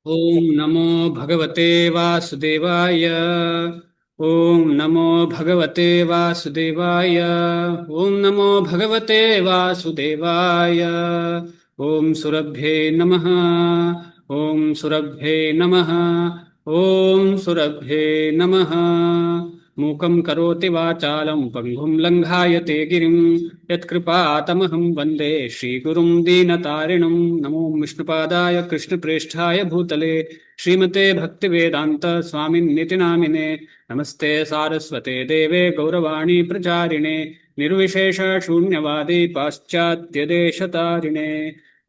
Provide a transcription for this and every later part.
ಓಂ ನಮೋ ಭಗವತೆ ವಾಸುದೇವಾಯ. ಓಂ ನಮೋ ಭಗವತೆ ವಾಸುದೇವಾಯ. ಓಂ ನಮೋ ಭಗವತೆ ವಾಸುದೇವಾಯ. ಓಂ ಸುರಭ್ಯೇ ನಮಃ. ಓಂ ಸುರಭ್ಯೇ ನಮಃ. ಓಂ ಸುರಭ್ಯೇ ನಮಃ. ಮೂಕಂ ಕರೋತಿ ವಾಚಾಲಂ ಪಂಗುಂ ಲಂಘಾಯತೆ ಗಿರಿಂ ಯತ್ಕೃಪಾತಮಹಂ ವಂದೇ ಶ್ರೀಗುರುಂ ದೀನತಾರಿಣಂ. ನಮೋ ವಿಷ್ಣುಪಾದಾಯ ಕೃಷ್ಣಪ್ರೇಷ್ಠಾಯ ಭೂತಲೆ ಶ್ರೀಮತೆ ಭಕ್ತಿವೇದಾಂತ ಸ್ವಾಮಿನ್ನಿತಿ ನಾಮಿನೆ. ನಮಸ್ತೆ ಸಾರಸ್ವತೆ ದೇವೆ ಗೌರವಾಣಿ ಪ್ರಚಾರಿಣೆ ನಿರ್ವಿಶೇಷ ಶೂನ್ಯವಾದಿ ಪಾಶ್ಚಾತ್ಯ ದೇಶತಾರಿಣೆ.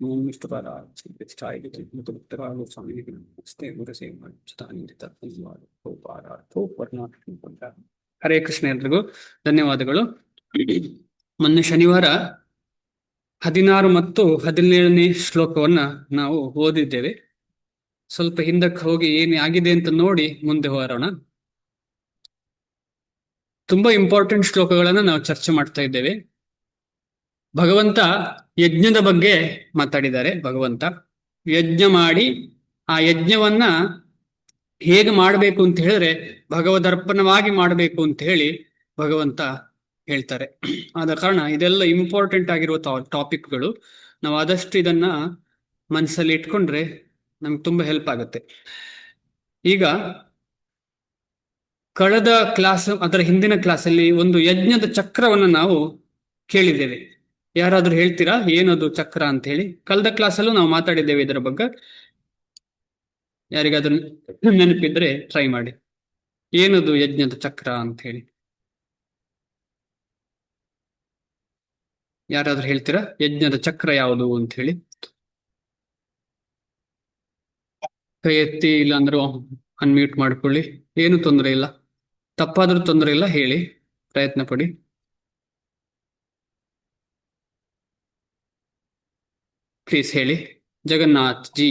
ಓಂ ವಿಷ್ಣುಪಾದಾಯ ಶ್ರೀಕೃಷ್ಣಾಯ ಭೂತಲೆ ಸ್ವಾಮಿನಿಗೆ ನಮಸ್ತೆ ಗುರುಸೇವ ಸದಾನಿಂದಿತ ಹರೇ ಕೃಷ್ಣ. ಎಲ್ರಿಗೂ ಧನ್ಯವಾದಗಳು. ಮೊನ್ನೆ ಶನಿವಾರ 16 ಮತ್ತು 17ನೇ ಶ್ಲೋಕವನ್ನ ನಾವು ಓದಿದ್ದೇವೆ. ಸ್ವಲ್ಪ ಹಿಂದಕ್ಕೆ ಹೋಗಿ ಏನು ಆಗಿದೆ ಅಂತ ನೋಡಿ ಮುಂದೆ ಹೋರೋಣ. ತುಂಬಾ ಇಂಪಾರ್ಟೆಂಟ್ ಶ್ಲೋಕಗಳನ್ನ ನಾವು ಚರ್ಚೆ ಮಾಡ್ತಾ ಇದ್ದೇವೆ. ಭಗವಂತ ಯಜ್ಞದ ಬಗ್ಗೆ ಮಾತಾಡಿದ್ದಾರೆ. ಭಗವಂತ ಯಜ್ಞ ಮಾಡಿ ಆ ಯಜ್ಞವನ್ನ ಹೇಗೆ ಮಾಡಬೇಕು ಅಂತ ಹೇಳಿದ್ರೆ ಭಗವದರ್ಪಣವಾಗಿ ಮಾಡಬೇಕು ಅಂತ ಹೇಳಿ ಭಗವಂತ ಹೇಳ್ತಾರೆ. ಆದ ಕಾರಣ ಇದೆಲ್ಲ ಇಂಪಾರ್ಟೆಂಟ್ ಆಗಿರುವ ಟಾಪಿಕ್ಗಳು. ನಾವು ಆದಷ್ಟು ಇದನ್ನ ಮನಸ್ಸಲ್ಲಿ ಇಟ್ಕೊಂಡ್ರೆ ನಮ್ಗೆ ತುಂಬಾ ಹೆಲ್ಪ್ ಆಗುತ್ತೆ. ಈಗ ಕಳೆದ ಕ್ಲಾಸ್, ಅದರ ಹಿಂದಿನ ಕ್ಲಾಸಲ್ಲಿ ಒಂದು ಯಜ್ಞದ ಚಕ್ರವನ್ನು ನಾವು ಕೇಳಿದ್ದೇವೆ. ಯಾರಾದ್ರೂ ಹೇಳ್ತೀರಾ ಏನದು ಚಕ್ರ ಅಂತ ಹೇಳಿ? ಕಳೆದ ಕ್ಲಾಸಲ್ಲೂ ನಾವು ಮಾತಾಡಿದ್ದೇವೆ ಇದರ ಬಗ್ಗೆ. ಯಾರಿಗಾದ್ರೂ ನೆನಪಿದ್ರೆ ಟ್ರೈ ಮಾಡಿ. ಏನದು ಯಜ್ಞದ ಚಕ್ರ ಅಂತ ಹೇಳಿ ಯಾರಾದ್ರೂ ಹೇಳ್ತೀರಾ? ಯಜ್ಞದ ಚಕ್ರ ಯಾವುದು ಅಂತ ಹೇಳಿ ಕೈ ಎತ್ತಿ, ಇಲ್ಲಾಂದ್ರೂ ಅನ್ಮ್ಯೂಟ್ ಮಾಡ್ಕೊಳ್ಳಿ. ಏನು ತೊಂದರೆ ಇಲ್ಲ, ತಪ್ಪಾದ್ರೂ ತೊಂದರೆ ಇಲ್ಲ, ಹೇಳಿ, ಪ್ರಯತ್ನ ಪಡಿ. ಪ್ಲೀಸ್ ಹೇಳಿ. ಜಗನ್ನಾಥ್ ಜಿ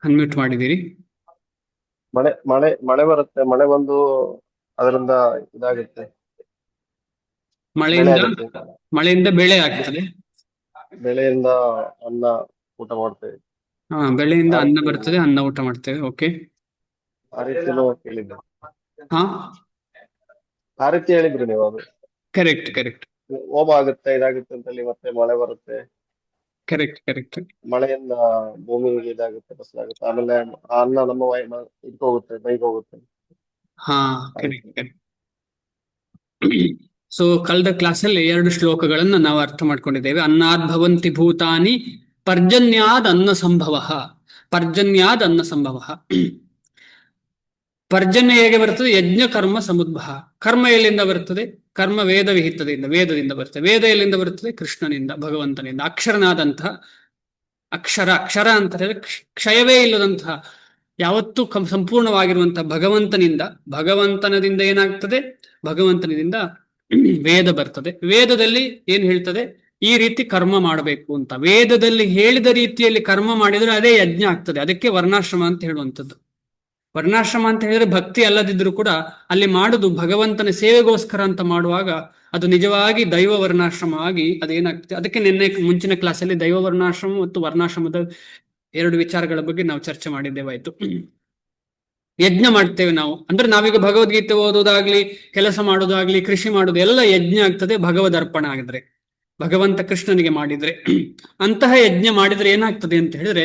ಅನ್ಮ್ಯೂಟ್ ಮಾಡಿದ್ದೀರಿ. ಮಳೆ ಮಳೆ ಮಳೆ ಬರುತ್ತೆ. ಮಳೆ ಬಂದು ಅದರಿಂದ ಇದಾಗುತ್ತೆ, ಬೆಳೆ ಮಳೆಯಿಂದ ಆಗುತ್ತೆ. ಮಳೆಯಿಂದ ಬೆಳೆ ಆಗ್ತದೆ. ಬೆಳೆಯಿಂದ ಅನ್ನ ಊಟ ಮಾಡ್ತೇವೆ. ಬೆಳೆಯಿಂದ ಆ ಅನ್ನ ರೀತಿ ಬರ್ತದೆ, ಅನ್ನ ಊಟ ಮಾಡ್ತೇವೆ. ಓಕೆ. ಆ ರೀತಿನೂ ಕೇಳಿದ್ದೆ. ಹಾ, ಆ ರೀತಿ ಹೇಳಿದ್ರಿ ನೀವು. ಅದು ಕರೆಕ್ಟ್ ಕರೆಕ್ಟ್ ಹೋಮ ಆಗುತ್ತೆ, ಇದಾಗುತ್ತೆ ಅಂತೇಳಿ, ಮತ್ತೆ ಮಳೆ ಬರುತ್ತೆ. Correct correct. ಮಳೆಯಿಂದ ಭೂಮಿಗೆ ಇದಾಗುತ್ತೆ, ಫಸಲಾಗುತ್ತೆ. ಆಮೇಲೆ ಆ ಅನ್ನ ನಮ್ಮ ಇದಕ್ಕೆ ಹೋಗುತ್ತೆ, ಬೈಗೆ ಹೋಗುತ್ತೆ. ಹಾ, ಆ ಕರೆಕ್ಟ್ ರೀತಿ. ಕರೆಕ್ಟ್. ಸೊ ಕಳೆದ ಕ್ಲಾಸಲ್ಲಿ 2 ಶ್ಲೋಕಗಳನ್ನ ನಾವು ಅರ್ಥ ಮಾಡ್ಕೊಂಡಿದ್ದೇವೆ. ಅನ್ನಾದ್ ಭವಂತಿ ಭೂತಾನಿ ಪರ್ಜನ್ಯಾದ್ ಅನ್ನ ಸಂಭವ. ಪರ್ಜನ್ಯಾದ್ ಅನ್ನ ಸಂಭವ. ಪರ್ಜನ್ಯ ಹೇಗೆ ಬರ್ತದೆ? ಯಜ್ಞ ಕರ್ಮ ಸಮುದ್ಭವ. ಕರ್ಮ ಎಲ್ಲಿಂದ ಬರ್ತದೆ? ಕರ್ಮ ವೇದ ವಿಹಿತದಿಂದ, ವೇದದಿಂದ ಬರ್ತದೆ. ವೇದ ಎಲ್ಲಿಂದ ಬರ್ತದೆ? ಕೃಷ್ಣನಿಂದ, ಭಗವಂತನಿಂದ. ಅಕ್ಷರನಾದಂತಹ ಅಕ್ಷರ, ಅಕ್ಷರ ಅಂತ ಹೇಳಿದ್ರೆ ಕ್ಷಯವೇ ಇಲ್ಲದಂತಹ, ಯಾವತ್ತೂ ಸಂಪೂರ್ಣವಾಗಿರುವಂತಹ ಭಗವಂತನಿಂದ. ಭಗವಂತನದಿಂದ ಏನಾಗ್ತದೆ? ಭಗವಂತನಿಂದ ವೇದ ಬರ್ತದೆ. ವೇದದಲ್ಲಿ ಏನ್ ಹೇಳ್ತದೆ? ಈ ರೀತಿ ಕರ್ಮ ಮಾಡಬೇಕು ಅಂತ. ವೇದದಲ್ಲಿ ಹೇಳಿದ ರೀತಿಯಲ್ಲಿ ಕರ್ಮ ಮಾಡಿದ್ರೆ ಅದೇ ಯಜ್ಞ ಆಗ್ತದೆ. ಅದಕ್ಕೆ ವರ್ಣಾಶ್ರಮ ಅಂತ ಹೇಳುವಂಥದ್ದು. ವರ್ಣಾಶ್ರಮ ಅಂತ ಹೇಳಿದ್ರೆ ಭಕ್ತಿ ಅಲ್ಲದಿದ್ರು ಕೂಡ ಅಲ್ಲಿ ಮಾಡುದು ಭಗವಂತನ ಸೇವೆಗೋಸ್ಕರ ಅಂತ ಮಾಡುವಾಗ ಅದು ನಿಜವಾಗಿ ದೈವ ವರ್ಣಾಶ್ರಮವಾಗಿ ಅದೇನಾಗ್ತದೆ. ಅದಕ್ಕೆ ನಿನ್ನೆ ಮುಂಚಿನ ಕ್ಲಾಸಲ್ಲಿ ದೈವ ವರ್ಣಾಶ್ರಮ ಮತ್ತು ವರ್ಣಾಶ್ರಮದ 2 ವಿಚಾರಗಳ ಬಗ್ಗೆ ನಾವು ಚರ್ಚೆ ಮಾಡಿದ್ದೇವಾಯ್ತು. ಯಜ್ಞ ಮಾಡ್ತೇವೆ ನಾವು ಅಂದ್ರೆ ನಾವೀಗ ಭಗವದ್ಗೀತೆ ಓದೋದಾಗ್ಲಿ, ಕೆಲಸ ಮಾಡೋದಾಗ್ಲಿ, ಕೃಷಿ ಮಾಡೋದು ಎಲ್ಲ ಯಜ್ಞ ಆಗ್ತದೆ ಭಗವದ್ ಅರ್ಪಣ ಆಗಿದ್ರೆ, ಭಗವಂತ ಕೃಷ್ಣನಿಗೆ ಮಾಡಿದ್ರೆ. ಅಂತಹ ಯಜ್ಞ ಮಾಡಿದ್ರೆ ಏನಾಗ್ತದೆ ಅಂತ ಹೇಳಿದ್ರೆ,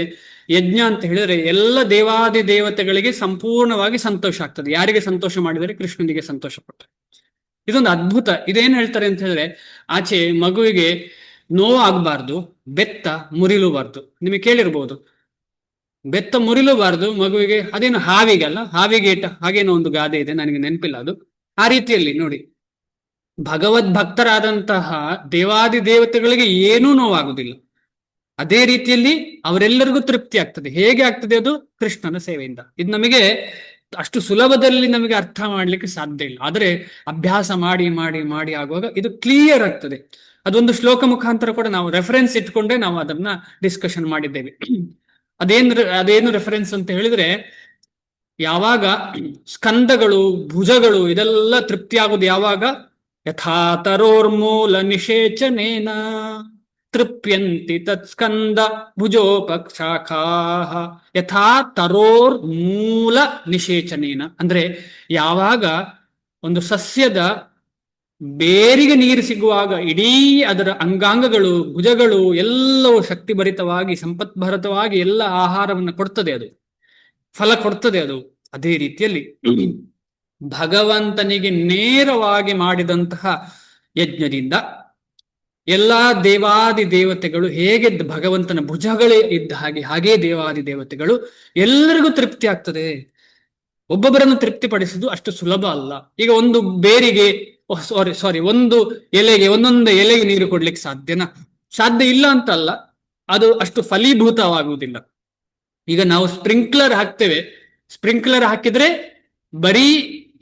ಯಜ್ಞ ಅಂತ ಹೇಳಿದ್ರೆ ಎಲ್ಲ ದೇವಾದಿ ದೇವತೆಗಳಿಗೆ ಸಂಪೂರ್ಣವಾಗಿ ಸಂತೋಷ ಆಗ್ತದೆ. ಯಾರಿಗೆ ಸಂತೋಷ ಮಾಡಿದರೆ? ಕೃಷ್ಣನಿಗೆ ಸಂತೋಷ ಪಟ್ಟ. ಇದೊಂದು ಅದ್ಭುತ. ಇದೇನ್ ಹೇಳ್ತಾರೆ ಅಂತ ಹೇಳಿದ್ರೆ, ಆಚೆ ಮಗುವಿಗೆ ನೋವು ಆಗ್ಬಾರ್ದು, ಬೆತ್ತ ಮುರಿಲೂಬಾರ್ದು. ನಿಮಗೆ ಕೇಳಿರ್ಬೋದು, ಬೆತ್ತ ಮುರಿಲೂಬಾರ್ದು ಮಗುವಿಗೆ. ಅದೇನು ಹಾವಿಗಲ್ಲ, ಹಾವಿಗೆ ಹಾಗೇನೋ ಒಂದು ಗಾದೆ ಇದೆ, ನನಗೆ ನೆನಪಿಲ್ಲ ಅದು. ಆ ರೀತಿಯಲ್ಲಿ ನೋಡಿ, ಭಗವದ್ ಭಕ್ತರಾದಂತಹ ದೇವಾದಿ ದೇವತೆಗಳಿಗೆ ಏನೂ ನೋವಾಗುದಿಲ್ಲ. ಅದೇ ರೀತಿಯಲ್ಲಿ ಅವರೆಲ್ಲರಿಗೂ ತೃಪ್ತಿ ಆಗ್ತದೆ. ಹೇಗೆ ಆಗ್ತದೆ? ಅದು ಕೃಷ್ಣನ ಸೇವೆಯಿಂದ. ಇದು ನಮಗೆ ಅಷ್ಟು ಸುಲಭದಲ್ಲಿ ನಮಗೆ ಅರ್ಥ ಮಾಡ್ಲಿಕ್ಕೆ ಸಾಧ್ಯ ಇಲ್ಲ. ಆದರೆ ಅಭ್ಯಾಸ ಮಾಡಿ ಮಾಡಿ ಮಾಡಿ ಆಗುವಾಗ ಇದು ಕ್ಲಿಯರ್ ಆಗ್ತದೆ. ಅದೊಂದು ಶ್ಲೋಕ ಮುಖಾಂತರ ಕೂಡ ನಾವು ರೆಫರೆನ್ಸ್ ಇಟ್ಕೊಂಡೆ ನಾವು ಅದನ್ನ ಡಿಸ್ಕಷನ್ ಮಾಡಿದ್ದೇವೆ. ಅದೇನು ರೆಫರೆನ್ಸ್ ಅಂತ ಹೇಳಿದ್ರೆ, ಯಾವಾಗ ಸ್ಕಂದಗಳು, ಭುಜಗಳು ಇದೆಲ್ಲ ತೃಪ್ತಿ ಆಗುದು ಯಾವಾಗ? ಯಥಾ ತರೋರ್ಮೂಲ ನಿಷೇಚನೇನ. ತೃಪ್ಯಂತಿ ತತ್ಸ್ಕಂದ ಭುಜೋಪಶಾಖಾ ಯಥಾ ತರೋರ್ ಮೂಲ ನಿಷೇಚನೇನ. ಅಂದ್ರೆ ಯಾವಾಗ ಒಂದು ಸಸ್ಯದ ಬೇರಿಗೆ ನೀರು ಸಿಗುವಾಗ ಇಡೀ ಅದರ ಅಂಗಾಂಗಗಳು, ಭುಜಗಳು ಎಲ್ಲವೂ ಶಕ್ತಿಭರಿತವಾಗಿ, ಸಂಪತ್ಭರಿತವಾಗಿ ಎಲ್ಲ ಆಹಾರವನ್ನು ಕೊಡ್ತದೆ, ಅದು ಫಲ ಕೊಡ್ತದೆ. ಅದು ಅದೇ ರೀತಿಯಲ್ಲಿ ಭಗವಂತನಿಗೆ ನೇರವಾಗಿ ಮಾಡಿದಂತಹ ಯಜ್ಞದಿಂದ ಎಲ್ಲಾ ದೇವಾದಿ ದೇವತೆಗಳು ಹೇಗೆ ಭಗವಂತನ ಭುಜಗಳೇ ಇದ್ದ ಹಾಗೆ ದೇವಾದಿ ದೇವತೆಗಳು ಎಲ್ಲರಿಗೂ ತೃಪ್ತಿ ಆಗ್ತದೆ. ಒಬ್ಬೊಬ್ಬರನ್ನು ತೃಪ್ತಿಪಡಿಸುವುದು ಅಷ್ಟು ಸುಲಭ ಅಲ್ಲ. ಈಗ ಒಂದು ಬೇರಿಗೆ ಒಂದು ಎಲೆಗೆ, ಒಂದೊಂದು ಎಲೆಗೆ ನೀರು ಕೊಡ್ಲಿಕ್ಕೆ ಸಾಧ್ಯನಾ? ಸಾಧ್ಯ ಇಲ್ಲ ಅಂತ ಅಲ್ಲ, ಅದು ಅಷ್ಟು ಫಲೀಭೂತವಾಗುವುದಿಲ್ಲ. ಈಗ ನಾವು ಸ್ಪ್ರಿಂಕ್ಲರ್ ಹಾಕ್ತೇವೆ, ಸ್ಪ್ರಿಂಕ್ಲರ್ ಹಾಕಿದ್ರೆ ಬರೀ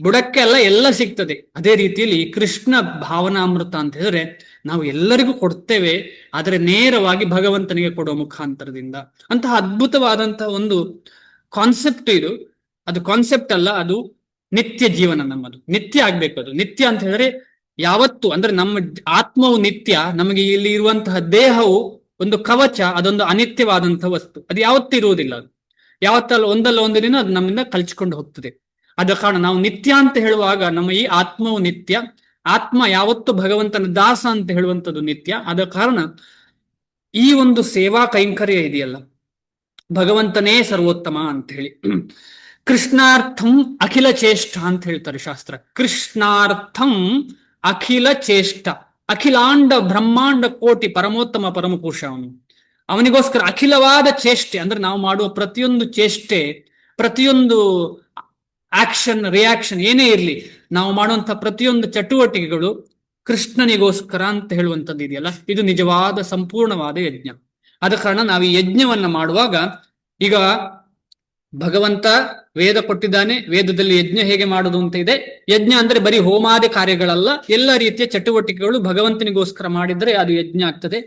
ಬುಡಕ್ಕೆ ಅಲ್ಲ, ಎಲ್ಲ ಸಿಗ್ತದೆ. ಅದೇ ರೀತಿಯಲ್ಲಿ ಕೃಷ್ಣ ಭಾವನಾಮೃತ ಅಂತ ಹೇಳಿದ್ರೆ ನಾವು ಎಲ್ಲರಿಗೂ ಕೊಡ್ತೇವೆ, ಆದರೆ ನೇರವಾಗಿ ಭಗವಂತನಿಗೆ ಕೊಡುವ ಮುಖಾಂತರದಿಂದ. ಅಂತಹ ಅದ್ಭುತವಾದಂತಹ ಒಂದು ಕಾನ್ಸೆಪ್ಟ್ ಇದು. ಅದು ಕಾನ್ಸೆಪ್ಟ್ ಅಲ್ಲ, ಅದು ನಿತ್ಯ ಜೀವನ. ನಮ್ಮದು ನಿತ್ಯ ಆಗ್ಬೇಕು. ಅದು ನಿತ್ಯ ಅಂತ ಹೇಳಿದ್ರೆ ಯಾವತ್ತು, ಅಂದ್ರೆ ನಮ್ಮ ಆತ್ಮವು ನಿತ್ಯ, ನಮಗೆ ಇಲ್ಲಿ ಇರುವಂತಹ ದೇಹವು ಒಂದು ಕವಚ, ಅದೊಂದು ಅನಿತ್ಯವಾದಂತಹ ವಸ್ತು. ಅದು ಯಾವತ್ತೂ ಇರುವುದಿಲ್ಲ. ಅದು ಯಾವತ್ತಲ್ಲ ಒಂದಲ್ಲ ಒಂದು ದಿನ ಅದು ನಮ್ಮಿಂದ ಕಳ್ಚಿಕೊಂಡು ಹೋಗ್ತದೆ. ಆದ ಕಾರಣ ನಾವು ನಿತ್ಯ ಅಂತ ಹೇಳುವಾಗ ನಮ್ಮ ಈ ಆತ್ಮವು ನಿತ್ಯ, ಆತ್ಮ ಯಾವತ್ತು ಭಗವಂತನ ದಾಸ ಅಂತ ಹೇಳುವಂಥದ್ದು ನಿತ್ಯ. ಆದ ಕಾರಣ ಈ ಒಂದು ಸೇವಾ ಕೈಂಕರ್ಯ ಇದೆಯಲ್ಲ, ಭಗವಂತನೇ ಸರ್ವೋತ್ತಮ ಅಂತ ಹೇಳಿ, ಕೃಷ್ಣಾರ್ಥಂ ಅಖಿಲ ಚೇಷ್ಟ ಅಂತ ಹೇಳ್ತಾರೆ ಶಾಸ್ತ್ರ. ಕೃಷ್ಣಾರ್ಥಂ ಅಖಿಲ ಚೇಷ್ಟ, ಅಖಿಲಾಂಡ ಬ್ರಹ್ಮಾಂಡ ಕೋಟಿ ಪರಮೋತ್ತಮ ಪರಮಪುರುಷ ಅವನು. ಅವನಿಗೋಸ್ಕರ ಅಖಿಲವಾದ ಚೇಷ್ಟೆ, ಅಂದ್ರೆ ನಾವು ಮಾಡುವ ಪ್ರತಿಯೊಂದು ಚೇಷ್ಟೆ, ಪ್ರತಿಯೊಂದು ಆಕ್ಷನ್ ರಿಯಾಕ್ಷನ್ ಏನೇ ಇರಲಿ, ನಾವು ಮಾಡುವಂತಹ ಪ್ರತಿಯೊಂದು ಚಟುವಟಿಕೆಗಳು ಕೃಷ್ಣನಿಗೋಸ್ಕರ ಅಂತ ಹೇಳುವಂಥದ್ದು ಇದೆಯಲ್ಲ, ಇದು ನಿಜವಾದ ಸಂಪೂರ್ಣವಾದ ಯಜ್ಞ. ಆದ ಕಾರಣ ನಾವು ಈ ಯಜ್ಞವನ್ನ ಮಾಡುವಾಗ, ಈಗ ಭಗವಂತ ವೇದ ಕೊಟ್ಟಿದ್ದಾನೆ, ವೇದದಲ್ಲಿ ಯಜ್ಞ ಹೇಗೆ ಮಾಡುವುದು ಅಂತ ಇದೆ. ಯಜ್ಞ ಅಂದ್ರೆ ಬರೀ ಹೋಮಾದಿ ಕಾರ್ಯಗಳಲ್ಲ, ಎಲ್ಲ ರೀತಿಯ ಚಟುವಟಿಕೆಗಳು ಭಗವಂತನಿಗೋಸ್ಕರ ಮಾಡಿದ್ರೆ ಅದು ಯಜ್ಞ ಆಗ್ತದೆ.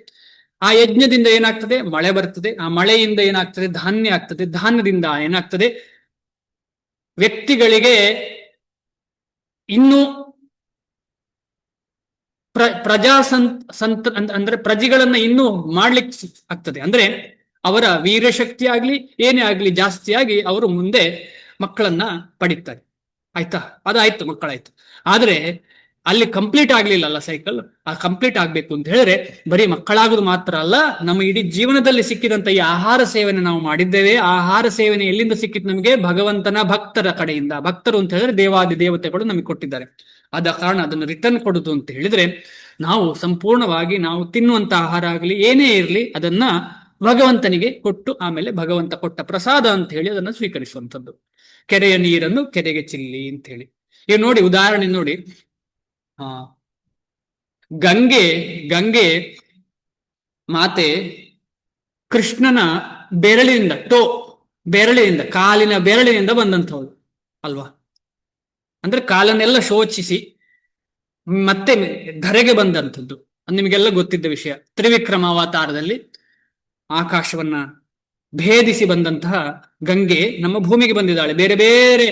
ಆ ಯಜ್ಞದಿಂದ ಏನಾಗ್ತದೆ? ಮಳೆ ಬರ್ತದೆ. ಆ ಮಳೆಯಿಂದ ಏನಾಗ್ತದೆ? ಧಾನ್ಯ ಆಗ್ತದೆ. ಧಾನ್ಯದಿಂದ ಏನಾಗ್ತದೆ? ವ್ಯಕ್ತಿಗಳಿಗೆ ಇನ್ನು ಅಂದ್ರೆ ಪ್ರಜೆಗಳನ್ನ ಇನ್ನೂ ಮಾಡ್ಲಿಕ್ಕೆ ಆಗ್ತದೆ. ಅಂದ್ರೆ ಅವರ ವೀರಶಕ್ತಿ ಆಗ್ಲಿ ಏನೇ ಆಗ್ಲಿ ಜಾಸ್ತಿಯಾಗಿ ಅವರು ಮುಂದೆ ಮಕ್ಕಳನ್ನ ಪಡಿತಾರೆ. ಆಯ್ತಾ? ಅದಾಯ್ತು, ಮಕ್ಕಳಾಯ್ತು. ಆದ್ರೆ ಅಲ್ಲಿ ಕಂಪ್ಲೀಟ್ ಆಗ್ಲಿಲ್ಲ ಸೈಕಲ್. ಆ ಕಂಪ್ಲೀಟ್ ಆಗ್ಬೇಕು ಅಂತ ಹೇಳಿದ್ರೆ ಬರೀ ಮಕ್ಕಳಾಗೋದು ಮಾತ್ರ ಅಲ್ಲ, ನಮ್ಮ ಇಡೀ ಜೀವನದಲ್ಲಿ ಸಿಕ್ಕಿದಂತ ಈ ಆಹಾರ ಸೇವನೆ ನಾವು ಮಾಡಿದ್ದೇವೆ. ಆ ಆಹಾರ ಸೇವನೆ ಎಲ್ಲಿಂದ ಸಿಕ್ಕಿತ್ತು? ನಮಗೆ ಭಗವಂತನ ಭಕ್ತರ ಕಡೆಯಿಂದ. ಭಕ್ತರು ಅಂತ ಹೇಳಿದ್ರೆ ದೇವಾದಿ ದೇವತೆಗಳು ನಮಗೆ ಕೊಟ್ಟಿದ್ದಾರೆ. ಆದ ಕಾರಣ ಅದನ್ನು ರಿಟರ್ನ್ ಕೊಡುದು ಅಂತ ಹೇಳಿದ್ರೆ ನಾವು ಸಂಪೂರ್ಣವಾಗಿ ನಾವು ತಿನ್ನುವಂತ ಆಹಾರ ಆಗಲಿ ಏನೇ ಇರಲಿ ಅದನ್ನ ಭಗವಂತನಿಗೆ ಕೊಟ್ಟು, ಆಮೇಲೆ ಭಗವಂತ ಕೊಟ್ಟ ಪ್ರಸಾದ ಅಂತ ಹೇಳಿ ಅದನ್ನು ಸ್ವೀಕರಿಸುವಂಥದ್ದು. ಕೆರೆಯ ನೀರನ್ನು ಕೆರೆಗೆ ಚಿಲ್ಲಿ ಅಂತ ಹೇಳಿ. ಈಗ ನೋಡಿ, ಉದಾಹರಣೆ ನೋಡಿ, ಗಂಗೆ ಮಾತೆ ಕೃಷ್ಣನ ಬೆರಳಿನಿಂದ ಕಾಲಿನ ಬೆರಳಿನಿಂದ ಬಂದಂಥವಳು ಅಲ್ವಾ? ಅಂದ್ರೆ ಕಾಲನ್ನೆಲ್ಲ ಶೋಚಿಸಿ ಮತ್ತೆ ಧರೆಗೆ ಬಂದಂಥದ್ದು. ನಿಮಗೆಲ್ಲ ಗೊತ್ತಿದ್ದ ವಿಷಯ. ತ್ರಿವಿಕ್ರಮ ಅವತಾರದಲ್ಲಿ ಆಕಾಶವನ್ನ ಭೇದಿಸಿ ಬಂದಂತಹ ಗಂಗೆ ನಮ್ಮ ಭೂಮಿಗೆ ಬಂದಿದ್ದಾಳೆ. ಬೇರೆ ಬೇರೆ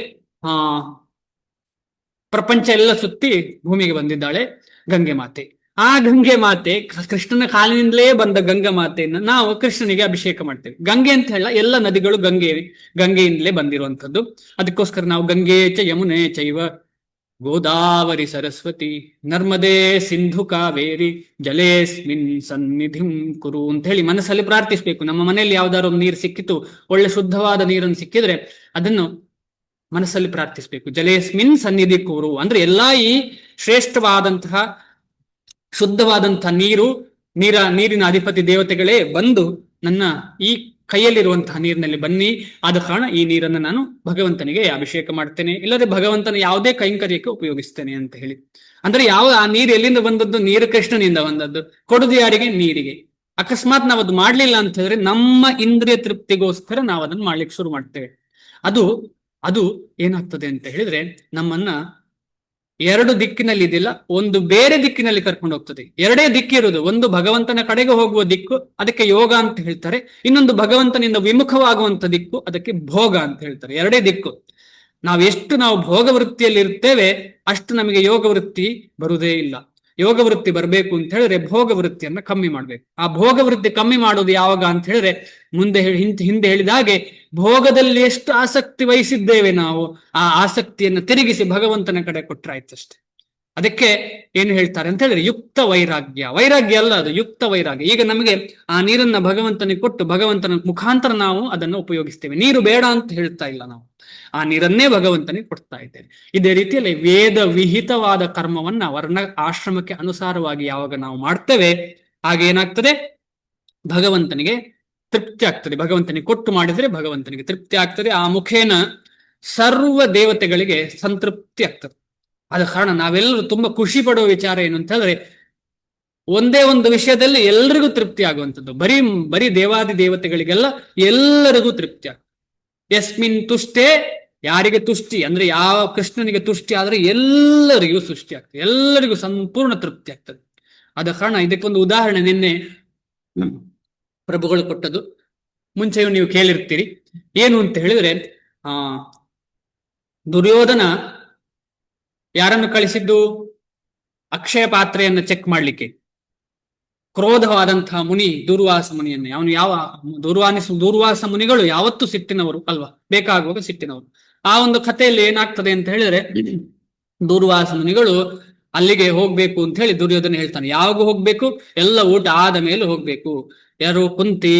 ಪ್ರಪಂಚ ಎಲ್ಲ ಸುತ್ತಿ ಭೂಮಿಗೆ ಬಂದಿದ್ದಾಳೆ ಗಂಗೆ ಮಾತೆ. ಆ ಗಂಗೆ ಮಾತೆ, ಕೃಷ್ಣನ ಕಾಲಿನಿಂದಲೇ ಬಂದ ಗಂಗಾ ಮಾತೆಯನ್ನು ನಾವು ಕೃಷ್ಣನಿಗೆ ಅಭಿಷೇಕ ಮಾಡ್ತೇವೆ. ಗಂಗೆ ಅಂತ ಹೇಳ, ಎಲ್ಲ ನದಿಗಳು ಗಂಗೆಯಿಂದಲೇ ಬಂದಿರುವಂಥದ್ದು. ಅದಕ್ಕೋಸ್ಕರ ನಾವು ಗಂಗೆ ಚ ಯಮುನೆ ಚೈವ ಗೋದಾವರಿ ಸರಸ್ವತಿ ನರ್ಮದೇ ಸಿಂಧು ಕಾವೇರಿ ಜಲೇಸ್ಮಿನ್ ಸನ್ನಿಧಿಂ ಕುರು ಅಂತ ಹೇಳಿ ಮನಸ್ಸಲ್ಲಿ ಪ್ರಾರ್ಥಿಸ್ಬೇಕು. ನಮ್ಮ ಮನೆಯಲ್ಲಿ ಯಾವ್ದಾದ್ರು ಒಂದು ನೀರು ಸಿಕ್ಕಿತು, ಒಳ್ಳೆ ಶುದ್ಧವಾದ ನೀರನ್ನು ಸಿಕ್ಕಿದ್ರೆ ಅದನ್ನು ಮನಸ್ಸಲ್ಲಿ ಪ್ರಾರ್ಥಿಸ್ಬೇಕು. ಜಲೇಸ್ಮಿನ್ ಸನ್ನಿಧಿ ಕುರು ಅಂದ್ರೆ ಎಲ್ಲಾ ಈ ಶ್ರೇಷ್ಠವಾದಂತಹ ಶುದ್ಧವಾದಂತಹ ನೀರಿನ ಅಧಿಪತಿ ದೇವತೆಗಳೇ ಬಂದು ನನ್ನ ಈ ಕೈಯಲ್ಲಿರುವಂತಹ ನೀರಿನಲ್ಲಿ ಬನ್ನಿ. ಆದ ಕಾರಣ ಈ ನೀರನ್ನು ನಾನು ಭಗವಂತನಿಗೆ ಅಭಿಷೇಕ ಮಾಡ್ತೇನೆ, ಇಲ್ಲದೆ ಭಗವಂತನ ಯಾವುದೇ ಕೈಂಕರ್ಯಕ್ಕೆ ಉಪಯೋಗಿಸ್ತೇನೆ ಅಂತ ಹೇಳಿ. ಅಂದ್ರೆ ಆ ನೀರು ಎಲ್ಲಿಂದ ಬಂದದ್ದು? ನೀರು ಕೃಷ್ಣನಿಂದ ಬಂದದ್ದು. ಕೊಡುದು ಯಾರಿಗೆ? ನೀರಿಗೆ. ಅಕಸ್ಮಾತ್ ನಾವು ಅದು ಮಾಡ್ಲಿಲ್ಲ ಅಂತ ಹೇಳಿದ್ರೆ ನಮ್ಮ ಇಂದ್ರಿಯ ತೃಪ್ತಿಗೋಸ್ಕರ ನಾವು ಅದನ್ನು ಮಾಡ್ಲಿಕ್ಕೆ ಶುರು ಮಾಡ್ತೇವೆ. ಅದು ಏನಾಗ್ತದೆ ಅಂತ ಹೇಳಿದ್ರೆ ನಮ್ಮನ್ನ ಎರಡು ದಿಕ್ಕಿನಲ್ಲಿ ಇದೆಯಲ್ಲ, ಒಂದು ಬೇರೆ ದಿಕ್ಕಿನಲ್ಲಿ ಕರ್ಕೊಂಡು ಹೋಗ್ತದೆ. ಎರಡೇ ದಿಕ್ಕಿರುವುದು. ಒಂದು ಭಗವಂತನ ಕಡೆಗೆ ಹೋಗುವ ದಿಕ್ಕು, ಅದಕ್ಕೆ ಯೋಗ ಅಂತ ಹೇಳ್ತಾರೆ. ಇನ್ನೊಂದು ಭಗವಂತನಿಂದ ವಿಮುಖವಾಗುವಂತ ದಿಕ್ಕು, ಅದಕ್ಕೆ ಭೋಗ ಅಂತ ಹೇಳ್ತಾರೆ. ಎರಡೇ ದಿಕ್ಕು. ನಾವು ಭೋಗ ವೃತ್ತಿಯಲ್ಲಿ ಇರ್ತೇವೆ ಅಷ್ಟು ನಮಗೆ ಯೋಗ ವೃತ್ತಿ ಬರುವುದೇ ಇಲ್ಲ. ಯೋಗ ವೃತ್ತಿ ಬರಬೇಕು ಅಂತ ಹೇಳಿದ್ರೆ ಭೋಗ ವೃತ್ತಿಯನ್ನ ಕಮ್ಮಿ ಮಾಡ್ಬೇಕು. ಆ ಭೋಗ ವೃತ್ತಿ ಕಮ್ಮಿ ಮಾಡೋದು ಯಾವಾಗ ಅಂತ ಹೇಳಿದ್ರೆ ಮುಂದೆ ಹಿಂದೆ ಹೇಳಿದ ಹಾಗೆ ಭೋಗದಲ್ಲಿ ಎಷ್ಟು ಆಸಕ್ತಿ ವಹಿಸಿದ್ದೇವೆ ನಾವು ಆ ಆಸಕ್ತಿಯನ್ನು ತಿರುಗಿಸಿ ಭಗವಂತನ ಕಡೆ ಕೊಟ್ರಾಯ್ತಷ್ಟೆ. ಅದಕ್ಕೆ ಏನು ಹೇಳ್ತಾರೆ ಅಂತ ಹೇಳಿದ್ರೆ ಯುಕ್ತ ವೈರಾಗ್ಯ. ವೈರಾಗ್ಯ ಅಲ್ಲ, ಅದು ಯುಕ್ತ ವೈರಾಗ್ಯ. ಈಗ ನಮಗೆ ಆ ನೀರನ್ನ ಭಗವಂತನಿಗೆ ಕೊಟ್ಟು ಭಗವಂತನ ಮುಖಾಂತರ ನಾವು ಅದನ್ನು ಉಪಯೋಗಿಸ್ತೇವೆ. ನೀರು ಬೇಡ ಅಂತ ಹೇಳ್ತಾ ಇಲ್ಲ, ನಾವು ಆ ನೀರನ್ನೇ ಭಗವಂತನಿಗೆ ಕೊಡ್ತಾ ಇದ್ದೇವೆ. ಇದೇ ರೀತಿಯಲ್ಲಿ ವೇದ ವಿಹಿತವಾದ ಕರ್ಮವನ್ನ ವರ್ಣ ಆಶ್ರಮಕ್ಕೆ ಅನುಸಾರವಾಗಿ ಯಾವಾಗ ನಾವು ಮಾಡ್ತೇವೆ ಆಗ ಏನಾಗ್ತದೆ, ಭಗವಂತನಿಗೆ ತೃಪ್ತಿ ಆಗ್ತದೆ. ಭಗವಂತನಿಗೆ ಕೊಟ್ಟು ಮಾಡಿದ್ರೆ ಭಗವಂತನಿಗೆ ತೃಪ್ತಿ ಆಗ್ತದೆ. ಆ ಮುಖೇನ ಸರ್ವ ದೇವತೆಗಳಿಗೆ ಸಂತೃಪ್ತಿ ಆಗ್ತದೆ. ಆದ ಕಾರಣ ನಾವೆಲ್ಲರೂ ತುಂಬಾ ಖುಷಿ ಪಡುವ ವಿಚಾರ ಏನು ಅಂತ ಹೇಳಿದ್ರೆ ಒಂದೇ ಒಂದು ವಿಷಯದಲ್ಲಿ ಎಲ್ರಿಗೂ ತೃಪ್ತಿ ಆಗುವಂಥದ್ದು. ಬರೀ ದೇವಾದಿ ದೇವತೆಗಳಿಗೆಲ್ಲ ಎಲ್ಲರಿಗೂ ತೃಪ್ತಿ ಆಗ್ತದೆ. ಯಸ್ಮಿನ್ ತುಷ್ಟೇ, ಯಾರಿಗೆ ತುಷ್ಟಿ ಅಂದ್ರೆ ಯಾವ ಕೃಷ್ಣನಿಗೆ ತುಷ್ಟಿ ಆದ್ರೆ ಎಲ್ಲರಿಗೂ ಸೃಷ್ಟಿ ಆಗ್ತದೆ, ಎಲ್ಲರಿಗೂ ಸಂಪೂರ್ಣ ತೃಪ್ತಿ ಆಗ್ತದೆ. ಆದ ಕಾರಣ ಇದಕ್ಕೊಂದು ಉದಾಹರಣೆ ನಿನ್ನೆ ಪ್ರಭುಗಳು ಕೊಟ್ಟದ್ದು, ಮುಂಚೆಯೂ ನೀವು ಕೇಳಿರ್ತೀರಿ. ಏನು ಅಂತ ಹೇಳಿದ್ರೆ ದುರ್ಯೋಧನ ಯಾರನ್ನು ಕಳಿಸಿದ್ದು, ಅಕ್ಷಯ ಪಾತ್ರೆಯನ್ನು ಚೆಕ್ ಮಾಡ್ಲಿಕ್ಕೆ ಕ್ರೋಧವಾದಂತಹ ಮುನಿ ದೂರ್ವಾಸ ಮುನಿಯನ್ನು. ಅವನು ಯಾವ ದೂರ್ವಾಸ ಮುನಿಗಳು ಯಾವತ್ತೂ ಸಿಟ್ಟಿನವರು ಅಲ್ವಾ, ಬೇಕಾಗುವಾಗ ಸಿಟ್ಟಿನವರು. ಆ ಒಂದು ಕಥೆಯಲ್ಲಿ ಏನಾಗ್ತದೆ ಅಂತ ಹೇಳಿದ್ರೆ ದೂರ್ವಾಸ ಮುನಿಗಳು ಅಲ್ಲಿಗೆ ಹೋಗ್ಬೇಕು ಅಂತ ಹೇಳಿ ದುರ್ಯೋಧನ ಹೇಳ್ತಾನೆ. ಯಾವಾಗ ಹೋಗ್ಬೇಕು, ಎಲ್ಲ ಊಟ ಆದ ಮೇಲೆ ಹೋಗ್ಬೇಕು. ಯಾರು ಕುಂತಿ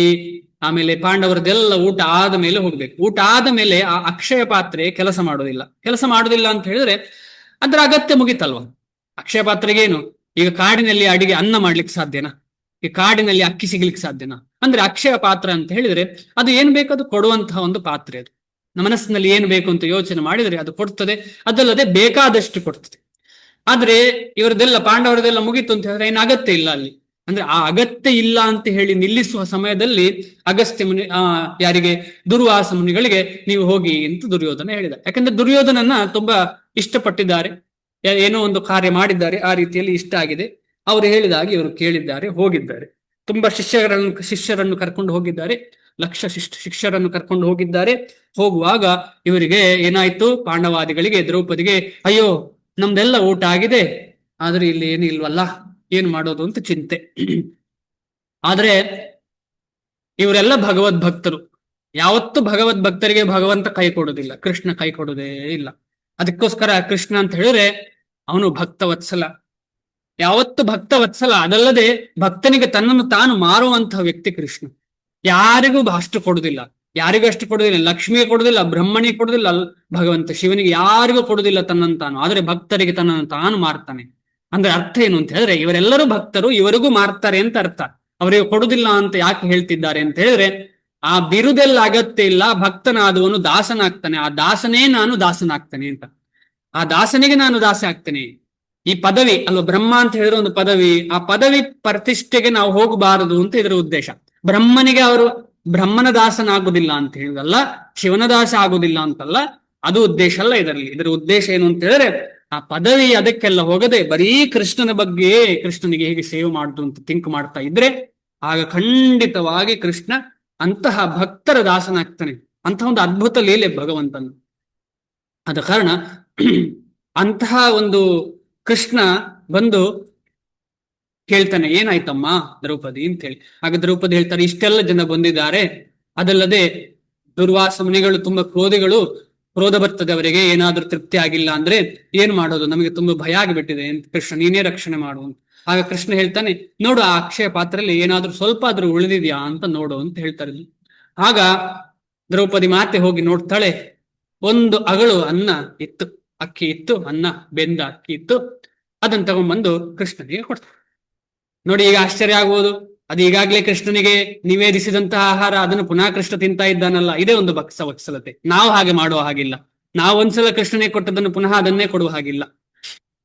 ಆಮೇಲೆ ಪಾಂಡವರದೆಲ್ಲ ಊಟ ಆದ ಮೇಲೆ ಹೋಗ್ಬೇಕು. ಊಟ ಆದ ಮೇಲೆ ಆ ಅಕ್ಷಯ ಪಾತ್ರೆ ಕೆಲಸ ಮಾಡೋದಿಲ್ಲ ಅಂತ ಹೇಳಿದ್ರೆ ಅದ್ರ ಅಗತ್ಯ ಮುಗಿತಲ್ವಾ. ಅಕ್ಷಯ ಪಾತ್ರೆಗೇನು, ಈಗ ಕಾಡಿನಲ್ಲಿ ಅಡಿಗೆ ಅನ್ನ ಮಾಡ್ಲಿಕ್ಕೆ ಸಾಧ್ಯನಾ, ಈ ಕಾಡಿನಲ್ಲಿ ಅಕ್ಕಿ ಸಿಗ್ಲಿಕ್ಕೆ ಸಾಧ್ಯನಾ? ಅಂದ್ರೆ ಅಕ್ಷಯ ಪಾತ್ರ ಅಂತ ಹೇಳಿದ್ರೆ ಅದು ಏನ್ ಬೇಕು ಅದು ಕೊಡುವಂತಹ ಒಂದು ಪಾತ್ರೆ. ಅದು ನಮ್ಮ ಮನಸ್ಸಿನಲ್ಲಿ ಏನು ಬೇಕು ಅಂತ ಯೋಚನೆ ಮಾಡಿದ್ರೆ ಅದು ಕೊಡ್ತದೆ, ಅದಲ್ಲದೆ ಬೇಕಾದಷ್ಟು ಕೊಡ್ತದೆ. ಆದ್ರೆ ಇವರದೆಲ್ಲ ಪಾಂಡವರದೆಲ್ಲ ಮುಗೀತು ಅಂತ ಹೇಳಿದ್ರೆ ಏನು ಅಗತ್ಯ ಇಲ್ಲ ಅಲ್ಲಿ. ಅಂದ್ರೆ ಆ ಅಗತ್ಯ ಇಲ್ಲ ಅಂತ ಹೇಳಿ ನಿಲ್ಲಿಸುವ ಸಮಯದಲ್ಲಿ ಅಗಸ್ತ್ಯ ಮುನಿ ಯಾರಿಗೆ, ದುರ್ವಾಸ ಮುನಿಗಳಿಗೆ ನೀವು ಹೋಗಿ ಅಂತ ದುರ್ಯೋಧನ ಹೇಳಿದ. ಯಾಕಂದ್ರೆ ದುರ್ಯೋಧನನ್ನ ತುಂಬಾ ಇಷ್ಟಪಟ್ಟಿದ್ದಾರೆ, ಏನೋ ಒಂದು ಕಾರ್ಯ ಮಾಡಿದ್ದಾರೆ, ಆ ರೀತಿಯಲ್ಲಿ ಇಷ್ಟ ಆಗಿದೆ. ಅವರು ಹೇಳಿದಾಗೆ ಇವರು ಕೇಳಿದ್ದಾರೆ, ಹೋಗಿದ್ದಾರೆ. ತುಂಬಾ ಶಿಷ್ಯರನ್ನು ಕರ್ಕೊಂಡು ಹೋಗಿದ್ದಾರೆ, ಲಕ್ಷ ಶಿಷ್ಯರನ್ನು ಕರ್ಕೊಂಡು ಹೋಗಿದ್ದಾರೆ. ಹೋಗುವಾಗ ಇವರಿಗೆ ಏನಾಯ್ತು, ಪಾಂಡವಾದಿಗಳಿಗೆ ದ್ರೌಪದಿಗೆ ಅಯ್ಯೋ ನಮ್ದೆಲ್ಲ ಊಟ ಆಗಿದೆ, ಆದ್ರೆ ಇಲ್ಲಿ ಏನು ಇಲ್ವಲ್ಲ, ಏನ್ ಮಾಡೋದು ಅಂತ ಚಿಂತೆ. ಆದ್ರೆ ಇವರೆಲ್ಲ ಭಗವದ್ ಭಕ್ತರು. ಯಾವತ್ತು ಭಗವದ್ ಭಕ್ತರಿಗೆ ಭಗವಂತ ಕೈ ಕೊಡುವುದಿಲ್ಲ, ಕೃಷ್ಣ ಕೈ ಕೊಡುವುದೇ ಇಲ್ಲ. ಅದಕ್ಕೋಸ್ಕರ ಕೃಷ್ಣ ಅಂತ ಹೇಳಿದ್ರೆ ಅವನು ಭಕ್ತವತ್ಸಲ, ಯಾವತ್ತು ಭಕ್ತವತ್ಸಲ. ಅದಲ್ಲದೆ ಭಕ್ತನಿಗೆ ತನ್ನನ್ನು ತಾನು ಮಾರುವಂತಹ ವ್ಯಕ್ತಿ ಕೃಷ್ಣ. ಯಾರಿಗೂ ಅಷ್ಟು ಕೊಡುದಿಲ್ಲ, ಲಕ್ಷ್ಮಿಗೆ ಕೊಡುದಿಲ್ಲ, ಬ್ರಹ್ಮನಿಗೆ ಕೊಡುದಿಲ್ಲ, ಭಗವಂತ ಶಿವನಿಗೆ ಯಾರಿಗೂ ಕೊಡುದಿಲ್ಲ ತನ್ನನ್ನು ತಾನು. ಆದ್ರೆ ಭಕ್ತರಿಗೆ ತನ್ನನ್ನು ತಾನು ಮಾರ್ತಾನೆ. ಅಂದ್ರೆ ಅರ್ಥ ಏನು ಅಂತ ಹೇಳಿದ್ರೆ ಇವರೆಲ್ಲರೂ ಭಕ್ತರು, ಇವರಿಗೂ ಮಾರ್ತಾರೆ ಅಂತ ಅರ್ಥ. ಅವರಿಗೆ ಕೊಡುದಿಲ್ಲ ಅಂತ ಯಾಕೆ ಹೇಳ್ತಿದ್ದಾರೆ ಅಂತ ಹೇಳಿದ್ರೆ ಆ ಬಿರುದೆಲ್ಲ ಅಗತ್ಯ ಇಲ್ಲ, ಭಕ್ತನಾದವನು ದಾಸನಾಗ್ತಾನೆ. ಆ ದಾಸನೇ ನಾನು ದಾಸನಾಗ್ತಾನೆ ಅಂತ, ಆ ದಾಸನಿಗೆ ನಾನು ದಾಸ ಆಗ್ತೇನೆ. ಈ ಪದವಿ ಅಲ್ವಾ, ಬ್ರಹ್ಮ ಅಂತ ಹೇಳಿದ್ರೆ ಒಂದು ಪದವಿ, ಆ ಪದವಿ ಪ್ರತಿಷ್ಠೆಗೆ ನಾವು ಹೋಗಬಾರದು ಅಂತ ಇದರ ಉದ್ದೇಶ. ಬ್ರಹ್ಮನಿಗೆ ಅವರು ಬ್ರಹ್ಮನ ದಾಸನಾಗುದಿಲ್ಲ ಅಂತ ಹೇಳಿದಲ್ಲ, ಶಿವನ ದಾಸ ಆಗುದಿಲ್ಲ ಅಂತಲ್ಲ, ಅದು ಉದ್ದೇಶ ಅಲ್ಲ ಇದರಲ್ಲಿ. ಇದರ ಉದ್ದೇಶ ಏನು ಅಂತ ಹೇಳಿದ್ರೆ ಆ ಪದವಿ ಅದಕ್ಕೆಲ್ಲ ಹೋಗದೆ ಬರೀ ಕೃಷ್ಣನ ಬಗ್ಗೆ, ಕೃಷ್ಣನಿಗೆ ಹೇಗೆ ಸೇವೆ ಮಾಡುದು ಅಂತ ಥಿಂಕ್ ಮಾಡ್ತಾ ಇದ್ರೆ ಆಗ ಖಂಡಿತವಾಗಿ ಕೃಷ್ಣ ಅಂತಹ ಭಕ್ತರ ದಾಸನಾಗ್ತಾನೆ. ಅಂತಹ ಒಂದು ಅದ್ಭುತ ಲೀಲೆ ಭಗವಂತನ. ಆದ ಕಾರಣ ಅಂತಹ ಒಂದು ಕೃಷ್ಣ ಬಂದು ಕೇಳ್ತಾನೆ, ಏನಾಯ್ತಮ್ಮ ದ್ರೌಪದಿ ಅಂತ ಹೇಳಿ. ಆಗ ದ್ರೌಪದಿ ಹೇಳ್ತಾರೆ, ಇಷ್ಟೆಲ್ಲ ಜನ ಬಂದಿದ್ದಾರೆ, ಅದಲ್ಲದೆ ದುರ್ವಾಸ ಮುನಿಗಳು ತುಂಬಾ ಕ್ರೋಧ ಬರ್ತದೆ ಅವರಿಗೆ, ಏನಾದ್ರೂ ತೃಪ್ತಿ ಆಗಿಲ್ಲ ಅಂದ್ರೆ ಏನ್ ಮಾಡೋದು, ನಮಗೆ ತುಂಬಾ ಭಯ ಆಗಿಬಿಟ್ಟಿದೆ ಅಂತ. ಕೃಷ್ಣ ನೀನೇ ರಕ್ಷಣೆ ಮಾಡು ಅಂತ. ಆಗ ಕೃಷ್ಣ ಹೇಳ್ತಾನೆ, ನೋಡು ಆ ಅಕ್ಷಯ ಪಾತ್ರೆಯಲ್ಲಿ ಏನಾದ್ರೂ ಸ್ವಲ್ಪ ಆದ್ರೂ ಉಳಿದಿದ್ಯಾ ಅಂತ ನೋಡು ಅಂತ ಹೇಳ್ತಾರೆ. ಆಗ ದ್ರೌಪದಿ ಮಾತೆ ಹೋಗಿ ನೋಡ್ತಾಳೆ, ಒಂದು ಅಗಳು ಅನ್ನ ಇತ್ತು, ಅಕ್ಕಿ ಇತ್ತು, ಅನ್ನ ಬೆಂದ ಅಕ್ಕಿ ಇತ್ತು. ಅದನ್ನ ತಗೊಂಡ್ಬಂದು ಕೃಷ್ಣನಿಗೆ ಕೊಡ್ತಾರೆ. ನೋಡಿ, ಈಗ ಆಶ್ಚರ್ಯ ಆಗ್ಬೋದು, ಅದು ಈಗಾಗ್ಲೇ ಕೃಷ್ಣನಿಗೆ ನಿವೇದಿಸಿದಂತಹ ಆಹಾರ, ಅದನ್ನು ಪುನಃ ಕೃಷ್ಣ ತಿಂತಾ ಇದ್ದಾನಲ್ಲ, ಇದೇ ಒಂದು ವತ್ಸಲತೆ. ನಾವು ಹಾಗೆ ಮಾಡುವ ಹಾಗಿಲ್ಲ. ನಾವು ಒಂದ್ಸಲ ಕೃಷ್ಣನಿಗೆ ಕೊಟ್ಟದನ್ನು ಪುನಃ ಅದನ್ನೇ ಕೊಡುವ ಹಾಗಿಲ್ಲ.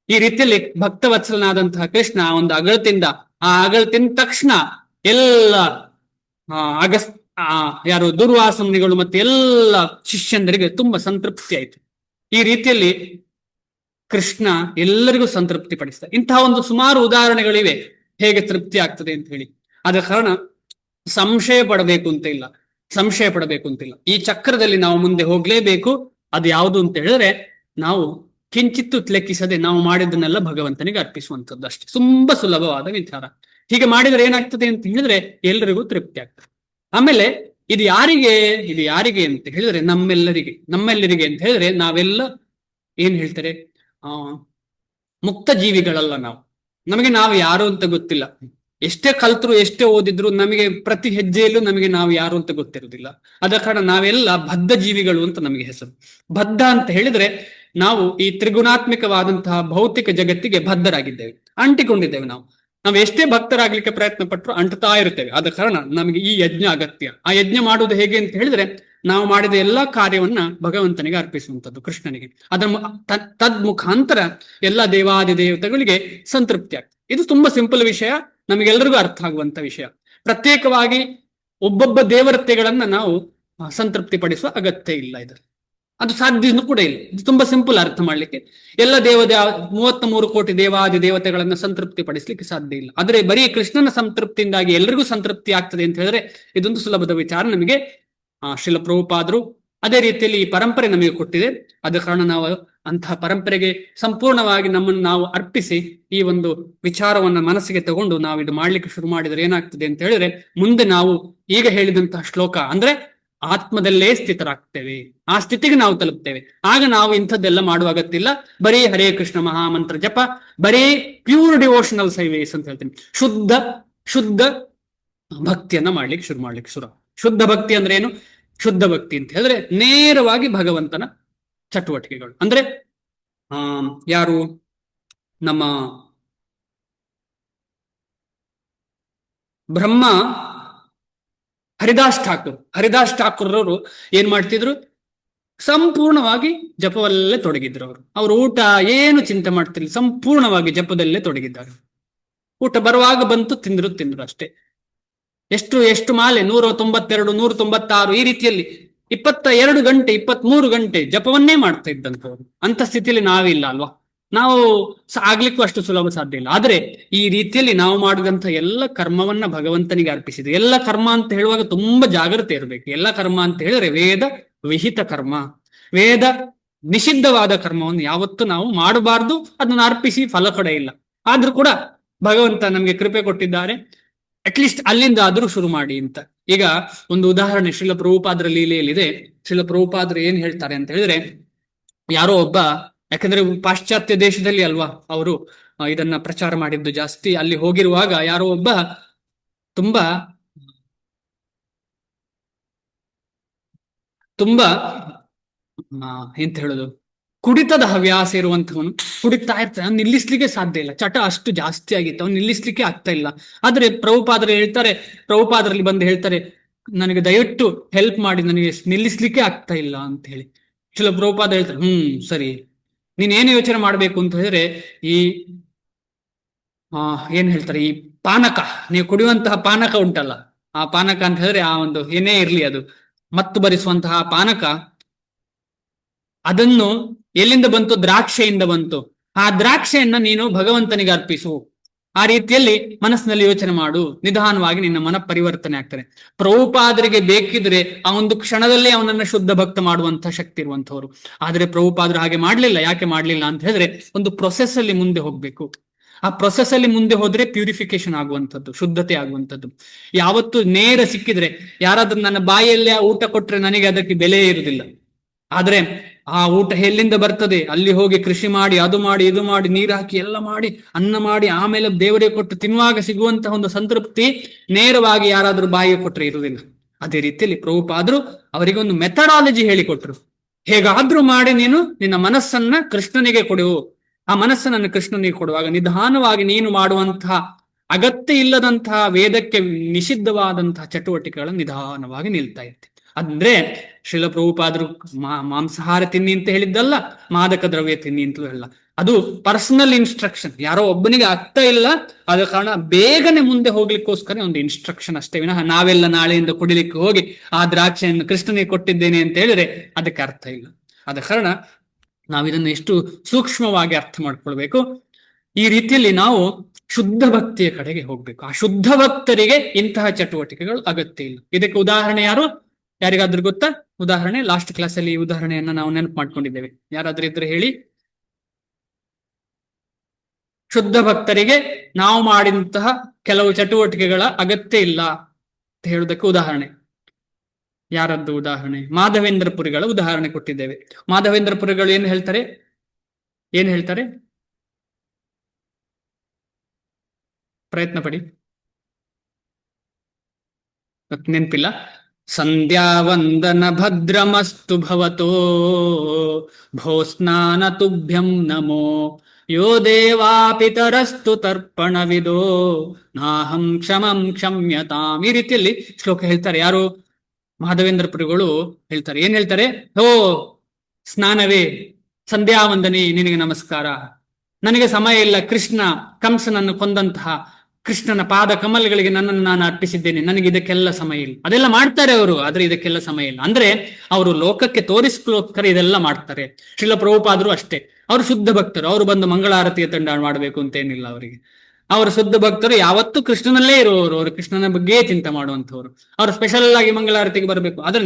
ಈ ರೀತಿಯಲ್ಲಿ ಭಕ್ತವತ್ಸಲನಾದಂತಹ ಕೃಷ್ಣ ಒಂದು ಅಗಳು ತಿಂದ. ಆ ಅಗಳು ತಿಂದ ತಕ್ಷಣ ಎಲ್ಲ ಯಾರು ದುರ್ವಾಸ ಮುನಿಗಳು ಮತ್ತೆ ಎಲ್ಲ ಶಿಷ್ಯಂದರಿಗೆ ತುಂಬಾ ಸಂತೃಪ್ತಿ ಆಯ್ತು. ಈ ರೀತಿಯಲ್ಲಿ ಕೃಷ್ಣ ಎಲ್ಲರಿಗೂ ಸಂತೃಪ್ತಿ ಪಡಿಸ್ತಾರೆ. ಇಂತಹ ಒಂದು ಸುಮಾರು ಉದಾಹರಣೆಗಳಿವೆ ಹೇಗೆ ತೃಪ್ತಿ ಆಗ್ತದೆ ಅಂತ ಹೇಳಿ. ಆದ ಕಾರಣ ಸಂಶಯ ಪಡಬೇಕು ಅಂತ ಇಲ್ಲ. ಈ ಚಕ್ರದಲ್ಲಿ ನಾವು ಮುಂದೆ ಹೋಗ್ಲೇಬೇಕು. ಅದು ಯಾವುದು ಅಂತ ಹೇಳಿದ್ರೆ ನಾವು ಕಿಂಚಿತ್ತು ಲೆಕ್ಕಿಸದೆ ನಾವು ಮಾಡಿದ್ದನ್ನೆಲ್ಲ ಭಗವಂತನಿಗೆ ಅರ್ಪಿಸುವಂಥದ್ದು ಅಷ್ಟೇ. ತುಂಬಾ ಸುಲಭವಾದ ವಿಚಾರ. ಹೀಗೆ ಮಾಡಿದರೆ ಏನಾಗ್ತದೆ ಅಂತ ಹೇಳಿದ್ರೆ ಎಲ್ಲರಿಗೂ ತೃಪ್ತಿ ಆಗ್ತದೆ. ಆಮೇಲೆ ಇದು ಯಾರಿಗೆ ಅಂತ ಹೇಳಿದ್ರೆ ನಮ್ಮೆಲ್ಲರಿಗೆ ಅಂತ ಹೇಳಿದ್ರೆ ನಾವೆಲ್ಲ ಏನ್ ಹೇಳ್ತಾರೆ, ಮುಕ್ತ ಜೀವಿಗಳಲ್ಲ ನಾವು. ನಮಗೆ ನಾವು ಯಾರು ಅಂತ ಗೊತ್ತಿಲ್ಲ. ಎಷ್ಟೇ ಕಲ್ತರು ಎಷ್ಟೇ ಓದಿದ್ರು ನಮಗೆ ಪ್ರತಿ ಹೆಜ್ಜೆಯಲ್ಲೂ ನಮಗೆ ನಾವು ಯಾರು ಅಂತ ಗೊತ್ತಿರುವುದಿಲ್ಲ. ಆದ ಕಾರಣ ನಾವೆಲ್ಲ ಬದ್ಧ ಜೀವಿಗಳು ಅಂತ ನಮಗೆ ಹೆಸರು. ಬದ್ಧ ಅಂತ ಹೇಳಿದ್ರೆ ನಾವು ಈ ತ್ರಿಗುಣಾತ್ಮಕವಾದಂತಹ ಭೌತಿಕ ಜಗತ್ತಿಗೆ ಬದ್ಧರಾಗಿದ್ದೇವೆ, ಅಂಟಿಕೊಂಡಿದ್ದೇವೆ. ನಾವು ಎಷ್ಟೇ ಭಕ್ತರಾಗ್ಲಿಕ್ಕೆ ಪ್ರಯತ್ನ ಪಟ್ಟರು ಅಂಟುತ್ತಾ ಇರುತ್ತೇವೆ. ಆದ ಕಾರಣ ನಮಗೆ ಈ ಯಜ್ಞ ಅಗತ್ಯ. ಆ ಯಜ್ಞ ಮಾಡುವುದು ಹೇಗೆ ಅಂತ ಹೇಳಿದ್ರೆ ನಾವು ಮಾಡಿದ ಎಲ್ಲಾ ಕಾರ್ಯವನ್ನ ಭಗವಂತನಿಗೆ ಅರ್ಪಿಸುವಂಥದ್ದು, ಕೃಷ್ಣನಿಗೆ. ತದ್ ಮುಖಾಂತರ ಎಲ್ಲ ದೇವಾದಿ ದೇವತೆಗಳಿಗೆ ಸಂತೃಪ್ತಿ ಆಗ್ತದೆ. ಇದು ತುಂಬಾ ಸಿಂಪಲ್ ವಿಷಯ, ನಮಗೆಲ್ಲರಿಗೂ ಅರ್ಥ ಆಗುವಂತ ವಿಷಯ. ಪ್ರತ್ಯೇಕವಾಗಿ ಒಬ್ಬೊಬ್ಬ ದೇವತೆಗಳನ್ನ ನಾವು ಸಂತೃಪ್ತಿ ಪಡಿಸುವ ಅಗತ್ಯ ಇಲ್ಲ. ಅದು ಸಾಧ್ಯನೂ ಕೂಡ ಇಲ್ಲ. ಇದು ತುಂಬಾ ಸಿಂಪಲ್ ಅರ್ಥ ಮಾಡ್ಲಿಕ್ಕೆ. ಎಲ್ಲ 33 ಕೋಟಿ ದೇವಾದಿ ದೇವತೆಗಳನ್ನ ಸಂತೃಪ್ತಿ ಪಡಿಸ್ಲಿಕ್ಕೆ ಸಾಧ್ಯ ಇಲ್ಲ. ಆದ್ರೆ ಬರೀ ಕೃಷ್ಣನ ಸಂತೃಪ್ತಿಯಿಂದಾಗಿ ಎಲ್ರಿಗೂ ಸಂತೃಪ್ತಿ ಆಗ್ತದೆ ಅಂತ ಹೇಳಿದ್ರೆ ಇದೊಂದು ಸುಲಭದ ವಿಚಾರ. ನಮಗೆ ಶ್ರೀಲ ಪ್ರಭುಪಾದರು ಅದೇ ರೀತಿಯಲ್ಲಿ ಈ ಪರಂಪರೆ ನಮಗೆ ಕೊಟ್ಟಿದೆ. ಆದ ಕಾರಣ ನಾವು ಅಂತಹ ಪರಂಪರೆಗೆ ಸಂಪೂರ್ಣವಾಗಿ ನಮ್ಮನ್ನು ನಾವು ಅರ್ಪಿಸಿ ಈ ಒಂದು ವಿಚಾರವನ್ನ ಮನಸ್ಸಿಗೆ ತಗೊಂಡು ನಾವು ಇದು ಮಾಡ್ಲಿಕ್ಕೆ ಶುರು ಮಾಡಿದರೆ ಏನಾಗ್ತದೆ ಅಂತ ಹೇಳಿದ್ರೆ ಮುಂದೆ ನಾವು ಈಗ ಹೇಳಿದಂತಹ ಶ್ಲೋಕ ಅಂದ್ರೆ ಆತ್ಮದಲ್ಲೇ ಸ್ಥಿತರಾಗ್ತೇವೆ. ಆ ಸ್ಥಿತಿಗೆ ನಾವು ತಲುಪ್ತೇವೆ. ಆಗ ನಾವು ಇಂಥದ್ದೆಲ್ಲ ಮಾಡುವ ಅಗತ್ಯ ಇಲ್ಲ. ಬರೀ ಹರೇ ಕೃಷ್ಣ ಮಹಾಮಂತ್ರ ಜಪ, ಬರೀ ಪ್ಯೂರ್ ಡಿವೋಷನಲ್ ಸರ್ವಿಸ್ ಅಂತ ಹೇಳ್ತೀನಿ. ಶುದ್ಧ ಭಕ್ತಿಯನ್ನ ಮಾಡ್ಲಿಕ್ಕೆ ಶುರು. ಶುದ್ಧ ಭಕ್ತಿ ಅಂದ್ರೆ ಏನು? ಶುದ್ಧ ಭಕ್ತಿ ಅಂತ ಹೇಳಿದ್ರೆ ನೇರವಾಗಿ ಭಗವಂತನ ಚಟುವಟಿಕೆಗಳು. ಅಂದ್ರೆ ಯಾರು ನಮ್ಮ ಬ್ರಹ್ಮ ಹರಿದಾಸ್ ಠಾಕೂರ್ರವರು ಏನ್ ಮಾಡ್ತಿದ್ರು? ಸಂಪೂರ್ಣವಾಗಿ ಜಪವಲ್ಲೇ ತೊಡಗಿದ್ರು. ಅವರು ಊಟ ಏನು ಚಿಂತೆ ಮಾಡ್ತಿರ್ಲಿಲ್ಲ, ಸಂಪೂರ್ಣವಾಗಿ ಜಪದಲ್ಲೇ ತೊಡಗಿದ್ದಾರೆ. ಊಟ ಬರುವಾಗ ಬಂತು, ತಿಂದ್ರು ಅಷ್ಟೇ. ಎಷ್ಟು ಮಾಲೆ? 192, 196 ಈ ರೀತಿಯಲ್ಲಿ 22 ಗಂಟೆ 23 ಗಂಟೆ ಜಪವನ್ನೇ ಮಾಡ್ತಾ ಇದ್ದಂಥವ್ರು. ಅಂತ ಸ್ಥಿತಿಯಲ್ಲಿ ನಾವಿಲ್ಲ ಅಲ್ವಾ? ನಾವು ಆಗ್ಲಿಕ್ಕೂ ಅಷ್ಟು ಸುಲಭ ಸಾಧ್ಯ ಇಲ್ಲ. ಆದ್ರೆ ಈ ರೀತಿಯಲ್ಲಿ ನಾವು ಮಾಡಿದಂಥ ಎಲ್ಲ ಕರ್ಮವನ್ನ ಭಗವಂತನಿಗೆ ಅರ್ಪಿಸಿದೆ. ಎಲ್ಲ ಕರ್ಮ ಅಂತ ಹೇಳುವಾಗ ತುಂಬಾ ಜಾಗ್ರತೆ ಇರಬೇಕು. ಎಲ್ಲ ಕರ್ಮ ಅಂತ ಹೇಳಿದ್ರೆ ವೇದ ವಿಹಿತ ಕರ್ಮ, ವೇದ ನಿಷಿದ್ಧವಾದ ಕರ್ಮವನ್ನು ಯಾವತ್ತೂ ನಾವು ಮಾಡಬಾರ್ದು. ಅದನ್ನು ಅರ್ಪಿಸಿ ಫಲ ಕೂಡ ಇಲ್ಲ. ಆದ್ರೂ ಕೂಡ ಭಗವಂತ ನಮ್ಗೆ ಕೃಪೆ ಕೊಟ್ಟಿದ್ದಾರೆ. ಅಟ್ಲೀಸ್ಟ್ ಅಲ್ಲಿಂದ ಆದ್ರೂ ಶುರು ಮಾಡಿ ಅಂತ. ಈಗ ಒಂದು ಉದಾಹರಣೆ ಶ್ರೀಲ ಪ್ರಭುಪಾದರ ಲೀಲೆಯಲ್ಲಿದೆ. ಶ್ರೀಲ ಪ್ರಭುಪಾದರು ಏನ್ ಹೇಳ್ತಾರೆ ಅಂತ ಹೇಳಿದ್ರೆ, ಯಾರೋ ಒಬ್ಬ, ಯಾಕಂದ್ರೆ ಪಾಶ್ಚಾತ್ಯ ದೇಶದಲ್ಲಿ ಅಲ್ವಾ ಅವರು ಇದನ್ನ ಪ್ರಚಾರ ಮಾಡಿದ್ದು ಜಾಸ್ತಿ. ಅಲ್ಲಿ ಹೋಗಿರುವಾಗ ಯಾರೋ ಒಬ್ಬ ತುಂಬಾ ಎಂತ ಹೇಳುದು, ಕುಡಿತದ ಹವ್ಯಾಸ ಇರುವಂತವನು ಕುಡಿತಾ ಇರ್ತಾನೆ. ಅವ್ನು ನಿಲ್ಲಿಸ್ಲಿಕ್ಕೆ ಸಾಧ್ಯ ಇಲ್ಲ. ಚಟ ಅಷ್ಟು ಜಾಸ್ತಿ ಆಗಿತ್ತು, ಅವ್ನು ನಿಲ್ಲಿಸ್ಲಿಕ್ಕೆ ಆಗ್ತಾ ಇಲ್ಲ. ಆದ್ರೆ ಪ್ರಭುಪಾದರಲ್ಲಿ ಬಂದು ಹೇಳ್ತಾರೆ, ನನಗೆ ದಯವಿಟ್ಟು ಹೆಲ್ಪ್ ಮಾಡಿ, ನನಗೆ ನಿಲ್ಲಿಸ್ಲಿಕ್ಕೆ ಆಗ್ತಾ ಇಲ್ಲ ಅಂತ ಹೇಳಿ. ಶ್ರೀಲ ಪ್ರಭುಪಾದ ಹೇಳ್ತಾರೆ, ಸರಿ, ನೀನೇನು ಯೋಚನೆ ಮಾಡ್ಬೇಕು ಅಂತ ಹೇಳಿದ್ರೆ ಈ ಏನ್ ಹೇಳ್ತಾರೆ, ಈ ಪಾನಕ, ನೀವು ಕುಡಿಯುವಂತಹ ಪಾನಕ ಉಂಟಲ್ಲ, ಆ ಪಾನಕ ಅಂತ ಹೇಳಿದ್ರೆ ಆ ಒಂದು ಏನೇ ಇರ್ಲಿ ಅದು ಮತ್ತು ಬರಿಸುವಂತಹ ಪಾನಕ, ಅದನ್ನು ಎಲ್ಲಿಂದ ಬಂತು? ದ್ರಾಕ್ಷೆಯಿಂದ ಬಂತು. ಆ ದ್ರಾಕ್ಷೆಯನ್ನ ನೀನು ಭಗವಂತನಿಗೆ ಅರ್ಪಿಸು. ಆ ರೀತಿಯಲ್ಲಿ ಮನಸ್ಸಿನಲ್ಲಿ ಯೋಚನೆ ಮಾಡು. ನಿಧಾನವಾಗಿ ನಿನ್ನ ಮನ ಪರಿವರ್ತನೆ ಆಗ್ತದೆ. ಪ್ರಭುಪಾದರಿಗೆ ಬೇಕಿದ್ರೆ ಆ ಒಂದು ಕ್ಷಣದಲ್ಲೇ ಅವನನ್ನ ಶುದ್ಧ ಭಕ್ತ ಮಾಡುವಂತಹ ಶಕ್ತಿ ಇರುವಂತವ್ರು. ಆದ್ರೆ ಪ್ರಭುಪಾದರು ಹಾಗೆ ಮಾಡ್ಲಿಲ್ಲ. ಯಾಕೆ ಮಾಡ್ಲಿಲ್ಲ ಅಂತ ಹೇಳಿದ್ರೆ ಒಂದು ಪ್ರೊಸೆಸ್ ಅಲ್ಲಿ ಮುಂದೆ ಹೋಗ್ಬೇಕು. ಆ ಪ್ರೊಸೆಸ್ ಅಲ್ಲಿ ಮುಂದೆ ಹೋದ್ರೆ ಪ್ಯೂರಿಫಿಕೇಶನ್ ಆಗುವಂಥದ್ದು, ಶುದ್ಧತೆ ಆಗುವಂಥದ್ದು. ಯಾವತ್ತು ನೇರ ಸಿಕ್ಕಿದ್ರೆ, ಯಾರಾದ್ರೂ ನನ್ನ ಬಾಯಲ್ಲಿ ಆ ಊಟ ಕೊಟ್ರೆ ನನಗೆ ಅದಕ್ಕೆ ಬೆಲೆ ಇರುವುದಿಲ್ಲ. ಆದ್ರೆ ಆ ಊಟ ಎಲ್ಲಿಂದ ಬರ್ತದೆ? ಅಲ್ಲಿ ಹೋಗಿ ಕೃಷಿ ಮಾಡಿ, ಅದು ಮಾಡಿ, ಇದು ಮಾಡಿ, ನೀರು ಹಾಕಿ, ಎಲ್ಲ ಮಾಡಿ, ಅನ್ನ ಮಾಡಿ, ಆಮೇಲೆ ದೇವರಿಗೆ ಕೊಟ್ಟು ತಿನ್ನುವಾಗ ಸಿಗುವಂತಹ ಒಂದು ಸಂತೃಪ್ತಿ ನೇರವಾಗಿ ಯಾರಾದ್ರೂ ಬಾಯಿಗೆ ಕೊಟ್ರೆ ಇರುವುದಿಲ್ಲ. ಅದೇ ರೀತಿಯಲ್ಲಿ ಪ್ರಭುಪಾದರು ಅವರಿಗೆ ಒಂದು ಮೆಥಡಾಲಜಿ ಹೇಳಿಕೊಟ್ರು. ಹೇಗಾದ್ರೂ ಮಾಡಿ ನೀನು ನಿನ್ನ ಮನಸ್ಸನ್ನ ಕೃಷ್ಣನಿಗೆ ಕೊಡು. ಆ ಮನಸ್ಸನ್ನು ಕೃಷ್ಣನಿಗೆ ಕೊಡುವಾಗ ನಿಧಾನವಾಗಿ ನೀನು ಮಾಡುವಂತಹ ಅಗತ್ಯ ಇಲ್ಲದಂತಹ ವೇದಕ್ಕೆ ನಿಷಿದ್ಧವಾದಂತಹ ಚಟುವಟಿಕೆಗಳನ್ನು ನಿಧಾನವಾಗಿ ನಿಲ್ತಾ ಇರ್ತೀವಿ. ಅಂದ್ರೆ ಶ್ರೀಲ ಪ್ರಭುಪಾದರು ಮಾಂಸಾಹಾರ ತಿನ್ನಿ ಅಂತ ಹೇಳಿದ್ದಲ್ಲ, ಮಾದಕ ದ್ರವ್ಯ ತಿನ್ನಿ ಅಂತಲೂ ಹೇಳಲ್ಲ. ಅದು ಪರ್ಸನಲ್ ಇನ್ಸ್ಟ್ರಕ್ಷನ್. ಯಾರೋ ಒಬ್ಬನಿಗೆ ಆಗ್ತಾ ಇಲ್ಲ, ಆದ ಕಾರಣ ಬೇಗನೆ ಮುಂದೆ ಹೋಗ್ಲಿಕ್ಕೋಸ್ಕರ ಒಂದು ಇನ್ಸ್ಟ್ರಕ್ಷನ್ ಅಷ್ಟೇ ವಿನಃ ನಾವೆಲ್ಲ ನಾಳೆಯಿಂದ ಕುಡಿಲಿಕ್ಕೆ ಹೋಗಿ ಆ ದ್ರಾಕ್ಷೆಯನ್ನು ಕೃಷ್ಣನಿಗೆ ಕೊಟ್ಟಿದ್ದೇನೆ ಅಂತ ಹೇಳಿದ್ರೆ ಅದಕ್ಕೆ ಅರ್ಥ ಇಲ್ಲ. ಆದ ಕಾರಣ ನಾವಿದನ್ನು ಎಷ್ಟು ಸೂಕ್ಷ್ಮವಾಗಿ ಅರ್ಥ ಮಾಡ್ಕೊಳ್ಬೇಕು. ಈ ರೀತಿಯಲ್ಲಿ ನಾವು ಶುದ್ಧ ಭಕ್ತಿಯ ಕಡೆಗೆ ಹೋಗ್ಬೇಕು. ಆ ಶುದ್ಧ ಭಕ್ತರಿಗೆ ಇಂತಹ ಚಟುವಟಿಕೆಗಳು ಅಗತ್ಯ ಇಲ್ಲ. ಇದಕ್ಕೆ ಉದಾಹರಣೆ ಯಾರಿಗಾದ್ರೂ ಗೊತ್ತಾ? ಉದಾಹರಣೆ ಲಾಸ್ಟ್ ಕ್ಲಾಸ್ ಅಲ್ಲಿ ಈ ಉದಾಹರಣೆಯನ್ನ ನಾವು ನೆನಪು ಮಾಡ್ಕೊಂಡಿದ್ದೇವೆ. ಯಾರಾದ್ರೂ ಇದ್ರೆ ಹೇಳಿ. ಶುದ್ಧ ಭಕ್ತರಿಗೆ ನಾವು ಮಾಡಿದಂತಹ ಕೆಲವು ಚಟುವಟಿಕೆಗಳ ಅಗತ್ಯ ಇಲ್ಲ ಅಂತ ಹೇಳುವುದಕ್ಕೆ ಉದಾಹರಣೆ. ಯಾರದ್ದು ಉದಾಹರಣೆ? ಮಾಧವೇಂದ್ರ ಪುರಿಗಳ ಉದಾಹರಣೆ ಕೊಟ್ಟಿದ್ದೇವೆ. ಮಾಧವೇಂದ್ರ ಪುರಿಗಳು ಏನ್ ಹೇಳ್ತಾರೆ? ಪ್ರಯತ್ನ ಪಡಿ, ನೆನ್ಪಿಲ್ಲ. ಸಂಧ್ಯಾ ವಂದನ ಭದ್ರಮಸ್ತು ಭವತೋ ಭೋ ಸ್ನಾನ ತುಭ್ಯಂ ನಮೋ ಯೋ ದೇವಾಪಿತರಸ್ತು ತರ್ಪಣವಿದೋ ನಾಹಂ ಕ್ಷಮಂ ಕ್ಷಮ್ಯತಾಂ. ಈ ರೀತಿಯಲ್ಲಿ ಶ್ಲೋಕ ಹೇಳ್ತಾರೆ. ಯಾರು? ಮಾಧವೇಂದ್ರ ಪುರಿಗಳು ಹೇಳ್ತಾರೆ. ಏನ್ ಹೇಳ್ತಾರೆ? ಹೋ ಸ್ನಾನವೇ, ಸಂಧ್ಯಾ ವಂದನೆ, ನಿನಗೆ ನಮಸ್ಕಾರ. ನನಗೆ ಸಮಯ ಇಲ್ಲ. ಕೃಷ್ಣ ಕಂಸನನ್ನು ಕೊಂದಂತಹ ಕೃಷ್ಣನ ಪಾದ ಕಮಲಗಳಿಗೆ ನನ್ನನ್ನು ನಾನು ಅರ್ಪಿಸಿದ್ದೇನೆ. ನನಗೆ ಇದಕ್ಕೆಲ್ಲ ಸಮಯ ಇಲ್ಲ. ಅದೆಲ್ಲ ಮಾಡ್ತಾರೆ ಅವರು, ಆದ್ರೆ ಇದಕ್ಕೆಲ್ಲ ಸಮಯ ಇಲ್ಲ. ಅಂದ್ರೆ ಅವರು ಲೋಕಕ್ಕೆ ತೋರಿಸ್ಕೋಸ್ಕರ ಇದೆಲ್ಲ ಮಾಡ್ತಾರೆ. ಶ್ರೀಲ ಪ್ರಭುಪಾದರು ಅಷ್ಟೇ. ಅವರು ಶುದ್ಧ ಭಕ್ತರು. ಅವರು ಬಂದು ಮಂಗಳಾರತಿಯ ತಂಡ ಮಾಡಬೇಕು ಅಂತ ಏನಿಲ್ಲ ಅವರಿಗೆ. ಅವರು ಶುದ್ಧ ಭಕ್ತರು, ಯಾವತ್ತೂ ಕೃಷ್ಣನಲ್ಲೇ ಇರುವವರು. ಅವರು ಕೃಷ್ಣನ ಬಗ್ಗೆ ಚಿಂತೆ ಮಾಡುವಂಥವ್ರು. ಅವರು ಸ್ಪೆಷಲ್ ಆಗಿ ಮಂಗಳಾರತಿಗೆ ಬರಬೇಕು. ಆದ್ರೆ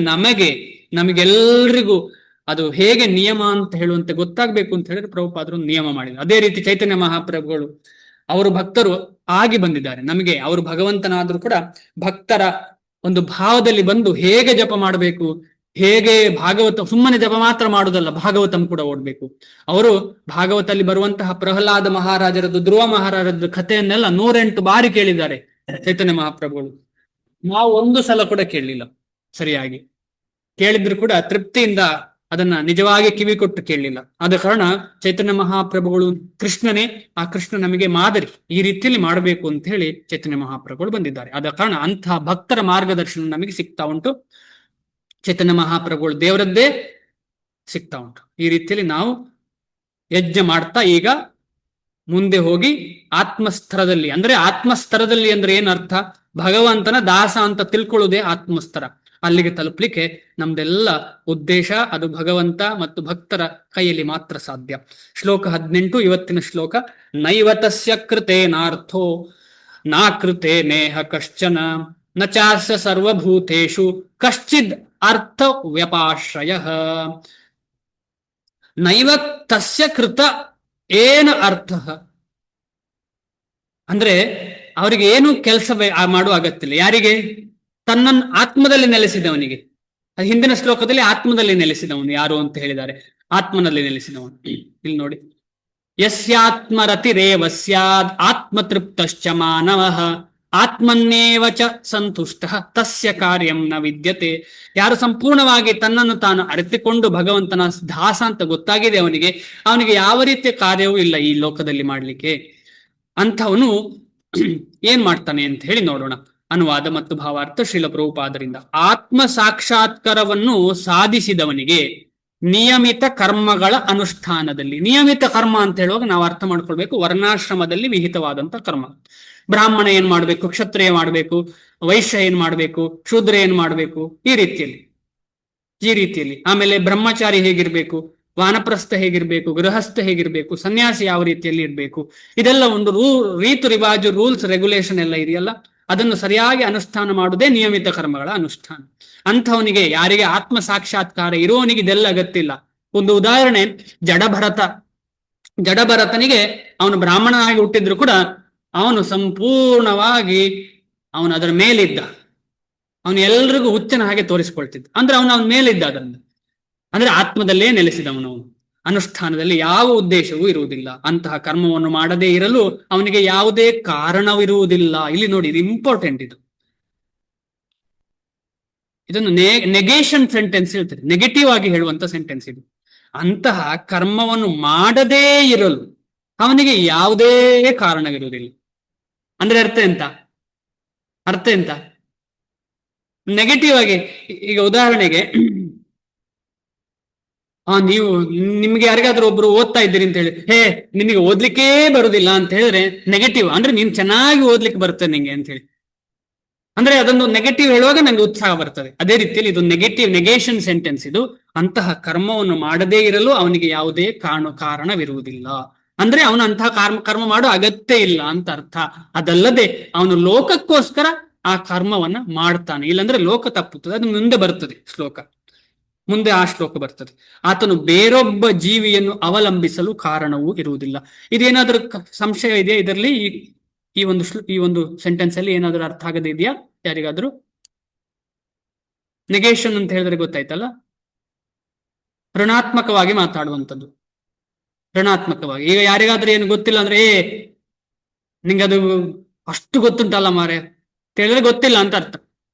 ನಮಗೆಲ್ಲರಿಗೂ ಅದು ಹೇಗೆ ನಿಯಮ ಅಂತ ಹೇಳುವಂತೆ ಗೊತ್ತಾಗ್ಬೇಕು ಅಂತ ಹೇಳಿದ್ರೆ ಪ್ರಭುಪಾದರು ನಿಯಮ ಮಾಡಿದ್ರು. ಅದೇ ರೀತಿ ಚೈತನ್ಯ ಮಹಾಪ್ರಭುಗಳು ಅವರು ಭಕ್ತರು ಆಗಿ ಬಂದಿದ್ದಾರೆ. ನಮಗೆ ಅವರು ಭಗವಂತನಾದ್ರೂ ಕೂಡ ಭಕ್ತರ ಒಂದು ಭಾವದಲ್ಲಿ ಬಂದು ಹೇಗೆ ಜಪ ಮಾಡಬೇಕು, ಹೇಗೆ ಭಾಗವತ ಸುಮ್ಮನೆ ಜಪ ಮಾತ್ರ ಮಾಡುವುದಲ್ಲ, ಭಾಗವತಂ ಕೂಡ ಓಡ್ಬೇಕು. ಅವರು ಭಾಗವತಲ್ಲಿ ಬರುವಂತಹ ಪ್ರಹ್ಲಾದ ಮಹಾರಾಜರದ್ದು, ಧ್ರುವ ಮಹಾರಾಜರದ್ದು ಕಥೆಯನ್ನೆಲ್ಲ 108 ಬಾರಿ ಕೇಳಿದ್ದಾರೆ ಚೈತನ್ಯ ಮಹಾಪ್ರಭುಗಳು. ನಾವು ಒಂದು ಸಲ ಕೂಡ ಕೇಳಲಿಲ್ಲ ಸರಿಯಾಗಿ. ಕೇಳಿದ್ರು ಕೂಡ ತೃಪ್ತಿಯಿಂದ ಅದನ್ನ ನಿಜವಾಗಿ ಕಿವಿ ಕೊಟ್ಟು ಕೇಳಲಿಲ್ಲ. ಆದ ಕಾರಣ ಚೈತನ್ಯ ಮಹಾಪ್ರಭುಗಳು ಕೃಷ್ಣನೇ, ಆ ಕೃಷ್ಣ ನಮಗೆ ಮಾದರಿ. ಈ ರೀತಿಯಲ್ಲಿ ಮಾಡಬೇಕು ಅಂತ ಹೇಳಿ ಚೈತನ್ಯ ಮಹಾಪ್ರಭುಗಳು ಬಂದಿದ್ದಾರೆ. ಆದ ಕಾರಣ ಅಂತಹ ಭಕ್ತರ ಮಾರ್ಗದರ್ಶನ ನಮಗೆ ಸಿಗ್ತಾ ಉಂಟು. ಚೈತನ್ಯ ಮಹಾಪ್ರಭುಗಳು ದೇವರದ್ದೇ ಸಿಗ್ತಾ ಉಂಟು. ಈ ರೀತಿಯಲ್ಲಿ ನಾವು ಯಜ್ಞ ಮಾಡ್ತಾ ಈಗ ಮುಂದೆ ಹೋಗಿ ಆತ್ಮಸ್ತರದಲ್ಲಿ, ಅಂದ್ರೆ ಆತ್ಮಸ್ತರದಲ್ಲಿ ಅಂದ್ರೆ ಏನರ್ಥ? ಭಗವಂತನ ದಾಸ ಅಂತ ತಿಳ್ಕೊಳ್ಳುವುದೇ ಆತ್ಮಸ್ತರ. ಅಲ್ಲಿಗೆ ತಲುಪಲಿಕ್ಕೆ ನಮ್ದೆಲ್ಲ ಉದ್ದೇಶ ಅದು ಭಗವಂತ ಮತ್ತು ಭಕ್ತರ ಕೈಯಲ್ಲಿ ಮಾತ್ರ ಸಾಧ್ಯ. ಶ್ಲೋಕ 18 ಇವತ್ತಿನ ಶ್ಲೋಕ. ನೈವತಸ್ಯ ಕೃತೇನಾರ್ಥೋ ನಾ ಕೃತೆ ನೇಹ ಕಶ್ಚನ ನ ಚಾಸ್ಯ ಸರ್ವಭೂತೇಷು ಕಶ್ಚಿದ್ ಅರ್ಥ ವ್ಯಪಾಶ್ರಯ. ನೈವ ತಸ್ಯ ಕೃತ ಏನ ಅರ್ಥ ಅಂದ್ರೆ ಅವರಿಗೆ ಏನು ಕೆಲಸ ಮಾಡುವ ಅಗತ್ಯ ಇಲ್ಲ. ಯಾರಿಗೆ? ತನ್ನನ್ನು ಆತ್ಮದಲ್ಲಿ ನೆಲೆಸಿದವನಿಗೆ. ಹಿಂದಿನ ಶ್ಲೋಕದಲ್ಲಿ ಆತ್ಮದಲ್ಲಿ ನೆಲೆಸಿದವನು ಯಾರು ಅಂತ ಹೇಳಿದ್ದಾರೆ. ಆತ್ಮನಲ್ಲಿ ನೆಲೆಸಿದವನು. ಇಲ್ಲಿ ನೋಡಿ, ಯಸ್ಯಾತ್ಮರತಿರೇವ ಸ್ಯಾದ್ ಆತ್ಮತೃಪ್ತಶ್ಚ ಮಾನವಃ ಆತ್ಮನ್ನೇವ ಚ ಸಂತುಷ್ಟಃ ತಸ್ಯ ಕಾರ್ಯಂ ನ ವಿದ್ಯತೆ. ಯಾರು ಸಂಪೂರ್ಣವಾಗಿ ತನ್ನನ್ನು ತಾನು ಅರಿತುಕೊಂಡು ಭಗವಂತನ ದಾಸ ಅಂತ ಗೊತ್ತಾಗಿದೆ ಅವನಿಗೆ ಯಾವ ರೀತಿಯ ಕಾರ್ಯವೂ ಇಲ್ಲ ಈ ಲೋಕದಲ್ಲಿ ಮಾಡ್ಲಿಕ್ಕೆ. ಅಂಥವನು ಏನ್ ಮಾಡ್ತಾನೆ ಅಂತ ಹೇಳಿ ನೋಡೋಣ. ಅನುವಾದ ಮತ್ತು ಭಾವಾರ್ಥ ಶ್ರೀಲ ಪ್ರಭುಪಾದರಿಂದ. ಆತ್ಮ ಸಾಕ್ಷಾತ್ಕಾರವನ್ನು ಸಾಧಿಸಿದವನಿಗೆ ನಿಯಮಿತ ಕರ್ಮಗಳ ಅನುಷ್ಠಾನದಲ್ಲಿ, ನಿಯಮಿತ ಕರ್ಮ ಅಂತ ಹೇಳುವಾಗ ನಾವು ಅರ್ಥ ಮಾಡ್ಕೊಳ್ಬೇಕು, ವರ್ಣಾಶ್ರಮದಲ್ಲಿ ವಿಹಿತವಾದಂತ ಕರ್ಮ. ಬ್ರಾಹ್ಮಣ ಏನ್ ಮಾಡ್ಬೇಕು, ಕ್ಷತ್ರಿಯ ಮಾಡ್ಬೇಕು, ವೈಶ್ಯ ಏನ್ ಮಾಡ್ಬೇಕು, ಶೂದ್ರ ಏನ್ ಮಾಡ್ಬೇಕು, ಈ ರೀತಿಯಲ್ಲಿ. ಆಮೇಲೆ ಬ್ರಹ್ಮಚಾರಿ ಹೇಗಿರ್ಬೇಕು, ವಾನಪ್ರಸ್ಥ ಹೇಗಿರ್ಬೇಕು, ಗೃಹಸ್ಥ ಹೇಗಿರ್ಬೇಕು, ಸನ್ಯಾಸಿ ಯಾವ ರೀತಿಯಲ್ಲಿ ಇರ್ಬೇಕು, ಇದೆಲ್ಲ ಒಂದು ರೀತು ರಿವಾಜು, ರೂಲ್ಸ್ ರೆಗ್ಯುಲೇಷನ್ ಎಲ್ಲ ಇದೆಯಲ್ಲ, ಅದನ್ನು ಸರಿಯಾಗಿ ಅನುಷ್ಠಾನ ಮಾಡುವುದೇ ನಿಯಮಿತ ಕರ್ಮಗಳ ಅನುಷ್ಠಾನ. ಅಂಥವನಿಗೆ, ಯಾರಿಗೆ ಆತ್ಮ ಸಾಕ್ಷಾತ್ಕಾರ ಇರುವವನಿಗೆ ಇದೆಲ್ಲ ಅಗತ್ಯ ಇಲ್ಲ. ಒಂದು ಉದಾಹರಣೆ, ಜಡಭರತನಿಗೆ ಅವನು ಬ್ರಾಹ್ಮಣನಾಗಿ ಹುಟ್ಟಿದ್ರು ಕೂಡ ಅವನು ಸಂಪೂರ್ಣವಾಗಿ ಅವನು ಅದರ ಮೇಲಿದ್ದ. ಅವನು ಎಲ್ರಿಗೂ ಹುಚ್ಚನ ಹಾಗೆ ತೋರಿಸ್ಕೊಳ್ತಿದ್ದ. ಅಂದ್ರೆ ಅವನ ಮೇಲಿದ್ದ. ಅದನ್ನು ಅಂದ್ರೆ ಆತ್ಮದಲ್ಲೇ ನೆಲೆಸಿದವನು. ಅನುಷ್ಠಾನದಲ್ಲಿ ಯಾವ ಉದ್ದೇಶವೂ ಇರುವುದಿಲ್ಲ. ಅಂತಹ ಕರ್ಮವನ್ನು ಮಾಡದೇ ಇರಲು ಅವನಿಗೆ ಯಾವುದೇ ಕಾರಣವಿರುವುದಿಲ್ಲ. ಇಲ್ಲಿ ನೋಡಿ, ಇದು ಇಂಪಾರ್ಟೆಂಟ್. ಇದನ್ನು ನೆಗೇಷನ್ ಸೆಂಟೆನ್ಸ್ ಹೇಳ್ತಾರೆ, ನೆಗೆಟಿವ್ ಆಗಿ ಹೇಳುವಂತ ಸೆಂಟೆನ್ಸ್ ಇದು. ಅಂತಹ ಕರ್ಮವನ್ನು ಮಾಡದೇ ಇರಲು ಅವನಿಗೆ ಯಾವುದೇ ಕಾರಣವಿರುವುದಿಲ್ಲ. ಅಂದ್ರೆ ಅರ್ಥ ಎಂತ? ನೆಗೆಟಿವ್ ಆಗಿ, ಈಗ ಉದಾಹರಣೆಗೆ ನಿಮ್ಗೆ ಯಾರಿಗಾದ್ರೂ ಒಬ್ರು ಓದ್ತಾ ಇದ್ದೀರಿ ಅಂತ ಹೇಳಿ, ನಿನಗೆ ಓದ್ಲಿಕ್ಕೇ ಬರುದಿಲ್ಲ ಅಂತ ಹೇಳಿದ್ರೆ ನೆಗೆಟಿವ್. ಅಂದ್ರೆ ನೀನ್ ಚೆನ್ನಾಗಿ ಓದ್ಲಿಕ್ಕೆ ಬರುತ್ತೆ ನಿಂಗೆ ಅಂತ ಹೇಳಿ, ಅಂದ್ರೆ ಅದೊಂದು ನೆಗೆಟಿವ್ ಹೇಳುವಾಗ ನಂಗೆ ಉತ್ಸಾಹ ಬರ್ತದೆ. ಅದೇ ರೀತಿಯಲ್ಲಿ ಇದು ನೆಗೇಷನ್ ಸೆಂಟೆನ್ಸ್ ಇದು. ಅಂತಹ ಕರ್ಮವನ್ನು ಮಾಡದೇ ಇರಲು ಅವನಿಗೆ ಯಾವುದೇ ಕಾರಣವಿರುವುದಿಲ್ಲ. ಅಂದ್ರೆ ಅವನು ಅಂತಹ ಕರ್ಮ ಮಾಡೋ ಅಗತ್ಯ ಇಲ್ಲ ಅಂತ ಅರ್ಥ. ಅದಲ್ಲದೆ ಅವನು ಲೋಕಕ್ಕೋಸ್ಕರ ಆ ಕರ್ಮವನ್ನ ಮಾಡ್ತಾನೆ, ಇಲ್ಲಾಂದ್ರೆ ಲೋಕ ತಪ್ಪುತ್ತದೆ. ಅದು ಮುಂದೆ ಬರ್ತದೆ ಶ್ಲೋಕ. ಮುಂದೆ ಆ ಶ್ಲೋಕ ಬರ್ತದೆ. ಆತನು ಬೇರೊಬ್ಬ ಜೀವಿಯನ್ನು ಅವಲಂಬಿಸಲು ಕಾರಣವೂ ಇರುವುದಿಲ್ಲ. ಇದೇನಾದ್ರೂ ಸಂಶಯ ಇದೆಯಾ ಇದರಲ್ಲಿ? ಈ ಒಂದು ಸೆಂಟೆನ್ಸ್ ಅಲ್ಲಿ ಏನಾದ್ರೂ ಅರ್ಥ ಆಗದೆ ಇದೆಯಾ ಯಾರಿಗಾದ್ರೂ? ನೆಗೇಷನ್ ಅಂತ ಹೇಳಿದ್ರೆ ಗೊತ್ತಾಯ್ತಲ್ಲ, ಋಣಾತ್ಮಕವಾಗಿ ಮಾತಾಡುವಂಥದ್ದು. ಋಣಾತ್ಮಕವಾಗಿ. ಈಗ ಯಾರಿಗಾದ್ರೂ ಏನು ಗೊತ್ತಿಲ್ಲ ಅಂದ್ರೆ, ನಿಂಗೆ ಅದು ಅಷ್ಟು ಗೊತ್ತುಂಟಲ್ಲ ಮಾರೆ ಅಂತ ಹೇಳಿದ್ರೆ ಗೊತ್ತಿಲ್ಲ ಅಂತ ಅರ್ಥ.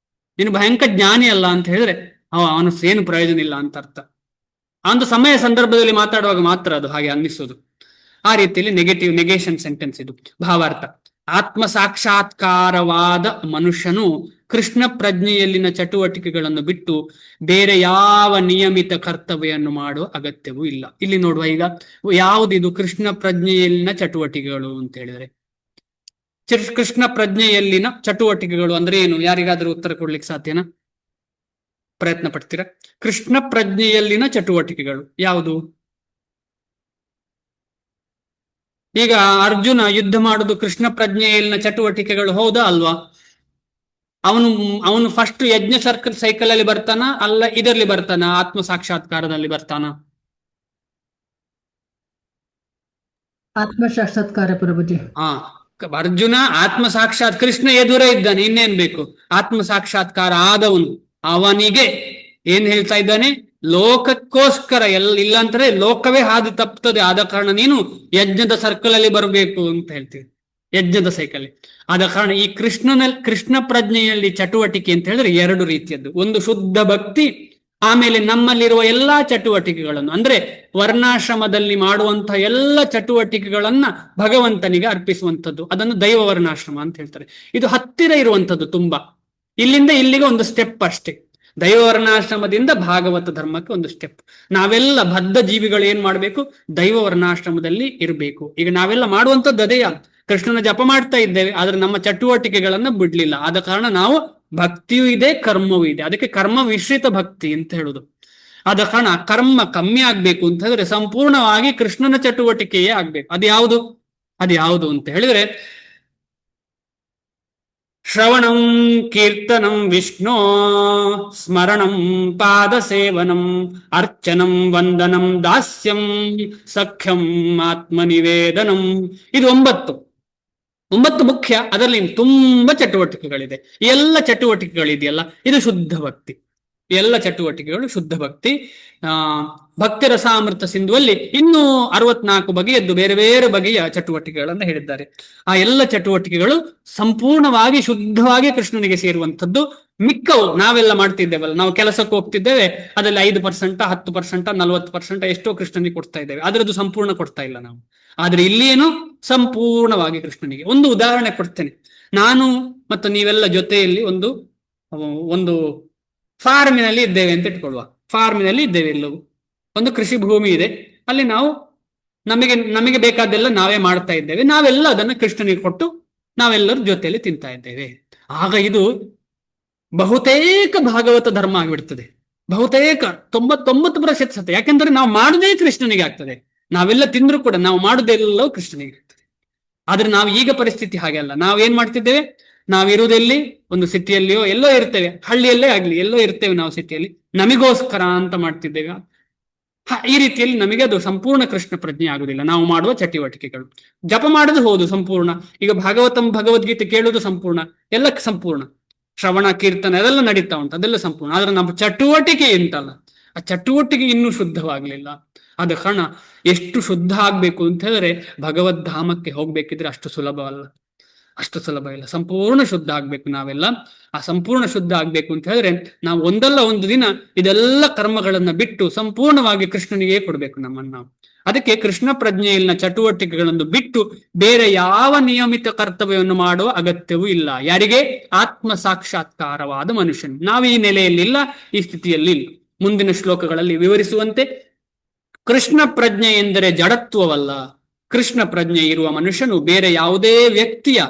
ನೀನು ಭಯಂಕರ ಜ್ಞಾನಿ ಅಲ್ಲ ಅಂತ ಹೇಳಿದ್ರೆ ಅವನು ಏನು ಪ್ರಯೋಜನ ಇಲ್ಲ ಅಂತ ಅರ್ಥ. ಒಂದು ಸಮಯ ಸಂದರ್ಭದಲ್ಲಿ ಮಾತಾಡುವಾಗ ಮಾತ್ರ ಅದು ಹಾಗೆ ಅನ್ನಿಸೋದು. ಆ ರೀತಿಯಲ್ಲಿ ನೆಗೇಷನ್ ಸೆಂಟೆನ್ಸ್ ಇದು. ಭಾವಾರ್ಥ: ಆತ್ಮ ಸಾಕ್ಷಾತ್ಕಾರವಾದ ಮನುಷ್ಯನು ಕೃಷ್ಣ ಪ್ರಜ್ಞೆಯಲ್ಲಿನ ಚಟುವಟಿಕೆಗಳನ್ನು ಬಿಟ್ಟು ಬೇರೆ ಯಾವ ನಿಯಮಿತ ಕರ್ತವ್ಯವನ್ನು ಮಾಡುವ ಅಗತ್ಯವೂ ಇಲ್ಲ. ಇಲ್ಲಿ ನೋಡುವ, ಈಗ ಯಾವುದಿದು ಕೃಷ್ಣ ಪ್ರಜ್ಞೆಯಲ್ಲಿನ ಚಟುವಟಿಕೆಗಳು ಅಂತ ಹೇಳಿದ್ರೆ, ಕೃಷ್ಣ ಪ್ರಜ್ಞೆಯಲ್ಲಿನ ಚಟುವಟಿಕೆಗಳು ಅಂದ್ರೆ ಏನು? ಯಾರಿಗಾದ್ರೂ ಉತ್ತರ ಕೊಡ್ಲಿಕ್ಕೆ ಸಾಧ್ಯನಾ? ಪ್ರಯತ್ನ ಪಡ್ತೀರಾ? ಕೃಷ್ಣ ಪ್ರಜ್ಞೆಯಲ್ಲಿನ ಚಟುವಟಿಕೆಗಳು ಯಾವುದು? ಈಗ ಅರ್ಜುನ ಯುದ್ಧ ಮಾಡುದು ಕೃಷ್ಣ ಪ್ರಜ್ಞೆಯಲ್ಲಿನ ಚಟುವಟಿಕೆಗಳು, ಹೌದಾ ಅಲ್ವಾ? ಅವನು ಫಸ್ಟ್ ಯಜ್ಞ ಸೈಕಲ್ ಅಲ್ಲಿ ಬರ್ತಾನ, ಅಲ್ಲ ಇದರಲ್ಲಿ ಬರ್ತಾನ, ಆತ್ಮ ಸಾಕ್ಷಾತ್ಕಾರದಲ್ಲಿ ಬರ್ತಾನ? ಆತ್ಮ ಸಾಕ್ಷಾತ್ಕಾರ ಪ್ರಭುಜಿ. ಅರ್ಜುನ ಆತ್ಮ ಸಾಕ್ಷಾತ್, ಕೃಷ್ಣ ಎದುರೇ ಇದ್ದಾನೆ, ಇನ್ನೇನ್ ಬೇಕು? ಆತ್ಮ ಸಾಕ್ಷಾತ್ಕಾರ ಆದವನು ಅವನಿಗೆ ಏನ್ ಹೇಳ್ತಾ ಇದ್ದಾನೆ? ಲೋಕಕ್ಕೋಸ್ಕರ ಇಲ್ಲ ಅಂತಾರೆ ಲೋಕವೇ ಹಾದು ತಪ್ಪುತ್ತದೆ, ಆದ ಕಾರಣ ನೀನು ಯಜ್ಞದ ಸರ್ಕಲ್ ಅಲ್ಲಿ ಬರಬೇಕು ಅಂತ ಹೇಳ್ತೀವಿ, ಯಜ್ಞದ ಸೈಕಲ್. ಆದ ಕಾರಣ ಈ ಕೃಷ್ಣ ಪ್ರಜ್ಞೆಯಲ್ಲಿ ಚಟುವಟಿಕೆ ಅಂತ ಹೇಳಿದ್ರೆ ಎರಡು ರೀತಿಯದ್ದು. ಒಂದು ಶುದ್ಧ ಭಕ್ತಿ, ಆಮೇಲೆ ನಮ್ಮಲ್ಲಿರುವ ಎಲ್ಲಾ ಚಟುವಟಿಕೆಗಳನ್ನು ಅಂದ್ರೆ ವರ್ಣಾಶ್ರಮದಲ್ಲಿ ಮಾಡುವಂತಹ ಎಲ್ಲ ಚಟುವಟಿಕೆಗಳನ್ನ ಭಗವಂತನಿಗೆ ಅರ್ಪಿಸುವಂಥದ್ದು, ಅದನ್ನು ದೈವ ವರ್ಣಾಶ್ರಮ ಅಂತ ಹೇಳ್ತಾರೆ. ಇದು ಹತ್ತಿರ ಇರುವಂಥದ್ದು ತುಂಬಾ. ಇಲ್ಲಿಂದ ಇಲ್ಲಿಗೆ ಒಂದು ಸ್ಟೆಪ್ ಅಷ್ಟೇ. ದೈವ ವರ್ಣಾಶ್ರಮದಿಂದ ಭಾಗವತ ಧರ್ಮಕ್ಕೆ ಒಂದು ಸ್ಟೆಪ್. ನಾವೆಲ್ಲ ಬದ್ಧ ಜೀವಿಗಳು ಏನ್ ಮಾಡ್ಬೇಕು? ದೈವ ವರ್ಣಾಶ್ರಮದಲ್ಲಿ ಇರಬೇಕು. ಈಗ ನಾವೆಲ್ಲ ಮಾಡುವಂಥದ್ದು ಅದೇ, ಕೃಷ್ಣನ ಜಪ ಮಾಡ್ತಾ ಇದ್ದೇವೆ, ಆದ್ರೆ ನಮ್ಮ ಚಟುವಟಿಕೆಗಳನ್ನ ಬಿಡ್ಲಿಲ್ಲ. ಆದ ಕಾರಣ ನಾವು ಭಕ್ತಿಯೂ ಇದೆ, ಕರ್ಮವೂ ಇದೆ. ಅದಕ್ಕೆ ಕರ್ಮ ಮಿಶ್ರಿತ ಭಕ್ತಿ ಅಂತ ಹೇಳುದು. ಆದ ಕಾರಣ ಕರ್ಮ ಕಮ್ಮಿ ಆಗ್ಬೇಕು ಅಂತ ಹೇಳಿದ್ರೆ ಸಂಪೂರ್ಣವಾಗಿ ಕೃಷ್ಣನ ಚಟುವಟಿಕೆಯೇ ಆಗ್ಬೇಕು. ಅದ್ಯಾವುದು ಅಂತ ಹೇಳಿದ್ರೆ, ಶ್ರವಣಂ ಕೀರ್ತನಂ ವಿಷ್ಣು ಸ್ಮರಣಂ ಪಾದ ಸೇವನಂ ಅರ್ಚನಂ ವಂದನಂ ದಾಸ್ಯಂ ಸಖ್ಯಂ ಆತ್ಮನಿವೇದನಂ. ಇದು 9 ಮುಖ್ಯ. ಅದರಲ್ಲಿ ತುಂಬಾ ಚಟುವಟಿಕೆಗಳಿದೆ. ಎಲ್ಲ ಚಟುವಟಿಕೆಗಳಿದೆಯಲ್ಲ, ಇದು ಶುದ್ಧ ಭಕ್ತಿ. ಎಲ್ಲ ಚಟುವಟಿಕೆಗಳು ಶುದ್ಧ ಭಕ್ತಿ. ಭಕ್ತಿ ರಸಾಮೃತ ಸಿಂಧುವಲ್ಲಿ ಇನ್ನೂ 64 ಬಗೆಯದ್ದು ಬೇರೆ ಬೇರೆ ಬಗೆಯ ಚಟುವಟಿಕೆಗಳನ್ನು ಹೇಳಿದ್ದಾರೆ. ಆ ಎಲ್ಲ ಚಟುವಟಿಕೆಗಳು ಸಂಪೂರ್ಣವಾಗಿ ಶುದ್ಧವಾಗಿ ಕೃಷ್ಣನಿಗೆ ಸೇರುವಂಥದ್ದು. ಮಿಕ್ಕವು ನಾವೆಲ್ಲ ಮಾಡ್ತಿದ್ದೇವಲ್ಲ, ನಾವು ಕೆಲಸಕ್ಕೆ ಹೋಗ್ತಿದ್ದೇವೆ, ಅದರಲ್ಲಿ 5%, 10%, 40% ಎಷ್ಟೋ ಕೃಷ್ಣನಿಗೆ ಕೊಡ್ತಾ ಇದ್ದೇವೆ, ಅದರದ್ದು ಸಂಪೂರ್ಣ ಕೊಡ್ತಾ ಇಲ್ಲ ನಾವು. ಆದ್ರೆ ಇಲ್ಲಿ ಏನು? ಸಂಪೂರ್ಣವಾಗಿ ಕೃಷ್ಣನಿಗೆ. ಒಂದು ಉದಾಹರಣೆ ಕೊಡ್ತೇನೆ. ನಾನು ಮತ್ತು ನೀವೆಲ್ಲ ಜೊತೆಯಲ್ಲಿ ಒಂದು ಫಾರ್ಮಿನಲ್ಲಿ ಇದ್ದೇವೆ ಅಂತ ಇಟ್ಕೊಳ್ಳುವ. ಫಾರ್ಮಿನಲ್ಲಿ ಇದ್ದೇವೆ, ಎಲ್ಲವೂ ಒಂದು ಕೃಷಿ ಭೂಮಿ ಇದೆ. ಅಲ್ಲಿ ನಾವು ನಮಗೆ ಬೇಕಾದೆಲ್ಲ ನಾವೇ ಮಾಡ್ತಾ ಇದ್ದೇವೆ. ನಾವೆಲ್ಲ ಅದನ್ನ ಕೃಷ್ಣನಿಗೆ ಕೊಟ್ಟು ನಾವೆಲ್ಲರ ಜೊತೆಯಲ್ಲಿ ತಿಂತಾ ಇದ್ದೇವೆ. ಆಗ ಇದು ಬಹುತೇಕ ಭಾಗವತ ಧರ್ಮ ಆಗಿಬಿಡ್ತದೆ. ಬಹುತೇಕ 99% ಸತ್ಯ. ಯಾಕೆಂದ್ರೆ ನಾವು ಮಾಡುದೇ ಕೃಷ್ಣನಿಗೆ ಆಗ್ತದೆ. ನಾವೆಲ್ಲ ತಿಂದ್ರು ಕೂಡ ನಾವು ಮಾಡುದೆಲ್ಲವೂ ಕೃಷ್ಣನಿಗೆ ಆಗ್ತದೆ. ಆದ್ರೆ ನಾವು ಈಗ ಪರಿಸ್ಥಿತಿ ಹಾಗೆ ಅಲ್ಲ. ನಾವೇನ್ ಮಾಡ್ತಿದ್ದೇವೆ? ನಾವಿರುವುದೆಲ್ಲಿ ಒಂದು ಸಿಟಿಯಲ್ಲಿಯೋ ಎಲ್ಲೋ ಇರ್ತೇವೆ, ಹಳ್ಳಿಯಲ್ಲೇ ಆಗ್ಲಿ ಎಲ್ಲೋ ಇರ್ತೇವೆ ನಾವು ಸಿಟಿಯಲ್ಲಿ, ನಮಗೋಸ್ಕರ ಅಂತ ಮಾಡ್ತಿದ್ದೇವೆ. ಈ ರೀತಿಯಲ್ಲಿ ನಮಗೆ ಅದು ಸಂಪೂರ್ಣ ಕೃಷ್ಣ ಪ್ರಜ್ಞೆ ಆಗುದಿಲ್ಲ. ನಾವು ಮಾಡುವ ಚಟುವಟಿಕೆಗಳು, ಜಪ ಮಾಡುದು ಹೌದು ಸಂಪೂರ್ಣ, ಈಗ ಭಗವದ್ಗೀತೆ ಕೇಳುವುದು ಸಂಪೂರ್ಣ, ಎಲ್ಲ ಸಂಪೂರ್ಣ, ಶ್ರವಣ ಕೀರ್ತನ ಅದೆಲ್ಲ ನಡೀತಾ ಉಂಟು, ಅದೆಲ್ಲ ಸಂಪೂರ್ಣ. ಆದ್ರೆ ನಮ್ಮ ಚಟುವಟಿಕೆ ಎಂತಲ್ಲ, ಆ ಚಟುವಟಿಕೆ ಇನ್ನೂ ಶುದ್ಧವಾಗ್ಲಿಲ್ಲ. ಆದ ಕಾರಣ ಎಷ್ಟು ಶುದ್ಧ ಆಗ್ಬೇಕು ಅಂತ ಹೇಳಿದ್ರೆ ಭಗವದ್ಧಾಮಕ್ಕೆ ಹೋಗ್ಬೇಕಿದ್ರೆ ಅಷ್ಟು ಸುಲಭ ಇಲ್ಲ. ಸಂಪೂರ್ಣ ಶುದ್ಧ ಆಗ್ಬೇಕು ನಾವೆಲ್ಲ. ಆ ಸಂಪೂರ್ಣ ಶುದ್ಧ ಆಗ್ಬೇಕು ಅಂತ ಹೇಳಿದ್ರೆ ನಾವು ಒಂದಲ್ಲ ಒಂದು ದಿನ ಇದೆಲ್ಲ ಕರ್ಮಗಳನ್ನ ಬಿಟ್ಟು ಸಂಪೂರ್ಣವಾಗಿ ಕೃಷ್ಣನಿಗೆ ಕೊಡ್ಬೇಕು ನಮ್ಮನ್ನು ನಾವು. ಅದಕ್ಕೆ ಕೃಷ್ಣ ಪ್ರಜ್ಞೆಯಲ್ಲಿನ ಚಟುವಟಿಕೆಗಳನ್ನು ಬಿಟ್ಟು ಬೇರೆ ಯಾವ ನಿಯಮಿತ ಕರ್ತವ್ಯವನ್ನು ಮಾಡುವ ಅಗತ್ಯವೂ ಇಲ್ಲ. ಯಾರಿಗೆ? ಆತ್ಮ ಸಾಕ್ಷಾತ್ಕಾರವಾದ ಮನುಷ್ಯನು. ನಾವು ಈ ನೆಲೆಯಲ್ಲಿಲ್ಲ, ಈ ಸ್ಥಿತಿಯಲ್ಲಿ ಇಲ್ಲ. ಮುಂದಿನ ಶ್ಲೋಕಗಳಲ್ಲಿ ವಿವರಿಸುವಂತೆ ಕೃಷ್ಣ ಪ್ರಜ್ಞೆ ಎಂದರೆ ಜಡತ್ವವಲ್ಲ. ಕೃಷ್ಣ ಪ್ರಜ್ಞೆ ಇರುವ ಮನುಷ್ಯನು ಬೇರೆ ಯಾವುದೇ ವ್ಯಕ್ತಿಯ,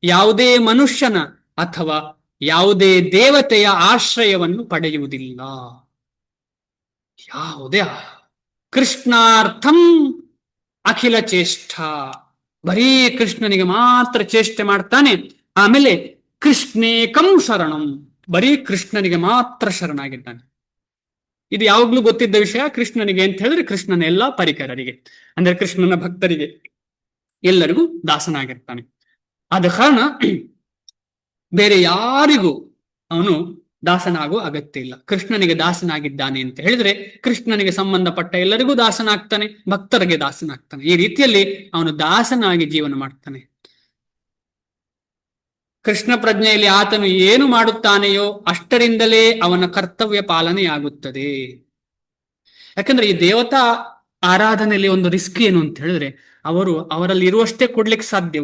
ಯಾವುದೇ ಮನುಷ್ಯನ ಅಥವಾ ಯಾವುದೇ ದೇವತೆಯ ಆಶ್ರಯವನ್ನು ಪಡೆಯುವುದಿಲ್ಲ. ಯಾವುದೇ ಕೃಷ್ಣಾರ್ಥಂ ಅಖಿಲ ಚೇಷ್ಟ, ಬರೀ ಕೃಷ್ಣನಿಗೆ ಮಾತ್ರ ಚೇಷ್ಟೆ ಮಾಡ್ತಾನೆ. ಆಮೇಲೆ ಕೃಷ್ಣೇಕಂ ಶರಣಂ, ಬರೀ ಕೃಷ್ಣನಿಗೆ ಮಾತ್ರ ಶರಣಾಗಿದ್ದಾನೆ. ಇದು ಯಾವಾಗ್ಲೂ ಗೊತ್ತಿದ್ದ ವಿಷಯ ಕೃಷ್ಣನಿಗೆ ಅಂತ ಹೇಳಿದ್ರೆ ಕೃಷ್ಣನ ಎಲ್ಲಾ ಪರಿಕರರಿಗೆ ಅಂದ್ರೆ ಕೃಷ್ಣನ ಭಕ್ತರಿಗೆ ಎಲ್ಲರಿಗೂ ದಾಸನಾಗಿರ್ತಾನೆ. ಆದ ಕಾರಣ ಬೇರೆ ಯಾರಿಗೂ ಅವನು ದಾಸನಾಗುವ ಅಗತ್ಯ ಇಲ್ಲ. ಕೃಷ್ಣನಿಗೆ ದಾಸನಾಗಿದ್ದಾನೆ ಅಂತ ಹೇಳಿದ್ರೆ ಕೃಷ್ಣನಿಗೆ ಸಂಬಂಧಪಟ್ಟ ಎಲ್ಲರಿಗೂ ದಾಸನಾಗ್ತಾನೆ, ಭಕ್ತರಿಗೆ ದಾಸನಾಗ್ತಾನೆ. ಈ ರೀತಿಯಲ್ಲಿ ಅವನು ದಾಸನಾಗಿ ಜೀವನ ಮಾಡ್ತಾನೆ. ಕೃಷ್ಣ ಪ್ರಜ್ಞೆಯಲ್ಲಿ ಆತನು ಏನು ಮಾಡುತ್ತಾನೆಯೋ ಅಷ್ಟರಿಂದಲೇ ಅವನ ಕರ್ತವ್ಯ ಪಾಲನೆಯಾಗುತ್ತದೆ. ಯಾಕಂದ್ರೆ ಈ ದೇವತಾ ಆರಾಧನೆಯಲ್ಲಿ ಒಂದು ರಿಸ್ಕ್ ಏನು ಅಂತ ಹೇಳಿದ್ರೆ ಅವರಲ್ಲಿ ಇರುವಷ್ಟೇ ಕೊಡ್ಲಿಕ್ಕೆ ಸಾಧ್ಯ.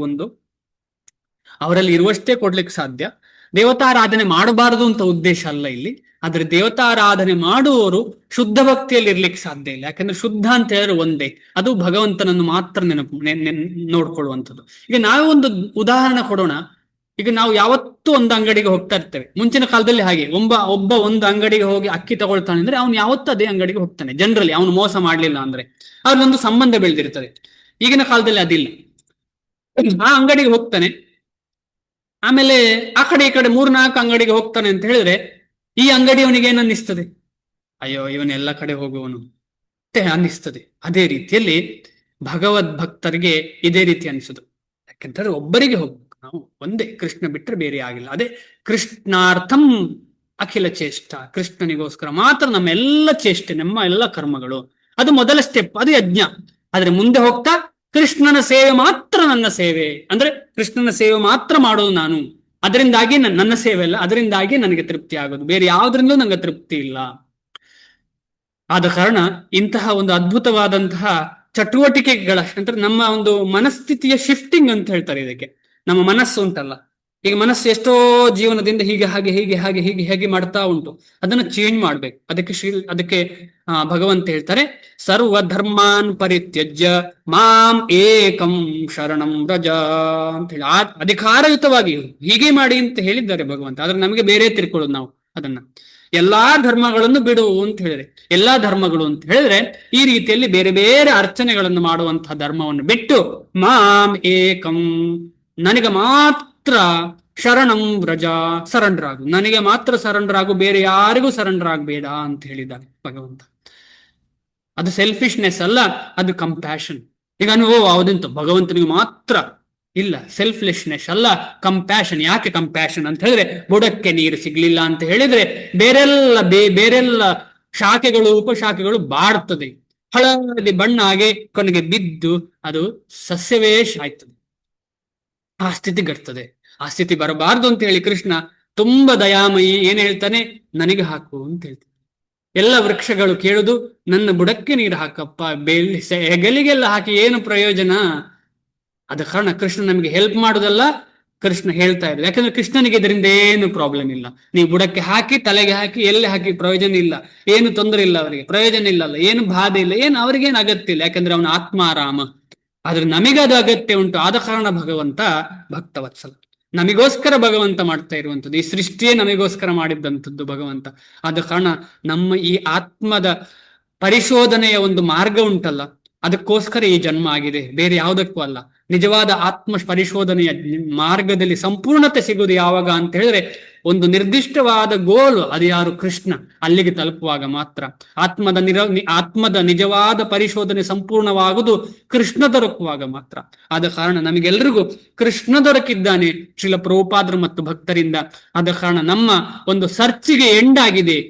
ಅವರಲ್ಲಿ ಇರುವಷ್ಟೇ ಕೊಡ್ಲಿಕ್ಕೆ ಸಾಧ್ಯ. ದೇವತಾರಾಧನೆ ಮಾಡಬಾರದು ಅಂತ ಉದ್ದೇಶ ಅಲ್ಲ ಇಲ್ಲಿ. ಆದ್ರೆ ದೇವತಾರಾಧನೆ ಮಾಡುವವರು ಶುದ್ಧ ಭಕ್ತಿಯಲ್ಲಿ ಇರ್ಲಿಕ್ಕೆ ಸಾಧ್ಯ ಇಲ್ಲ. ಯಾಕಂದ್ರೆ ಶುದ್ಧ ಅಂತ ಹೇಳಿದ್ರೆ ಒಂದೇ, ಅದು ಭಗವಂತನನ್ನು ಮಾತ್ರ ನೋಡ್ಕೊಳ್ಳುವಂಥದ್ದು. ಈಗ ನಾವೇ ಒಂದು ಉದಾಹರಣೆ ಕೊಡೋಣ. ಈಗ ನಾವು ಯಾವತ್ತೂ ಒಂದು ಅಂಗಡಿಗೆ ಹೋಗ್ತಾ ಇರ್ತೇವೆ. ಮುಂಚಿನ ಕಾಲದಲ್ಲಿ ಹಾಗೆ ಒಬ್ಬ ಒಂದು ಅಂಗಡಿಗೆ ಹೋಗಿ ಅಕ್ಕಿ ತಗೊಳ್ತಾನೆ ಅಂದ್ರೆ ಅವ್ನು ಯಾವತ್ತೂ ಅದೇ ಅಂಗಡಿಗೆ ಹೋಗ್ತಾನೆ. ಜನರಲಿ ಅವನು ಮೋಸ ಮಾಡ್ಲಿಲ್ಲ ಅಂದ್ರೆ ಅವ್ರಲ್ಲೊಂದು ಸಂಬಂಧ ಬೆಳೆದಿರ್ತದೆ. ಈಗಿನ ಕಾಲದಲ್ಲಿ ಅದಿಲ್ಲ. ಆ ಅಂಗಡಿಗೆ ಹೋಗ್ತಾನೆ, ಆಮೇಲೆ ಆ ಕಡೆ ಈ ಕಡೆ 3-4 ಅಂಗಡಿಗೆ ಹೋಗ್ತಾನೆ ಅಂತ ಹೇಳಿದ್ರೆ ಈ ಅಂಗಡಿಯವನಿಗೆ ಏನ್ ಅನ್ನಿಸ್ತದೆ? ಅಯ್ಯೋ ಇವನೆಲ್ಲ ಕಡೆ ಹೋಗುವನು ಮತ್ತೆ ಅನ್ನಿಸ್ತದೆ. ಅದೇ ರೀತಿಯಲ್ಲಿ ಭಗವದ್ ಭಕ್ತರಿಗೆ ಇದೇ ರೀತಿ ಅನಿಸುದು. ಯಾಕೆಂತಂದ್ರೆ ಒಬ್ಬರಿಗೆ ಹೋಗ್ಬೇಕು, ನಾವು ಒಂದೇ, ಕೃಷ್ಣ ಬಿಟ್ಟರೆ ಬೇರೆ ಆಗಿಲ್ಲ. ಅದೇ ಕೃಷ್ಣಾರ್ಥಂ ಅಖಿಲ ಚೇಷ್ಟ, ಕೃಷ್ಣನಿಗೋಸ್ಕರ ಮಾತ್ರ ನಮ್ಮೆಲ್ಲ ಚೇಷ್ಟೆ, ನಮ್ಮ ಎಲ್ಲ ಕರ್ಮಗಳು. ಅದು ಮೊದಲ ಸ್ಟೆಪ್, ಅದು ಯಜ್ಞ. ಆದ್ರೆ ಮುಂದೆ ಹೋಗ್ತಾ ಕೃಷ್ಣನ ಸೇವೆ ಮಾತ್ರ ನನ್ನ ಸೇವೆ, ಅಂದ್ರೆ ಕೃಷ್ಣನ ಸೇವೆ ಮಾತ್ರ ಮಾಡೋದು ನಾನು. ಅದರಿಂದಾಗಿ ನನ್ನ ಸೇವೆ ಅಲ್ಲ, ಅದರಿಂದಾಗಿ ನನಗೆ ತೃಪ್ತಿ ಆಗೋದು, ಬೇರೆ ಯಾವ್ದ್ರಿಂದಲೂ ನನಗೆ ತೃಪ್ತಿ ಇಲ್ಲ. ಆದ ಕಾರಣ ಇಂತಹ ಒಂದು ಅದ್ಭುತವಾದಂತಹ ಚಟುವಟಿಕೆಗಳ ಅಂದ್ರೆ ನಮ್ಮ ಒಂದು ಮನಸ್ಥಿತಿಯ ಶಿಫ್ಟಿಂಗ್ ಅಂತ ಹೇಳ್ತಾರೆ ಇದಕ್ಕೆ. ನಮ್ಮ ಮನಸ್ಸು ಉಂಟಲ್ಲ, ಈಗ ಮನಸ್ಸು ಎಷ್ಟೋ ಜೀವನದಿಂದ ಹೀಗೆ ಹಾಗೆ ಹೀಗೆ ಹಾಗೆ ಹೀಗೆ ಹೇಗೆ ಮಾಡ್ತಾ ಉಂಟು. ಅದನ್ನ ಚೇಂಜ್ ಮಾಡ್ಬೇಕು. ಅದಕ್ಕೆ ಭಗವಂತ ಹೇಳ್ತಾರೆ, ಸರ್ವ ಧರ್ಮಾನ್ ಪರಿತ್ಯಜ್ಯ ಮಾಂ ಏಕಂ ಶರಣಂ ವ್ರಜ ಅಂತ ಹೇಳಿ ಅಧಿಕಾರಯುತವಾಗಿ ಹೀಗೆ ಮಾಡಿ ಅಂತ ಹೇಳಿದ್ದಾರೆ ಭಗವಂತ. ಆದ್ರೆ ನಮಗೆ ಬೇರೆ ತಿಳ್ಕೊಳ್ಳೋದು ನಾವು ಅದನ್ನ. ಎಲ್ಲಾ ಧರ್ಮಗಳನ್ನು ಬಿಡು ಅಂತ ಹೇಳಿದ್ರೆ, ಎಲ್ಲಾ ಧರ್ಮಗಳು ಅಂತ ಹೇಳಿದ್ರೆ ಈ ರೀತಿಯಲ್ಲಿ ಬೇರೆ ಬೇರೆ ಅರ್ಚನೆಗಳನ್ನು ಮಾಡುವಂತಹ ಧರ್ಮವನ್ನು ಬಿಟ್ಟು ಮಾಂ ಏಕಂ, ನನಗೆ ಮಾತ್ರ ಶರಣಂ ವ್ರಜ, ಸರೆಂಡರ್ ಆಗು, ನನಗೆ ಮಾತ್ರ ಸರೆಂಡರ್ ಆಗು, ಬೇರೆ ಯಾರಿಗೂ ಸರೆಂಡರ್ ಆಗಬೇಡ ಅಂತ ಹೇಳಿದ್ದಾನೆ ಭಗವಂತ. ಅದು ಸೆಲ್ಫಿಶ್ನೆಸ್ ಅಲ್ಲ, ಅದು ಕಂಪ್ಯಾಷನ್. ಈಗ ನೀವು ಹೌದಂತ ಭಗವಂತನಿಗೆ ಮಾತ್ರ ಇಲ್ಲ, ಸೆಲ್ಫ್ಲೆಸ್ನೆಸ್ ಅಲ್ಲ, ಕಂಪ್ಯಾಷನ್. ಯಾಕೆ ಕಂಪ್ಯಾಷನ್ ಅಂತ ಹೇಳಿದ್ರೆ ಬುಡಕ್ಕೆ ನೀರು ಸಿಗ್ಲಿಲ್ಲ ಅಂತ ಹೇಳಿದ್ರೆ ಬೇರೆಲ್ಲ ಶಾಖೆಗಳು ಉಪಶಾಖೆಗಳು ಬಾಡ್ತದೆ, ಹಳದಿ ಬಣ್ಣ ಹಾಗೆ ಕೊನೆಗೆ ಬಿದ್ದು ಅದು ಸಸ್ಯವೇಶ ಆಯ್ತದೆ, ಆ ಸ್ಥಿತಿ ಗರ್ತದೆ. ಆ ಸ್ಥಿತಿ ಬರಬಾರ್ದು ಅಂತ ಹೇಳಿ ಕೃಷ್ಣ ತುಂಬಾ ದಯಾಮಯಿ ಏನ್ ಹೇಳ್ತಾನೆ, ನನಗೆ ಹಾಕು ಅಂತ ಹೇಳ್ತಾನೆ. ಎಲ್ಲ ವೃಕ್ಷಗಳು ಕೇಳುದು ನನ್ನ ಬುಡಕ್ಕೆ ನೀರು ಹಾಕಪ್ಪ, ಹೆಗಲಿಗೆಲ್ಲ ಹಾಕಿ ಏನು ಪ್ರಯೋಜನ? ಆದ ಕಾರಣ ಕೃಷ್ಣ ನಮಗೆ ಹೆಲ್ಪ್ ಮಾಡುದಲ್ಲ, ಕೃಷ್ಣ ಹೇಳ್ತಾ ಇದ್ರು. ಯಾಕಂದ್ರೆ ಕೃಷ್ಣನಿಗೆ ಇದರಿಂದ ಏನು ಪ್ರಾಬ್ಲಮ್ ಇಲ್ಲ. ನೀವು ಬುಡಕ್ಕೆ ಹಾಕಿ, ತಲೆಗೆ ಹಾಕಿ, ಎಲ್ಲಿ ಹಾಕಿ ಪ್ರಯೋಜನ ಇಲ್ಲ, ಏನು ತೊಂದರೆ ಇಲ್ಲ ಅವರಿಗೆ, ಪ್ರಯೋಜನ ಇಲ್ಲಲ್ಲ, ಏನು ಬಾಧೆ ಇಲ್ಲ, ಏನು ಅವ್ರಿಗೇನು ಅಗತ್ಯ ಇಲ್ಲ. ಯಾಕಂದ್ರೆ ಅವನ ಆತ್ಮಾರಾಮ. ಆದ್ರೆ ನಮಗೆ ಅದು ಅಗತ್ಯ ಉಂಟು. ಆದ ಕಾರಣ ಭಗವಂತ ಭಕ್ತವತ್ಸಲ, ನಮಗೋಸ್ಕರ ಭಗವಂತ ಮಾಡ್ತಾ ಇರುವಂಥದ್ದು. ಈ ಸೃಷ್ಟಿಯೇ ನಮಗೋಸ್ಕರ ಮಾಡಿದ್ದಂಥದ್ದು ಭಗವಂತ. ಆದ ಕಾರಣ ನಮ್ಮ ಈ ಆತ್ಮದ ಪರಿಶೋಧನೆಯ ಒಂದು ಮಾರ್ಗ ಉಂಟಲ್ಲ, ಅದಕ್ಕೋಸ್ಕರ ಈ ಜನ್ಮ ಆಗಿದೆ, ಬೇರೆ ಯಾವುದಕ್ಕೂ ಅಲ್ಲ. ನಿಜವಾದ ಆತ್ಮ ಪರಿಶೋಧನೆಯ ಮಾರ್ಗದಲ್ಲಿ ಸಂಪೂರ್ಣತೆ ಸಿಗುವುದು ಯಾವಾಗ ಅಂತ ಹೇಳಿದ್ರೆ ಒಂದು ನಿರ್ದಿಷ್ಟವಾದ ಗೋಲು, ಅದು ಯಾರು? ಕೃಷ್ಣ. ಅಲ್ಲಿಗೆ ತಲುಪುವಾಗ ಮಾತ್ರ ಆತ್ಮದ ನಿಜವಾದ ಪರಿಶೋಧನೆ ಸಂಪೂರ್ಣವಾಗುವುದು ಕೃಷ್ಣ ದೊರಕುವಾಗ ಮಾತ್ರ. ಆದ ಕಾರಣ ನಮಗೆಲ್ರಿಗೂ ಕೃಷ್ಣ ದೊರಕಿದ್ದಾನೆ ಶ್ರೀಲ ಪ್ರಭುಪಾದರು ಮತ್ತು ಭಕ್ತರಿಂದ. ಆದ ಕಾರಣ ನಮ್ಮ ಒಂದು ಸರ್ಚಿಗೆ ಎಂಡ್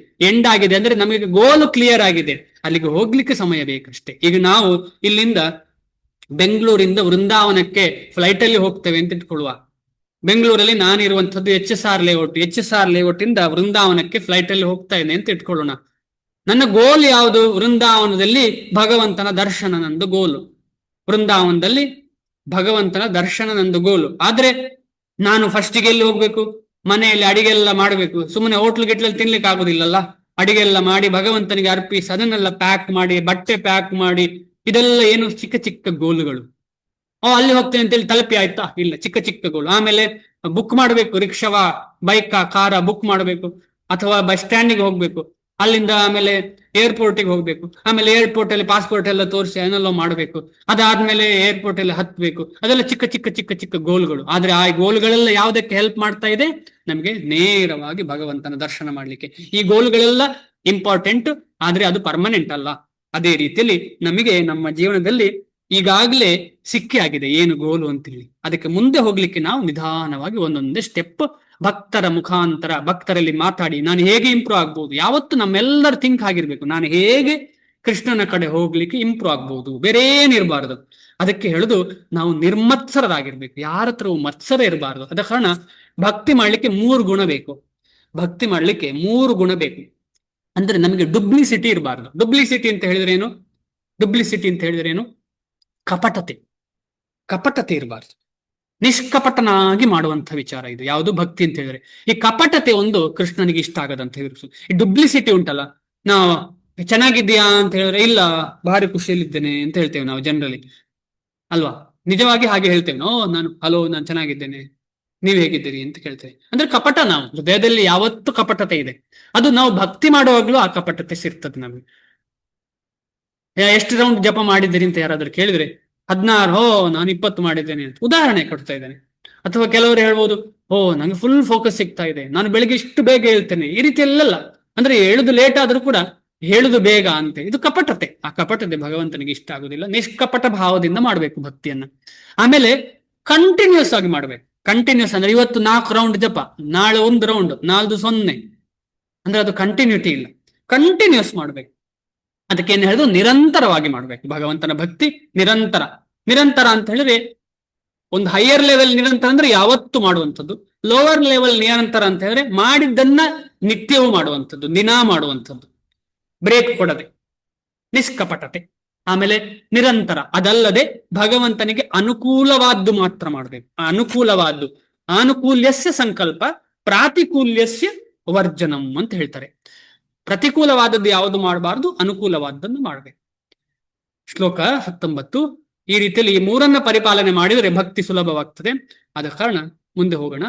ಆಗಿದೆ ಅಂದ್ರೆ ನಮಗೆ ಗೋಲು ಕ್ಲಿಯರ್ ಆಗಿದೆ. ಅಲ್ಲಿಗೆ ಹೋಗ್ಲಿಕ್ಕೆ ಸಮಯ ಬೇಕಷ್ಟೇ. ಈಗ ನಾವು ಇಲ್ಲಿಂದ ಬೆಂಗಳೂರಿಂದ ವೃಂದಾವನಕ್ಕೆ ಫ್ಲೈಟ್ ಅಲ್ಲಿ ಹೋಗ್ತೇವೆ ಅಂತ ಇಟ್ಕೊಳ್ಳುವ. ಬೆಂಗಳೂರಲ್ಲಿ ನಾನಿರುವಂಥದ್ದು HSR ಲೇಔಟ್ ಇಂದ ವೃಂದಾವನಕ್ಕೆ ಫ್ಲೈಟ್ ಅಲ್ಲಿ ಹೋಗ್ತಾ ಇದ್ದೇನೆ ಅಂತ ಇಟ್ಕೊಳ್ಳೋಣ. ನನ್ನ ಗೋಲ್ ಯಾವುದು? ವೃಂದಾವನದಲ್ಲಿ ಭಗವಂತನ ದರ್ಶನ ನಂದು ಗೋಲು. ವೃಂದಾವನದಲ್ಲಿ ಭಗವಂತನ ದರ್ಶನ ನಂದು ಗೋಲು. ಆದ್ರೆ ನಾನು ಫಸ್ಟಿಗೆ ಎಲ್ಲಿ ಹೋಗ್ಬೇಕು? ಮನೆಯಲ್ಲಿ ಅಡಿಗೆಲ್ಲ ಮಾಡ್ಬೇಕು. ಸುಮ್ಮನೆ ಹೋಟ್ಲು ಗಿಟ್ಲಲ್ಲಿ ತಿನ್ಲಿಕ್ಕೆ ಆಗುದಿಲ್ಲಲ್ಲ. ಅಡಿಗೆಲ್ಲ ಮಾಡಿ ಭಗವಂತನಿಗೆ ಅರ್ಪಿಸಿ ಅದನ್ನೆಲ್ಲ ಪ್ಯಾಕ್ ಮಾಡಿ, ಬಟ್ಟೆ ಪ್ಯಾಕ್ ಮಾಡಿ, ಇದೆಲ್ಲ ಏನು ಚಿಕ್ಕ ಚಿಕ್ಕ ಗೋಲುಗಳು. ಅಲ್ಲಿ ಹೋಗ್ತೇನೆ ಅಂತೇಳಿ ತಲುಪಿ ಆಯ್ತಾ? ಇಲ್ಲ, ಚಿಕ್ಕ ಚಿಕ್ಕ ಗೋಲು. ಆಮೇಲೆ ಬುಕ್ ಮಾಡ್ಬೇಕು, ರಿಕ್ಷಾವ ಬೈಕಾ ಕಾರ ಬುಕ್ ಮಾಡ್ಬೇಕು, ಅಥವಾ ಬಸ್ ಸ್ಟ್ಯಾಂಡಿಗೆ ಹೋಗ್ಬೇಕು, ಅಲ್ಲಿಂದ ಆಮೇಲೆ ಏರ್ಪೋರ್ಟಿಗೆ ಹೋಗ್ಬೇಕು, ಆಮೇಲೆ ಏರ್ಪೋರ್ಟ್ ಅಲ್ಲಿ ಪಾಸ್ಪೋರ್ಟ್ ಎಲ್ಲ ತೋರಿಸಿ ಏನೆಲ್ಲ ಮಾಡ್ಬೇಕು, ಅದಾದ್ಮೇಲೆ ಏರ್ಪೋರ್ಟ್ ಅಲ್ಲಿ ಹತ್ಬೇಕು. ಅದೆಲ್ಲ ಚಿಕ್ಕ ಚಿಕ್ಕ ಚಿಕ್ಕ ಚಿಕ್ಕ ಗೋಲುಗಳು. ಆದ್ರೆ ಆ ಗೋಲುಗಳೆಲ್ಲ ಯಾವುದಕ್ಕೆ ಹೆಲ್ಪ್ ಮಾಡ್ತಾ ಇದೆ? ನಮ್ಗೆ ನೇರವಾಗಿ ಭಗವಂತನ ದರ್ಶನ ಮಾಡ್ಲಿಕ್ಕೆ. ಈ ಗೋಲುಗಳೆಲ್ಲ ಇಂಪಾರ್ಟೆಂಟ್, ಆದ್ರೆ ಅದು ಪರ್ಮನೆಂಟ್ ಅಲ್ಲ. ಅದೇ ರೀತಿಯಲ್ಲಿ ನಮಗೆ ನಮ್ಮ ಜೀವನದಲ್ಲಿ ಈಗಾಗಲೇ ಸಿಕ್ಕಿ ಆಗಿದೆ ಏನು ಗೋಲು ಅಂತೇಳಿ. ಅದಕ್ಕೆ ಮುಂದೆ ಹೋಗ್ಲಿಕ್ಕೆ ನಾವು ನಿಧಾನವಾಗಿ ಒಂದೊಂದೇ ಸ್ಟೆಪ್ ಭಕ್ತರ ಮುಖಾಂತರ, ಭಕ್ತರಲ್ಲಿ ಮಾತಾಡಿ ನಾನು ಹೇಗೆ ಇಂಪ್ರೂವ್ ಆಗ್ಬಹುದು. ಯಾವತ್ತು ನಮ್ಮೆಲ್ಲರ ಥಿಂಕ್ ಆಗಿರ್ಬೇಕು, ನಾನು ಹೇಗೆ ಕೃಷ್ಣನ ಕಡೆ ಹೋಗ್ಲಿಕ್ಕೆ ಇಂಪ್ರೂವ್ ಆಗ್ಬಹುದು, ಬೇರೆ ಏನಿರಬಾರದು. ಅದಕ್ಕೆ ಹೇಳುದು ನಾವು ನಿರ್ಮತ್ಸರರಾಗಿರ್ಬೇಕು, ಯಾರ ಹತ್ರವೂ ಮತ್ಸರ ಇರಬಾರದು. ಅದ ಕಾರಣ ಭಕ್ತಿ ಮಾಡ್ಲಿಕ್ಕೆ 3 ಗುಣ ಬೇಕು. ಭಕ್ತಿ ಮಾಡ್ಲಿಕ್ಕೆ 3 ಗುಣ ಬೇಕು. ಅಂದ್ರೆ ನಮಗೆ ಡುಪ್ಲಿಸಿಟಿ ಇರಬಾರದು. ಡುಪ್ಲಿಸಿಟಿ ಅಂತ ಹೇಳಿದ್ರೆ ಏನು? ಡುಪ್ಲಿಸಿಟಿ ಅಂತ ಹೇಳಿದ್ರೆ ಏನು? ಕಪಟತೆ. ಕಪಟತೆ ಇರಬಾರ್ದು. ನಿಷ್ಕಪಟನಾಗಿ ಮಾಡುವಂತ ವಿಚಾರ ಇದು ಯಾವುದು ಭಕ್ತಿ ಅಂತ ಹೇಳಿದ್ರೆ. ಈ ಕಪಟತೆ ಒಂದು ಕೃಷ್ಣನಿಗೆ ಇಷ್ಟ ಆಗದಂತ ಹೇಳಿದ್ರು. ಈ ಡುಪ್ಲಿಸಿಟಿ ಉಂಟಲ್ಲ, ನಾವು ಚೆನ್ನಾಗಿದ್ದೀಯಾ ಅಂತ ಹೇಳಿದ್ರೆ ಇಲ್ಲ ಭಾರಿ ಖುಷಿಯಲ್ಲಿದ್ದೇನೆ ಅಂತ ಹೇಳ್ತೇವೆ ನಾವು ಜನರಲಿ, ಅಲ್ವಾ? ನಿಜವಾಗಿ ಹಾಗೆ ಹೇಳ್ತೇವೆ ನಾವು, ಹಲೋ ನಾನು ಚೆನ್ನಾಗಿದ್ದೇನೆ, ನೀವ್ ಹೇಗಿದ್ದೀರಿ ಅಂತ ಕೇಳ್ತೇವೆ. ಅಂದ್ರೆ ಕಪಟ. ನಾವು ಹೃದಯದಲ್ಲಿ ಯಾವತ್ತು ಕಪಟತೆ ಇದೆ. ಅದು ನಾವು ಭಕ್ತಿ ಮಾಡುವಾಗ್ಲೂ ಆ ಕಪಟತೆ ಸಿಗ್ತದೆ ನಮಗೆ. ಎಷ್ಟು ರೌಂಡ್ ಜಪ ಮಾಡಿದ್ದೀರಿ ಅಂತ ಯಾರಾದ್ರೂ ಕೇಳಿದ್ರೆ 16, ನಾನು 20 ಮಾಡಿದ್ದೇನೆ ಅಂತ ಉದಾಹರಣೆ ಕೊಡ್ತಾ ಇದ್ದೇನೆ. ಅಥವಾ ಕೆಲವರು ಹೇಳ್ಬೋದು, ನಂಗೆ ಫುಲ್ ಫೋಕಸ್ ಸಿಗ್ತಾ ಇದೆ, ನಾನು ಬೆಳಿಗ್ಗೆ ಇಷ್ಟು ಬೇಗ ಹೇಳ್ತೇನೆ, ಈ ರೀತಿ ಎಲ್ಲಲ್ಲ. ಅಂದ್ರೆ ಹೇಳುದು ಲೇಟ್ ಆದ್ರೂ ಕೂಡ ಹೇಳುದು ಬೇಗ ಅಂತ. ಇದು ಕಪಟತೆ. ಆ ಕಪಟತೆ ಭಗವಂತನಿಗೆ ಇಷ್ಟ ಆಗುದಿಲ್ಲ. ನಿಷ್ಕಪಟ ಭಾವದಿಂದ ಮಾಡ್ಬೇಕು ಭಕ್ತಿಯನ್ನ. ಆಮೇಲೆ ಕಂಟಿನ್ಯೂಸ್ ಆಗಿ ಮಾಡ್ಬೇಕು. ಕಂಟಿನ್ಯೂಸ್ ಅಂದ್ರೆ ಇವತ್ತು 4 ರೌಂಡ್ ಜಪ, ನಾಳೆ 1 ರೌಂಡ್, ನಾಳ್ದು 0 ಅಂದ್ರೆ ಅದು ಕಂಟಿನ್ಯೂಟಿ ಇಲ್ಲ. ಕಂಟಿನ್ಯೂಸ್ ಮಾಡ್ಬೇಕು. ಅದಕ್ಕೆ ಏನ್ ಹೇಳಿದ್ರು, ನಿರಂತರವಾಗಿ ಮಾಡ್ಬೇಕು ಭಗವಂತನ ಭಕ್ತಿ. ನಿರಂತರ. ನಿರಂತರ ಅಂತ ಹೇಳಿದ್ರೆ ಒಂದು ಹೈಯರ್ ಲೆವೆಲ್ ನಿರಂತರ ಅಂದ್ರೆ ಯಾವತ್ತು ಮಾಡುವಂಥದ್ದು. ಲೋವರ್ ಲೆವೆಲ್ ನಿರಂತರ ಅಂತ ಹೇಳಿದ್ರೆ ಮಾಡಿದ್ದನ್ನ ನಿತ್ಯವೂ ಮಾಡುವಂಥದ್ದು, ದಿನಾ ಮಾಡುವಂಥದ್ದು, ಬ್ರೇಕ್ ಕೊಡದೆ, ನಿಷ್ಕಪಟತೆ. ಆಮೇಲೆ ನಿರಂತರ. ಅದಲ್ಲದೆ ಭಗವಂತನಿಗೆ ಅನುಕೂಲವಾದ್ದು ಮಾತ್ರ ಮಾಡಬೇಕು. ಅನುಕೂಲವಾದ್ದು. ಆನುಕೂಲ್ಯಸ್ಯ ಸಂಕಲ್ಪ, ಪ್ರಾತಿಕೂಲ್ಯಸ್ಯ ವರ್ಜನಂ ಅಂತ ಹೇಳ್ತಾರೆ. ಪ್ರತಿಕೂಲವಾದದ್ದು ಯಾವುದು ಮಾಡಬಾರ್ದು, ಅನುಕೂಲವಾದದ್ದು ಮಾಡಬೇಕು. ಶ್ಲೋಕ 19. ಈ ರೀತಿಯಲ್ಲಿ ಈ 3 ಪರಿಪಾಲನೆ ಮಾಡಿದರೆ ಭಕ್ತಿ ಸುಲಭವಾಗ್ತದೆ. ಆದ ಕಾರಣ ಮುಂದೆ ಹೋಗೋಣ.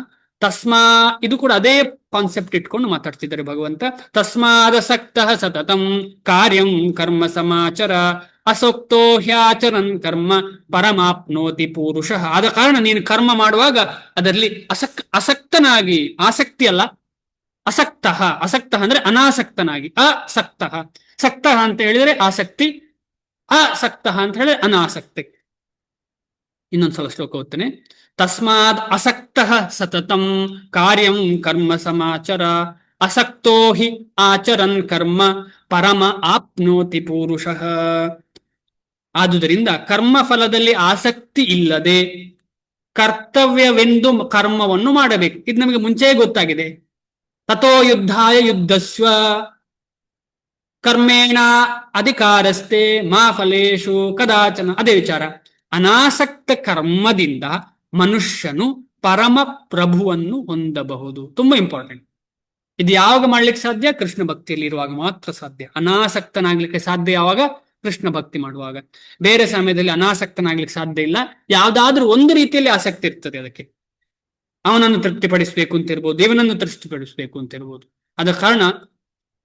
ಇದು ಕೂಡ ಅದೇ ಕಾನ್ಸೆಪ್ಟ್ ಇಟ್ಕೊಂಡು ಮಾತಾಡ್ತಿದ್ದಾರೆ ಭಗವಂತ. ತಸ್ಮಾದಸಕ್ತಃ ಸತತಂ ಕಾರ್ಯಂ ಕರ್ಮ ಸಮಾಚರ ಅಸಕ್ತೋ ಹ್ಯಾಚರನ್ ಕರ್ಮ ಪರಮಾಪ್ನೋತಿ ಪೂರುಷಃ. ಆದ ಕಾರಣ ನೀನು ಕರ್ಮ ಮಾಡುವಾಗ ಅದರಲ್ಲಿ ಅಸಕ್ತನಾಗಿ, ಆಸಕ್ತಿ ಅಲ್ಲ, ಅಸಕ್ತಃ. ಅಸಕ್ತಃ ಅಂದ್ರೆ ಅನಾಸಕ್ತನಾಗಿ. ಅಸಕ್ತಃ. ಸಕ್ತಃ ಅಂತ ಹೇಳಿದ್ರೆ ಆಸಕ್ತಿ, ಅಸಕ್ತಃ ಅಂತ ಹೇಳಿದ್ರೆ ಅನಾಸಕ್ತಿ. ಇನ್ನೊಂದ್ಸಲ ಶ್ಲೋಕ ಓದ್ತೇನೆ. ತಸ್ಮಾದ್ ಅಸಕ್ತಃ ಸತತಂ ಕಾರ್ಯಂ ಕರ್ಮ ಸಮಾಚರ ಅಸಕ್ತೋ ಹಿ ಆಚರನ್ ಕರ್ಮ ಪರಮ ಆಪ್ನೋತಿ ಪೂರುಷಃ. ಆದುದರಿಂದ ಕರ್ಮ ಫಲದಲ್ಲಿ ಆಸಕ್ತಿ ಇಲ್ಲದೆ ಕರ್ತವ್ಯವೆಂದು ಕರ್ಮವನ್ನು ಮಾಡಬೇಕು. ಇದು ನಮಗೆ ಮುಂಚೆ ಗೊತ್ತಾಗಿದೆ. ತಥೋ ಯುದ್ಧಾಯ ಯುದ್ಧಸ್ವ ಕರ್ಮೇಣ ಅಧಿಕಾರಸ್ಥೆ ಮಾ ಫಲೇಶು ಕದಾಚನ. ಅದೇ ವಿಚಾರ. ಅನಾಸಕ್ತ ಕರ್ಮದಿಂದ ಮನುಷ್ಯನು ಪರಮ ಪ್ರಭುವನ್ನು ಹೊಂದಬಹುದು. ತುಂಬಾ ಇಂಪಾರ್ಟೆಂಟ್. ಇದು ಯಾವಾಗ ಮಾಡ್ಲಿಕ್ಕೆ ಸಾಧ್ಯ? ಕೃಷ್ಣ ಭಕ್ತಿಯಲ್ಲಿ ಇರುವಾಗ ಮಾತ್ರ ಸಾಧ್ಯ. ಅನಾಸಕ್ತನಾಗ್ಲಿಕ್ಕೆ ಸಾಧ್ಯ ಯಾವಾಗ? ಕೃಷ್ಣ ಭಕ್ತಿ ಮಾಡುವಾಗ. ಬೇರೆ ಸಮಯದಲ್ಲಿ ಅನಾಸಕ್ತನಾಗ್ಲಿಕ್ಕೆ ಸಾಧ್ಯ ಇಲ್ಲ. ಯಾವ್ದಾದ್ರೂ ಒಂದು ರೀತಿಯಲ್ಲಿ ಆಸಕ್ತಿ ಇರ್ತದೆ ಅದಕ್ಕೆ. ಅವನನ್ನು ತೃಪ್ತಿಪಡಿಸ್ಬೇಕು ಅಂತ ಇರ್ಬೋದು, ದೇವನನ್ನು ತೃಪ್ತಿಪಡಿಸ್ಬೇಕು ಅಂತ ಇರ್ಬೋದು. ಆದ ಕಾರಣ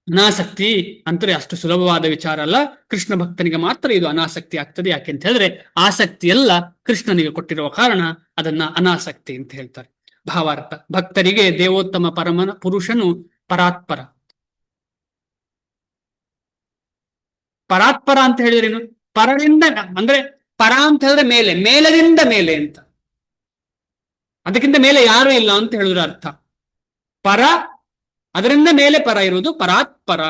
ಅನಾಸಕ್ತಿ ಅಂತಲೇ ಅಷ್ಟು ಸುಲಭವಾದ ವಿಚಾರ ಅಲ್ಲ. ಕೃಷ್ಣ ಭಕ್ತನಿಗೆ ಮಾತ್ರ ಇದು ಅನಾಸಕ್ತಿ ಆಗ್ತದೆ. ಯಾಕೆ ಅಂತ ಹೇಳಿದ್ರೆ ಆಸಕ್ತಿ ಎಲ್ಲ ಕೃಷ್ಣನಿಗೆ ಕೊಟ್ಟಿರುವ ಕಾರಣ ಅದನ್ನ ಅನಾಸಕ್ತಿ ಅಂತ ಹೇಳ್ತಾರೆ. ಭಾವಾರ್ಥ. ಭಕ್ತರಿಗೆ ದೇವೋತ್ತಮ ಪರಮನ ಪುರುಷನು ಪರಾತ್ಪರ. ಪರಾತ್ಪರ ಅಂತ ಹೇಳಿದ್ರೇನು? ಪರದಿಂದ ಅಂದ್ರೆ ಪರ ಅಂತ ಹೇಳಿದ್ರೆ ಮೇಲೆ, ಮೇಲದಿಂದ ಮೇಲೆ ಅಂತ. ಅದಕ್ಕಿಂತ ಮೇಲೆ ಯಾರು ಇಲ್ಲ ಅಂತ ಹೇಳಿದ್ರೆ ಅರ್ಥ. ಪರ, ಅದರಿಂದ ಮೇಲೆ ಪರ ಇರುವುದು ಪರಾತ್ಪರ.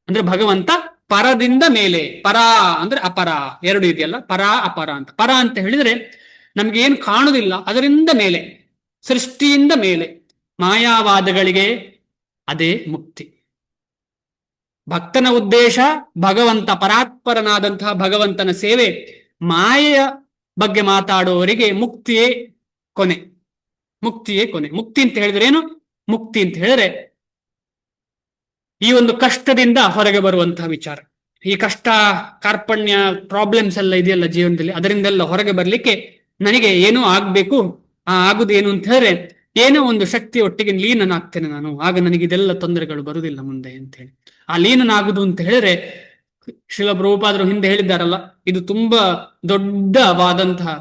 ಅಂದ್ರೆ ಭಗವಂತ ಪರದಿಂದ ಮೇಲೆ. ಪರ ಅಂದ್ರೆ ಅಪರ, ಎರಡು ಇದೆಯಲ್ಲ, ಪರ ಅಪರ ಅಂತ. ಪರ ಅಂತ ಹೇಳಿದ್ರೆ ನಮ್ಗೆ ಏನು ಕಾಣುದಿಲ್ಲ, ಅದರಿಂದ ಮೇಲೆ, ಸೃಷ್ಟಿಯಿಂದ ಮೇಲೆ. ಮಾಯಾವಾದಗಳಿಗೆ ಅದೇ ಮುಕ್ತಿ. ಭಕ್ತನ ಉದ್ದೇಶ ಭಗವಂತ, ಪರಾತ್ಪರನಾದಂತಹ ಭಗವಂತನ ಸೇವೆ. ಮಾಯೆಯ ಬಗ್ಗೆ ಮಾತಾಡುವವರಿಗೆ ಮುಕ್ತಿಯೇ ಕೊನೆ. ಮುಕ್ತಿಯೇ ಕೊನೆ. ಮುಕ್ತಿ ಅಂತ ಹೇಳಿದ್ರೆ ಏನು? ಮುಕ್ತಿ ಅಂತ ಹೇಳಿದ್ರೆ ಈ ಒಂದು ಕಷ್ಟದಿಂದ ಹೊರಗೆ ಬರುವಂತಹ ವಿಚಾರ. ಈ ಕಷ್ಟ, ಕಾರ್ಪಣ್ಯ, ಪ್ರಾಬ್ಲಮ್ಸ್ ಎಲ್ಲ ಇದೆಯಲ್ಲ ಜೀವನದಲ್ಲಿ, ಅದರಿಂದೆಲ್ಲ ಹೊರಗೆ ಬರ್ಲಿಕ್ಕೆ ನನಗೆ ಏನೋ ಆಗ್ಬೇಕು. ಆಗುದು ಏನು ಅಂತ ಹೇಳಿದ್ರೆ ಏನೋ ಒಂದು ಶಕ್ತಿ ಒಟ್ಟಿಗೆ ಲೀನನಾಗ್ತೇನೆ ನಾನು, ಆಗ ನನಗೆ ಇದೆಲ್ಲ ತೊಂದರೆಗಳು ಬರುವುದಿಲ್ಲ ಮುಂದೆ ಅಂತ ಹೇಳಿ. ಆ ಲೀನನಾಗುದು ಅಂತ ಹೇಳಿದ್ರೆ ಶ್ರೀಲ ಪ್ರಭುಪಾದರು ಹಿಂದೆ ಹೇಳಿದ್ದಾರಲ್ಲ, ಇದು ತುಂಬಾ ದೊಡ್ಡವಾದಂತಹ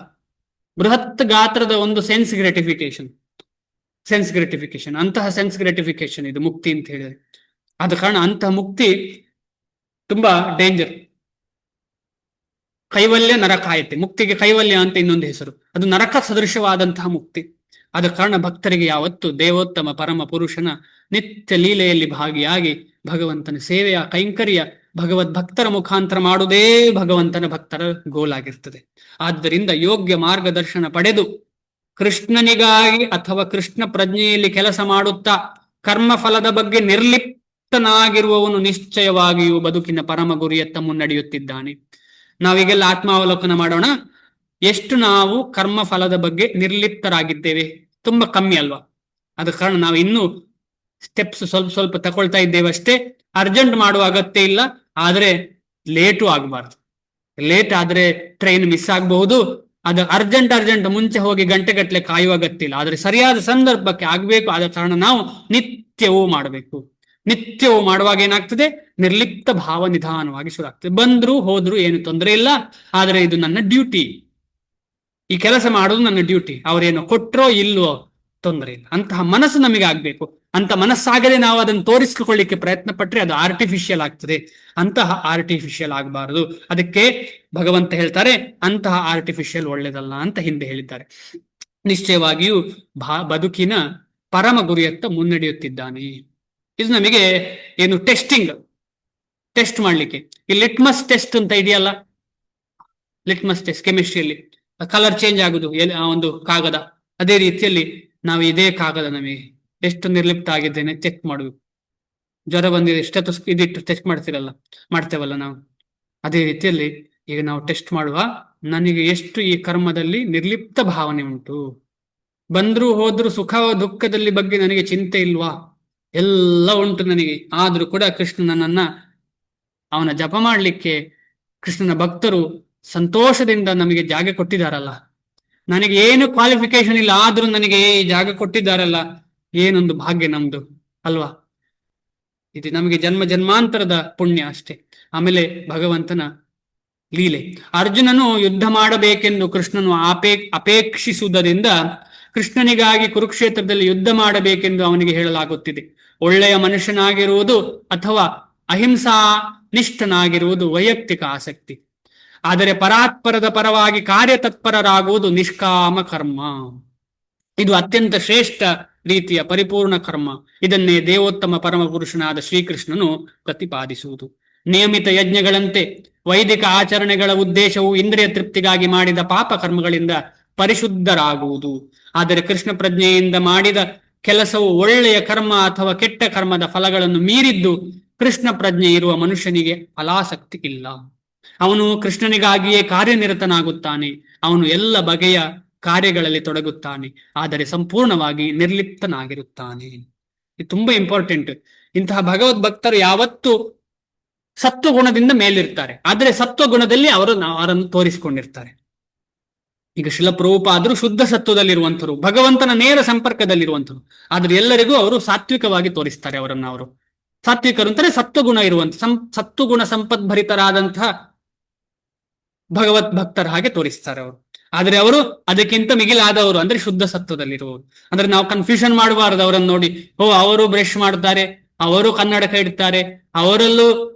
ಬೃಹತ್ ಗಾತ್ರದ ಒಂದು ಸೆನ್ಸ್ ಗ್ರಾಟಿಫಿಕೇಶನ್. ಅಂತಹ ಸೆನ್ಸ್ ಗ್ರಾಟಿಫಿಕೇಶನ್ ಇದು ಮುಕ್ತಿ ಅಂತ ಹೇಳಿದ್ರೆ. ಆದ ಕಾರಣ ಅಂತಹ ಮುಕ್ತಿ ತುಂಬಾ ಡೇಂಜರ್. ಕೈವಲ್ಯ ನರಕಾಯತೆ, ಮುಕ್ತಿಗೆ ಕೈವಲ್ಯ ಅಂತ ಇನ್ನೊಂದು ಹೆಸರು. ಅದು ನರಕ ಸದೃಶವಾದಂತಹ ಮುಕ್ತಿ. ಆದ ಕಾರಣ ಭಕ್ತರಿಗೆ ಯಾವತ್ತು ದೇವೋತ್ತಮ ಪರಮ ಪುರುಷನ ನಿತ್ಯ ಲೀಲೆಯಲ್ಲಿ ಭಾಗಿಯಾಗಿ ಭಗವಂತನ ಸೇವೆಯ ಕೈಂಕರ್ಯ ಭಗವದ್ ಭಕ್ತರ ಮುಖಾಂತರ ಮಾಡುವುದೇ ಭಗವಂತನ ಭಕ್ತರ ಗೋಲಾಗಿರ್ತದೆ. ಆದ್ದರಿಂದ ಯೋಗ್ಯ ಮಾರ್ಗದರ್ಶನ ಪಡೆದು ಕೃಷ್ಣನಿಗಾಗಿ ಅಥವಾ ಕೃಷ್ಣ ಪ್ರಜ್ಞೆಯಲ್ಲಿ ಕೆಲಸ ಮಾಡುತ್ತಾ ಕರ್ಮಫಲದ ಬಗ್ಗೆ ನಿರ್ಲಿಪ್ತನಾಗಿರುವವನು ನಿಶ್ಚಯವಾಗಿಯೂ ಬದುಕಿನ ಪರಮ ಗುರಿಯತ್ತ ಮುನ್ನಡೆಯುತ್ತಿದ್ದಾನೆ. ನಾವೀಗೆಲ್ಲ ಆತ್ಮಾವಲೋಕನ ಮಾಡೋಣ. ಎಷ್ಟು ನಾವು ಕರ್ಮಫಲದ ಬಗ್ಗೆ ನಿರ್ಲಿಪ್ತರಾಗಿದ್ದೇವೆ? ತುಂಬಾ ಕಮ್ಮಿ ಅಲ್ವಾ? ಆದ ಕಾರಣ ನಾವು ಇನ್ನೂ ಸ್ಟೆಪ್ಸ್ ಸ್ವಲ್ಪ ಸ್ವಲ್ಪ ತಗೊಳ್ತಾ ಇದ್ದೇವೆ ಅಷ್ಟೇ. ಅರ್ಜೆಂಟ್ ಮಾಡುವ ಅಗತ್ಯ ಇಲ್ಲ, ಆದ್ರೆ ಲೇಟು ಆಗಬಾರ್ದು. ಲೇಟ್ ಆದ್ರೆ ಟ್ರೈನ್ ಮಿಸ್ ಆಗಬಹುದು. ಅದು ಅರ್ಜೆಂಟ್ ಮುಂಚೆ ಹೋಗಿ ಗಂಟೆಗಟ್ಟಲೆ ಕಾಯುವ ಅಗತ್ಯ ಇಲ್ಲ, ಆದ್ರೆ ಸರಿಯಾದ ಸಂದರ್ಭಕ್ಕೆ ಆಗ್ಬೇಕು. ಆದ ಕಾರಣ ನಾವು ನಿತ್ಯವೂ ಮಾಡಬೇಕು. ನಿತ್ಯವೂ ಮಾಡುವಾಗ ಏನಾಗ್ತದೆ? ನಿರ್ಲಿಪ್ತ ಭಾವ ನಿಧಾನವಾಗಿ ಶುರು ಆಗ್ತದೆ. ಬಂದ್ರು ಹೋದ್ರು ಏನು ತೊಂದರೆ ಇಲ್ಲ, ಆದ್ರೆ ಇದು ನನ್ನ ಡ್ಯೂಟಿ, ಈ ಕೆಲಸ ಮಾಡೋದು ನನ್ನ ಡ್ಯೂಟಿ. ಅವರೇನೋ ಕೊಟ್ರೋ ಇಲ್ವೋ ತೊಂದರೆ ಇಲ್ಲ. ಅಂತಹ ಮನಸ್ಸು ನಮಗೆ ಆಗ್ಬೇಕು. ಅಂತ ಮನಸ್ಸಾಗದೆ ನಾವು ಅದನ್ನು ತೋರಿಸ್ಕೊಳ್ಳಿಕ್ಕೆ ಪ್ರಯತ್ನ ಪಟ್ರೆ ಅದು ಆರ್ಟಿಫಿಷಿಯಲ್ ಆಗ್ತದೆ. ಅಂತಹ ಆರ್ಟಿಫಿಷಿಯಲ್ ಆಗಬಾರದು. ಅದಕ್ಕೆ ಭಗವಂತ ಹೇಳ್ತಾರೆ, ಅಂತಹ ಆರ್ಟಿಫಿಷಿಯಲ್ ಒಳ್ಳೆದಲ್ಲ ಅಂತ ಹಿಂದೆ ಹೇಳಿದ್ದಾರೆ. ನಿಶ್ಚಯವಾಗಿಯೂ ಬದುಕಿನ ಪರಮ ಗುರಿಯತ್ತ ಮುನ್ನಡೆಯುತ್ತಿದ್ದಾನೆ. ಇದು ನಮಗೆ ಏನು ಟೆಸ್ಟ್ ಮಾಡ್ಲಿಕ್ಕೆ ಈ ಲಿಟ್ಮಸ್ ಟೆಸ್ಟ್ ಅಂತ ಇದೆಯಲ್ಲ, ಲಿಟ್ಮಸ್ ಟೆಸ್ಟ್ ಕೆಮಿಸ್ಟ್ರಿಯಲ್ಲಿ ಕಲರ್ ಚೇಂಜ್ ಆಗುದು ಒಂದು ಕಾಗದ. ಅದೇ ರೀತಿಯಲ್ಲಿ ನಾವು ಇದೇ ಕಾಗದ ನಮಗೆ ಎಷ್ಟು ನಿರ್ಲಿಪ್ತ ಆಗಿದ್ದೇನೆ ಚೆಕ್ ಮಾಡುದು. ಜ್ವರ ಬಂದಿದೆ ಇದಿಟ್ಟು ಟೆಸ್ಟ್ ಮಾಡ್ತೇವಲ್ಲ ನಾವು. ಅದೇ ರೀತಿಯಲ್ಲಿ ಈಗ ನಾವು ಟೆಸ್ಟ್ ಮಾಡುವ, ನನಗೆ ಎಷ್ಟು ಈ ಕರ್ಮದಲ್ಲಿ ನಿರ್ಲಿಪ್ತ ಭಾವನೆ ಉಂಟು, ಬಂದ್ರು ಹೋದ್ರು ಸುಖ ದುಃಖದಲ್ಲಿ ಬಗ್ಗೆ ನನಗೆ ಚಿಂತೆ ಇಲ್ವಾ? ಎಲ್ಲ ಉಂಟು ನನಗೆ. ಆದ್ರೂ ಕೂಡ ಕೃಷ್ಣನನ್ನ ಅವನ ಜಪ ಮಾಡ್ಲಿಕ್ಕೆ ಕೃಷ್ಣನ ಭಕ್ತರು ಸಂತೋಷದಿಂದ ನಮಗೆ ಜಾಗ ಕೊಟ್ಟಿದ್ದಾರಲ್ಲ. ನನಗೆ ಏನು ಕ್ವಾಲಿಫಿಕೇಶನ್ ಇಲ್ಲ, ಆದ್ರೂ ನನಗೆ ಈ ಜಾಗ ಕೊಟ್ಟಿದ್ದಾರಲ್ಲ, ಏನೊಂದು ಭಾಗ್ಯ ನಮ್ದು ಅಲ್ವಾ? ಇದು ನಮಗೆ ಜನ್ಮ ಜನ್ಮಾಂತರದ ಪುಣ್ಯ ಅಷ್ಟೇ. ಆಮೇಲೆ ಭಗವಂತನ ಲೀಲೆ. ಅರ್ಜುನನು ಯುದ್ಧ ಮಾಡಬೇಕೆಂದು ಕೃಷ್ಣನು ಅಪೇಕ್ಷಿಸುವುದರಿಂದ ಕೃಷ್ಣನಿಗಾಗಿ ಕುರುಕ್ಷೇತ್ರದಲ್ಲಿ ಯುದ್ಧ ಮಾಡಬೇಕೆಂದು ಅವನಿಗೆ ಹೇಳಲಾಗುತ್ತಿದೆ. ಒಳ್ಳೆಯ ಮನುಷ್ಯನಾಗಿರುವುದು ಅಥವಾ ಅಹಿಂಸಾ ನಿಷ್ಠನಾಗಿರುವುದು ವೈಯಕ್ತಿಕ ಆಸಕ್ತಿ. ಆದರೆ ಪರಾತ್ಪರದ ಪರವಾಗಿ ಕಾರ್ಯತತ್ಪರರಾಗುವುದು ನಿಷ್ಕಾಮ ಕರ್ಮ. ಇದು ಅತ್ಯಂತ ಶ್ರೇಷ್ಠ ರೀತಿಯ ಪರಿಪೂರ್ಣ ಕರ್ಮ. ಇದನ್ನೇ ದೇವೋತ್ತಮ ಪರಮ ಪುರುಷನಾದ ಶ್ರೀಕೃಷ್ಣನು ಪ್ರತಿಪಾದಿಸುವುದು. ನಿಯಮಿತ ಯಜ್ಞಗಳಂತೆ ವೈದಿಕ ಆಚರಣೆಗಳ ಉದ್ದೇಶವು ಇಂದ್ರಿಯ ತೃಪ್ತಿಗಾಗಿ ಮಾಡಿದ ಪಾಪ ಕರ್ಮಗಳಿಂದ ಪರಿಶುದ್ಧರಾಗುವುದು. ಆದರೆ ಕೃಷ್ಣ ಪ್ರಜ್ಞೆಯಿಂದ ಮಾಡಿದ ಕೆಲಸವು ಒಳ್ಳೆಯ ಕರ್ಮ ಅಥವಾ ಕೆಟ್ಟ ಕರ್ಮದ ಫಲಗಳನ್ನು ಮೀರಿದ್ದು ಕೃಷ್ಣ ಪ್ರಜ್ಞೆ ಇರುವ ಮನುಷ್ಯನಿಗೆ ಫಲಾಸಕ್ತಿ ಇಲ್ಲ. ಅವನು ಕೃಷ್ಣನಿಗಾಗಿಯೇ ಕಾರ್ಯನಿರತನಾಗುತ್ತಾನೆ. ಅವನು ಎಲ್ಲ ಬಗೆಯ ಕಾರ್ಯಗಳಲ್ಲಿ ತೊಡಗುತ್ತಾನೆ, ಆದರೆ ಸಂಪೂರ್ಣವಾಗಿ ನಿರ್ಲಿಪ್ತನಾಗಿರುತ್ತಾನೆ. ಇದು ತುಂಬಾ ಇಂಪಾರ್ಟೆಂಟ್. ಇಂತಹ ಭಗವದ್ ಭಕ್ತರು ಯಾವತ್ತೂ ಸತ್ವಗುಣದಿಂದ ಮೇಲಿರ್ತಾರೆ, ಆದರೆ ಸತ್ವಗುಣದಲ್ಲಿ ಅವರನ್ನು ತೋರಿಸಿಕೊಂಡಿರ್ತಾರೆ. ಈಗ ಶಿಲ ಪ್ರಭುಪಾದರು ಶುದ್ಧ ಸತ್ವದಲ್ಲಿರುವಂಥವ್ರು, ಭಗವಂತನ ನೇರ ಸಂಪರ್ಕದಲ್ಲಿರುವಂಥವ್ರು, ಆದ್ರೆ ಎಲ್ಲರಿಗೂ ಅವರು ಸಾತ್ವಿಕವಾಗಿ ತೋರಿಸ್ತಾರೆ ಅವರನ್ನು. ಅವರು ಸಾತ್ವಿಕರು ಅಂತಾರೆ ಸತ್ವಗುಣ ಇರುವಂತ ಸತ್ವಗುಣ ಸಂಪದ್ಭರಿತರಾದಂತಹ ಭಗವತ್ ಭಕ್ತರ ಹಾಗೆ ತೋರಿಸ್ತಾರೆ ಅವರು. ಆದ್ರೆ ಅವರು ಅದಕ್ಕಿಂತ ಮಿಗಿಲಾದವರು, ಅಂದ್ರೆ ಶುದ್ಧ ಸತ್ವದಲ್ಲಿರುವವರು. ಅಂದ್ರೆ ನಾವು ಕನ್ಫ್ಯೂಷನ್ ಮಾಡಬಾರದು ಅವರನ್ನು ನೋಡಿ. ಅವರು ಬ್ರಷ್ ಮಾಡ್ತಾರೆ, ಅವರು ಕನ್ನಡಕ ಇಡ್ತಾರೆ, ಅವರಲ್ಲೂ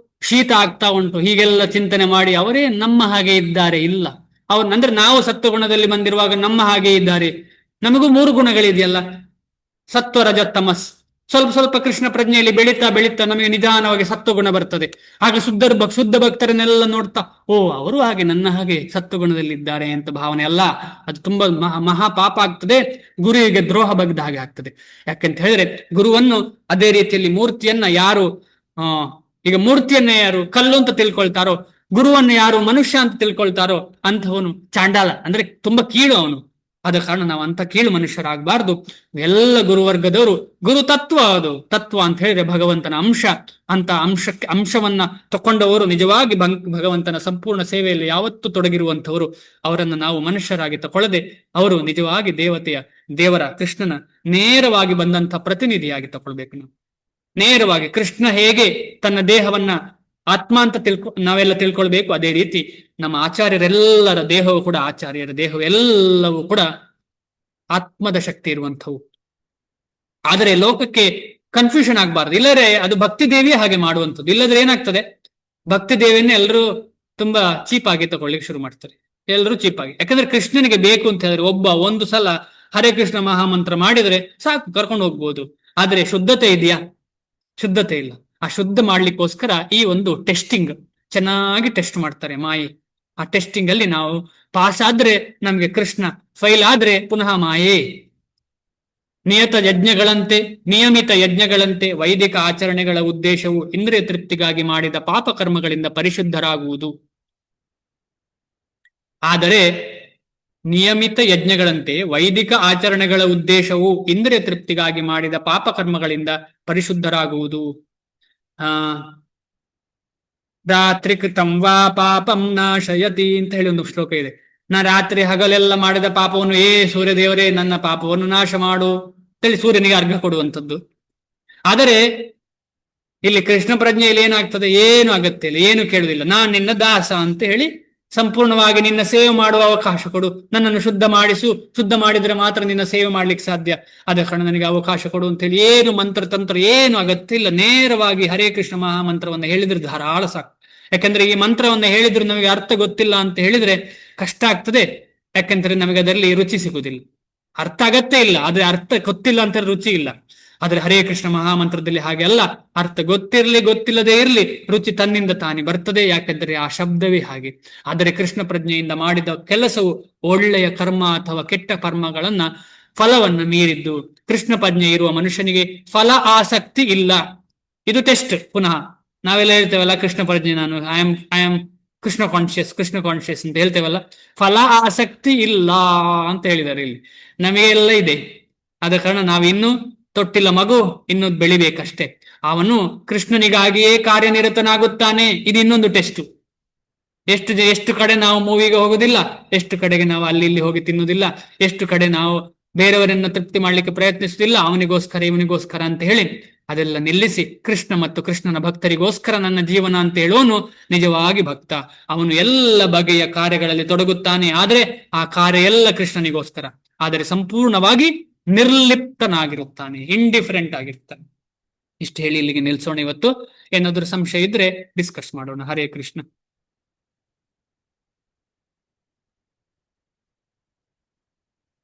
ಶೀತ ಆಗ್ತಾ ಉಂಟು, ಹೀಗೆಲ್ಲ ಚಿಂತನೆ ಮಾಡಿ ಅವರೇ ನಮ್ಮ ಹಾಗೆ ಇದ್ದಾರೆ. ಇಲ್ಲ, ಅಂದ್ರೆ ನಾವು ಸತ್ವಗುಣದಲ್ಲಿ ಬಂದಿರುವಾಗ ನಮ್ಮ ಹಾಗೆ ಇದ್ದಾರೆ. ನಮಗೂ 3 ಗುಣಗಳಿದೆಯಲ್ಲ, ಸತ್ವ ರಜ ತಮಸ್. ಸ್ವಲ್ಪ ಸ್ವಲ್ಪ ಕೃಷ್ಣ ಪ್ರಜ್ಞೆಯಲ್ಲಿ ಬೆಳೀತಾ ಬೆಳೀತಾ ನಮಗೆ ನಿಧಾನವಾಗಿ ಸತ್ವಗುಣ ಬರ್ತದೆ. ಆಗ ಶುದ್ಧ ಭಕ್ತರನ್ನೆಲ್ಲ ನೋಡ್ತಾ, ಅವರು ಹಾಗೆ ನನ್ನ ಹಾಗೆ ಸತ್ವಗುಣದಲ್ಲಿದ್ದಾರೆ ಅಂತ ಭಾವನೆ ಅಲ್ಲ. ಅದು ತುಂಬಾ ಮಹಾ ಪಾಪ ಆಗ್ತದೆ, ಗುರುವಿಗೆ ದ್ರೋಹ ಬಗ್ದ ಹಾಗೆ ಆಗ್ತದೆ. ಯಾಕಂತ ಹೇಳಿದ್ರೆ ಗುರುವನ್ನು ಅದೇ ರೀತಿಯಲ್ಲಿ ಮೂರ್ತಿಯನ್ನ ಯಾರು ಈಗ ಮೂರ್ತಿಯನ್ನೇ ಯಾರು ಕಲ್ಲು ಅಂತ ತಿಳ್ಕೊಳ್ತಾರೋ, ಗುರುವನ್ನು ಯಾರು ಮನುಷ್ಯ ಅಂತ ತಿಳ್ಕೊಳ್ತಾರೋ ಅಂತವನು ಚಾಂಡಾಲ, ಅಂದ್ರೆ ತುಂಬಾ ಕೀಳು ಅವನು. ಆದ ಕಾರಣ ನಾವು ಅಂತ ಕೀಳು ಮನುಷ್ಯರಾಗಬಾರ್ದು. ಎಲ್ಲ ಗುರುವರ್ಗದವರು ಗುರು ತತ್ವ, ಅದು ತತ್ವ ಅಂತ ಹೇಳಿದ್ರೆ ಭಗವಂತನ ಅಂಶ. ಅಂತ ಅಂಶವನ್ನ ತಕೊಂಡವರು ನಿಜವಾಗಿ ಭಗವಂತನ ಸಂಪೂರ್ಣ ಸೇವೆಯಲ್ಲಿ ಯಾವತ್ತೂ ತೊಡಗಿರುವಂಥವರು. ಅವರನ್ನು ನಾವು ಮನುಷ್ಯರಾಗಿ ತಕೊಳ್ಳದೆ ಅವರು ನಿಜವಾಗಿ ದೇವರ ಕೃಷ್ಣನ ನೇರವಾಗಿ ಬಂದಂತಹ ಪ್ರತಿನಿಧಿಯಾಗಿ ತಕೊಳ್ಬೇಕು. ನಾವು ನೇರವಾಗಿ ಕೃಷ್ಣ ಹೇಗೆ ತನ್ನ ದೇಹವನ್ನ ಆತ್ಮ ಅಂತ ನಾವೆಲ್ಲ ತಿಳ್ಕೊಳ್ಬೇಕು, ಅದೇ ರೀತಿ ನಮ್ಮ ಆಚಾರ್ಯರೆಲ್ಲರ ದೇಹವು ಕೂಡ, ಆಚಾರ್ಯರ ದೇಹವು ಎಲ್ಲವೂ ಕೂಡ ಆತ್ಮದ ಶಕ್ತಿ ಇರುವಂಥವು. ಆದರೆ ಲೋಕಕ್ಕೆ ಕನ್ಫ್ಯೂಷನ್ ಆಗ್ಬಾರ್ದು. ಇಲ್ಲದ್ರೆ ಅದು ಭಕ್ತಿ ದೇವಿಯೇ ಹಾಗೆ ಮಾಡುವಂಥದ್ದು. ಇಲ್ಲದ್ರೆ ಏನಾಗ್ತದೆ, ಭಕ್ತಿ ದೇವಿಯನ್ನೇ ಎಲ್ಲರೂ ತುಂಬಾ ಚೀಪ್ ಆಗಿ ತಗೊಳ್ಳಿಕ್ಕೆ ಶುರು ಮಾಡ್ತಾರೆ. ಎಲ್ಲರೂ ಚೀಪ್ ಆಗಿ, ಯಾಕಂದ್ರೆ ಕೃಷ್ಣನಿಗೆ ಬೇಕು ಅಂತ ಹೇಳಿದ್ರೆ ಒಂದು ಸಲ ಹರೇ ಕೃಷ್ಣ ಮಹಾಮಂತ್ರ ಮಾಡಿದ್ರೆ ಸಾಕು, ಕರ್ಕೊಂಡು ಹೋಗ್ಬೋದು. ಆದ್ರೆ ಶುದ್ಧತೆ ಇದೆಯಾ? ಶುದ್ಧತೆ ಇಲ್ಲ. ಆ ಶುದ್ಧ ಮಾಡ್ಲಿಕ್ಕೋಸ್ಕರ ಈ ಒಂದು ಟೆಸ್ಟಿಂಗ್ ಚೆನ್ನಾಗಿ ಟೆಸ್ಟ್ ಮಾಡ್ತಾರೆ ಮಾಯೆ. ಆ ಟೆಸ್ಟಿಂಗ್ ಅಲ್ಲಿ ನಾವು ಪಾಸ್ ಆದ್ರೆ ನಮ್ಗೆ ಕೃಷ್ಣ, ಫೈಲ್ ಆದ್ರೆ ಪುನಃ ಮಾಯೆ. ನಿಯಮಿತ ಯಜ್ಞಗಳಂತೆ ವೈದಿಕ ಆಚರಣೆಗಳ ಉದ್ದೇಶವು ಇಂದ್ರಿಯ ತೃಪ್ತಿಗಾಗಿ ಮಾಡಿದ ಪಾಪ ಕರ್ಮಗಳಿಂದ ಪರಿಶುದ್ಧರಾಗುವುದು. ಆದರೆ ನಿಯಮಿತ ಯಜ್ಞಗಳಂತೆ ವೈದಿಕ ಆಚರಣೆಗಳ ಉದ್ದೇಶವು ಇಂದ್ರಿಯ ತೃಪ್ತಿಗಾಗಿ ಮಾಡಿದ ಪಾಪ ಕರ್ಮಗಳಿಂದ ಪರಿಶುದ್ಧರಾಗುವುದು. ರಾತ್ರಿ ಕೃತಂ ವಾ ಪಾಪಂ ನಾಶಯತಿ ಅಂತ ಹೇಳಿ ಒಂದು ಶ್ಲೋಕ ಇದೆ. ನಾ ರಾತ್ರಿ ಹಗಲೆಲ್ಲ ಮಾಡಿದ ಪಾಪವನ್ನು, ಸೂರ್ಯದೇವರೇ ನನ್ನ ಪಾಪವನ್ನು ನಾಶ ಮಾಡು ಅಂತೇಳಿ ಸೂರ್ಯನಿಗೆ ಅರ್ಘ್ಯ ಕೊಡುವಂಥದ್ದು. ಆದರೆ ಇಲ್ಲಿ ಕೃಷ್ಣ ಪ್ರಜ್ಞೆಯಲ್ಲಿ ಏನಾಗ್ತದೆ? ಏನು ಅಗತ್ಯ ಇಲ್ಲ, ಏನು ಕೇಳುವುದಿಲ್ಲ. ನಾನ್ ನಿನ್ನ ದಾಸ ಅಂತ ಹೇಳಿ ಸಂಪೂರ್ಣವಾಗಿ ನಿನ್ನ ಸೇವೆ ಮಾಡುವ ಅವಕಾಶ ಕೊಡು, ನನ್ನನ್ನು ಶುದ್ಧ ಮಾಡಿಸು, ಶುದ್ಧ ಮಾಡಿದ್ರೆ ಮಾತ್ರ ನಿನ್ನ ಸೇವೆ ಮಾಡ್ಲಿಕ್ಕೆ ಸಾಧ್ಯ, ಅದ ಕಾರಣ ನನಗೆ ಅವಕಾಶ ಕೊಡು ಅಂತೇಳಿ ಏನು ಮಂತ್ರ ತಂತ್ರ ಏನು ಅಗತ್ಯ ಇಲ್ಲ. ನೇರವಾಗಿ ಹರೇ ಕೃಷ್ಣ ಮಹಾಮಂತ್ರವನ್ನು ಹೇಳಿದ್ರೆ ಧಾರಾಳ ಸಾಕು. ಯಾಕಂದ್ರೆ ಈ ಮಂತ್ರವನ್ನು ಹೇಳಿದ್ರು ನಮಗೆ ಅರ್ಥ ಗೊತ್ತಿಲ್ಲ ಅಂತ ಹೇಳಿದ್ರೆ ಕಷ್ಟ ಆಗ್ತದೆ. ಯಾಕಂದ್ರೆ ನಮಗೆ ಅದರಲ್ಲಿ ರುಚಿ ಸಿಗುವುದಿಲ್ಲ. ಅರ್ಥ ಅಗತ್ಯ ಇಲ್ಲ, ಆದ್ರೆ ಅರ್ಥ ಗೊತ್ತಿಲ್ಲ ಅಂತ ರುಚಿ ಇಲ್ಲ. ಆದ್ರೆ ಹರೇ ಕೃಷ್ಣ ಮಹಾಮಂತ್ರದಲ್ಲಿ ಹಾಗೆ ಅಲ್ಲ. ಅರ್ಥ ಗೊತ್ತಿರಲಿ ಗೊತ್ತಿಲ್ಲದೆ ಇರಲಿ ರುಚಿ ತನ್ನಿಂದ ತಾನೇ ಬರ್ತದೆ. ಯಾಕಂದ್ರೆ ಆ ಶಬ್ದವೇ ಹಾಗೆ. ಆದರೆ ಕೃಷ್ಣ ಪ್ರಜ್ಞೆಯಿಂದ ಮಾಡಿದ ಕೆಲಸವು ಒಳ್ಳೆಯ ಕರ್ಮ ಅಥವಾ ಕೆಟ್ಟ ಕರ್ಮಗಳನ್ನ ಫಲವನ್ನು ಮೀರಿದ್ದು. ಕೃಷ್ಣ ಪ್ರಜ್ಞೆ ಇರುವ ಮನುಷ್ಯನಿಗೆ ಫಲ ಆಸಕ್ತಿ ಇಲ್ಲ. ಇದು ಟೆಸ್ಟ್. ಪುನಃ ನಾವೆಲ್ಲ ಹೇಳ್ತೇವಲ್ಲ, ಕೃಷ್ಣ ಪ್ರಜ್ಞೆ, ನಾನು ಐ ಆಮ್ ಕೃಷ್ಣ ಕಾನ್ಶಿಯಸ್ ಅಂತ ಹೇಳ್ತೇವಲ್ಲ. ಫಲ ಆಸಕ್ತಿ ಇಲ್ಲ ಅಂತ ಹೇಳಿದ್ದಾರೆ ಇಲ್ಲಿ. ನಮಗೆಲ್ಲ ಇದೆ. ಆದ ಕಾರಣ ನಾವಿನ್ನೂ ತೊಟ್ಟಿಲ್ಲ ಮಗು, ಇನ್ನು ಬೆಳಿಬೇಕಷ್ಟೇ. ಅವನು ಕೃಷ್ಣನಿಗಾಗಿಯೇ ಕಾರ್ಯನಿರತನಾಗುತ್ತಾನೆ. ಇದು ಇನ್ನೊಂದು ಟೆಸ್ಟ್. ಎಷ್ಟು ಕಡೆ ನಾವು ಮೂವಿಗೆ ಹೋಗುದಿಲ್ಲ, ಎಷ್ಟು ಕಡೆಗೆ ನಾವು ಅಲ್ಲಿ ಇಲ್ಲಿ ಹೋಗಿ ತಿನ್ನುವುದಿಲ್ಲ, ಎಷ್ಟು ಕಡೆ ನಾವು ಬೇರೆಯವರನ್ನ ತೃಪ್ತಿ ಮಾಡ್ಲಿಕ್ಕೆ ಪ್ರಯತ್ನಿಸುವುದಿಲ್ಲ, ಅವನಿಗೋಸ್ಕರ ಇವನಿಗೋಸ್ಕರ ಅಂತ ಹೇಳಿ. ಅದೆಲ್ಲ ನಿಲ್ಲಿಸಿ ಕೃಷ್ಣ ಮತ್ತು ಕೃಷ್ಣನ ಭಕ್ತರಿಗೋಸ್ಕರ ನನ್ನ ಜೀವನ ಅಂತ ಹೇಳೋನು ನಿಜವಾಗಿ ಭಕ್ತ. ಅವನು ಎಲ್ಲ ಬಗೆಯ ಕಾರ್ಯಗಳಲ್ಲಿ ತೊಡಗುತ್ತಾನೆ, ಆದ್ರೆ ಆ ಕಾರ್ಯ ಎಲ್ಲ ಕೃಷ್ಣನಿಗೋಸ್ಕರ. ಆದರೆ ಸಂಪೂರ್ಣವಾಗಿ ನಿರ್ಲಿಪ್ತನಾಗಿರುತ್ತಾನೆ, ಇಂಡಿಫರೆಂಟ್ ಆಗಿರ್ತಾನೆ. ಇಷ್ಟು ಹೇಳಿ ಇಲ್ಲಿಗೆ ನಿಲ್ಸೋಣ ಇವತ್ತು. ಏನಾದ್ರೂ ಸಂಶಯ ಇದ್ರೆ ಡಿಸ್ಕಸ್ ಮಾಡೋಣ. ಹರೇ ಕೃಷ್ಣ.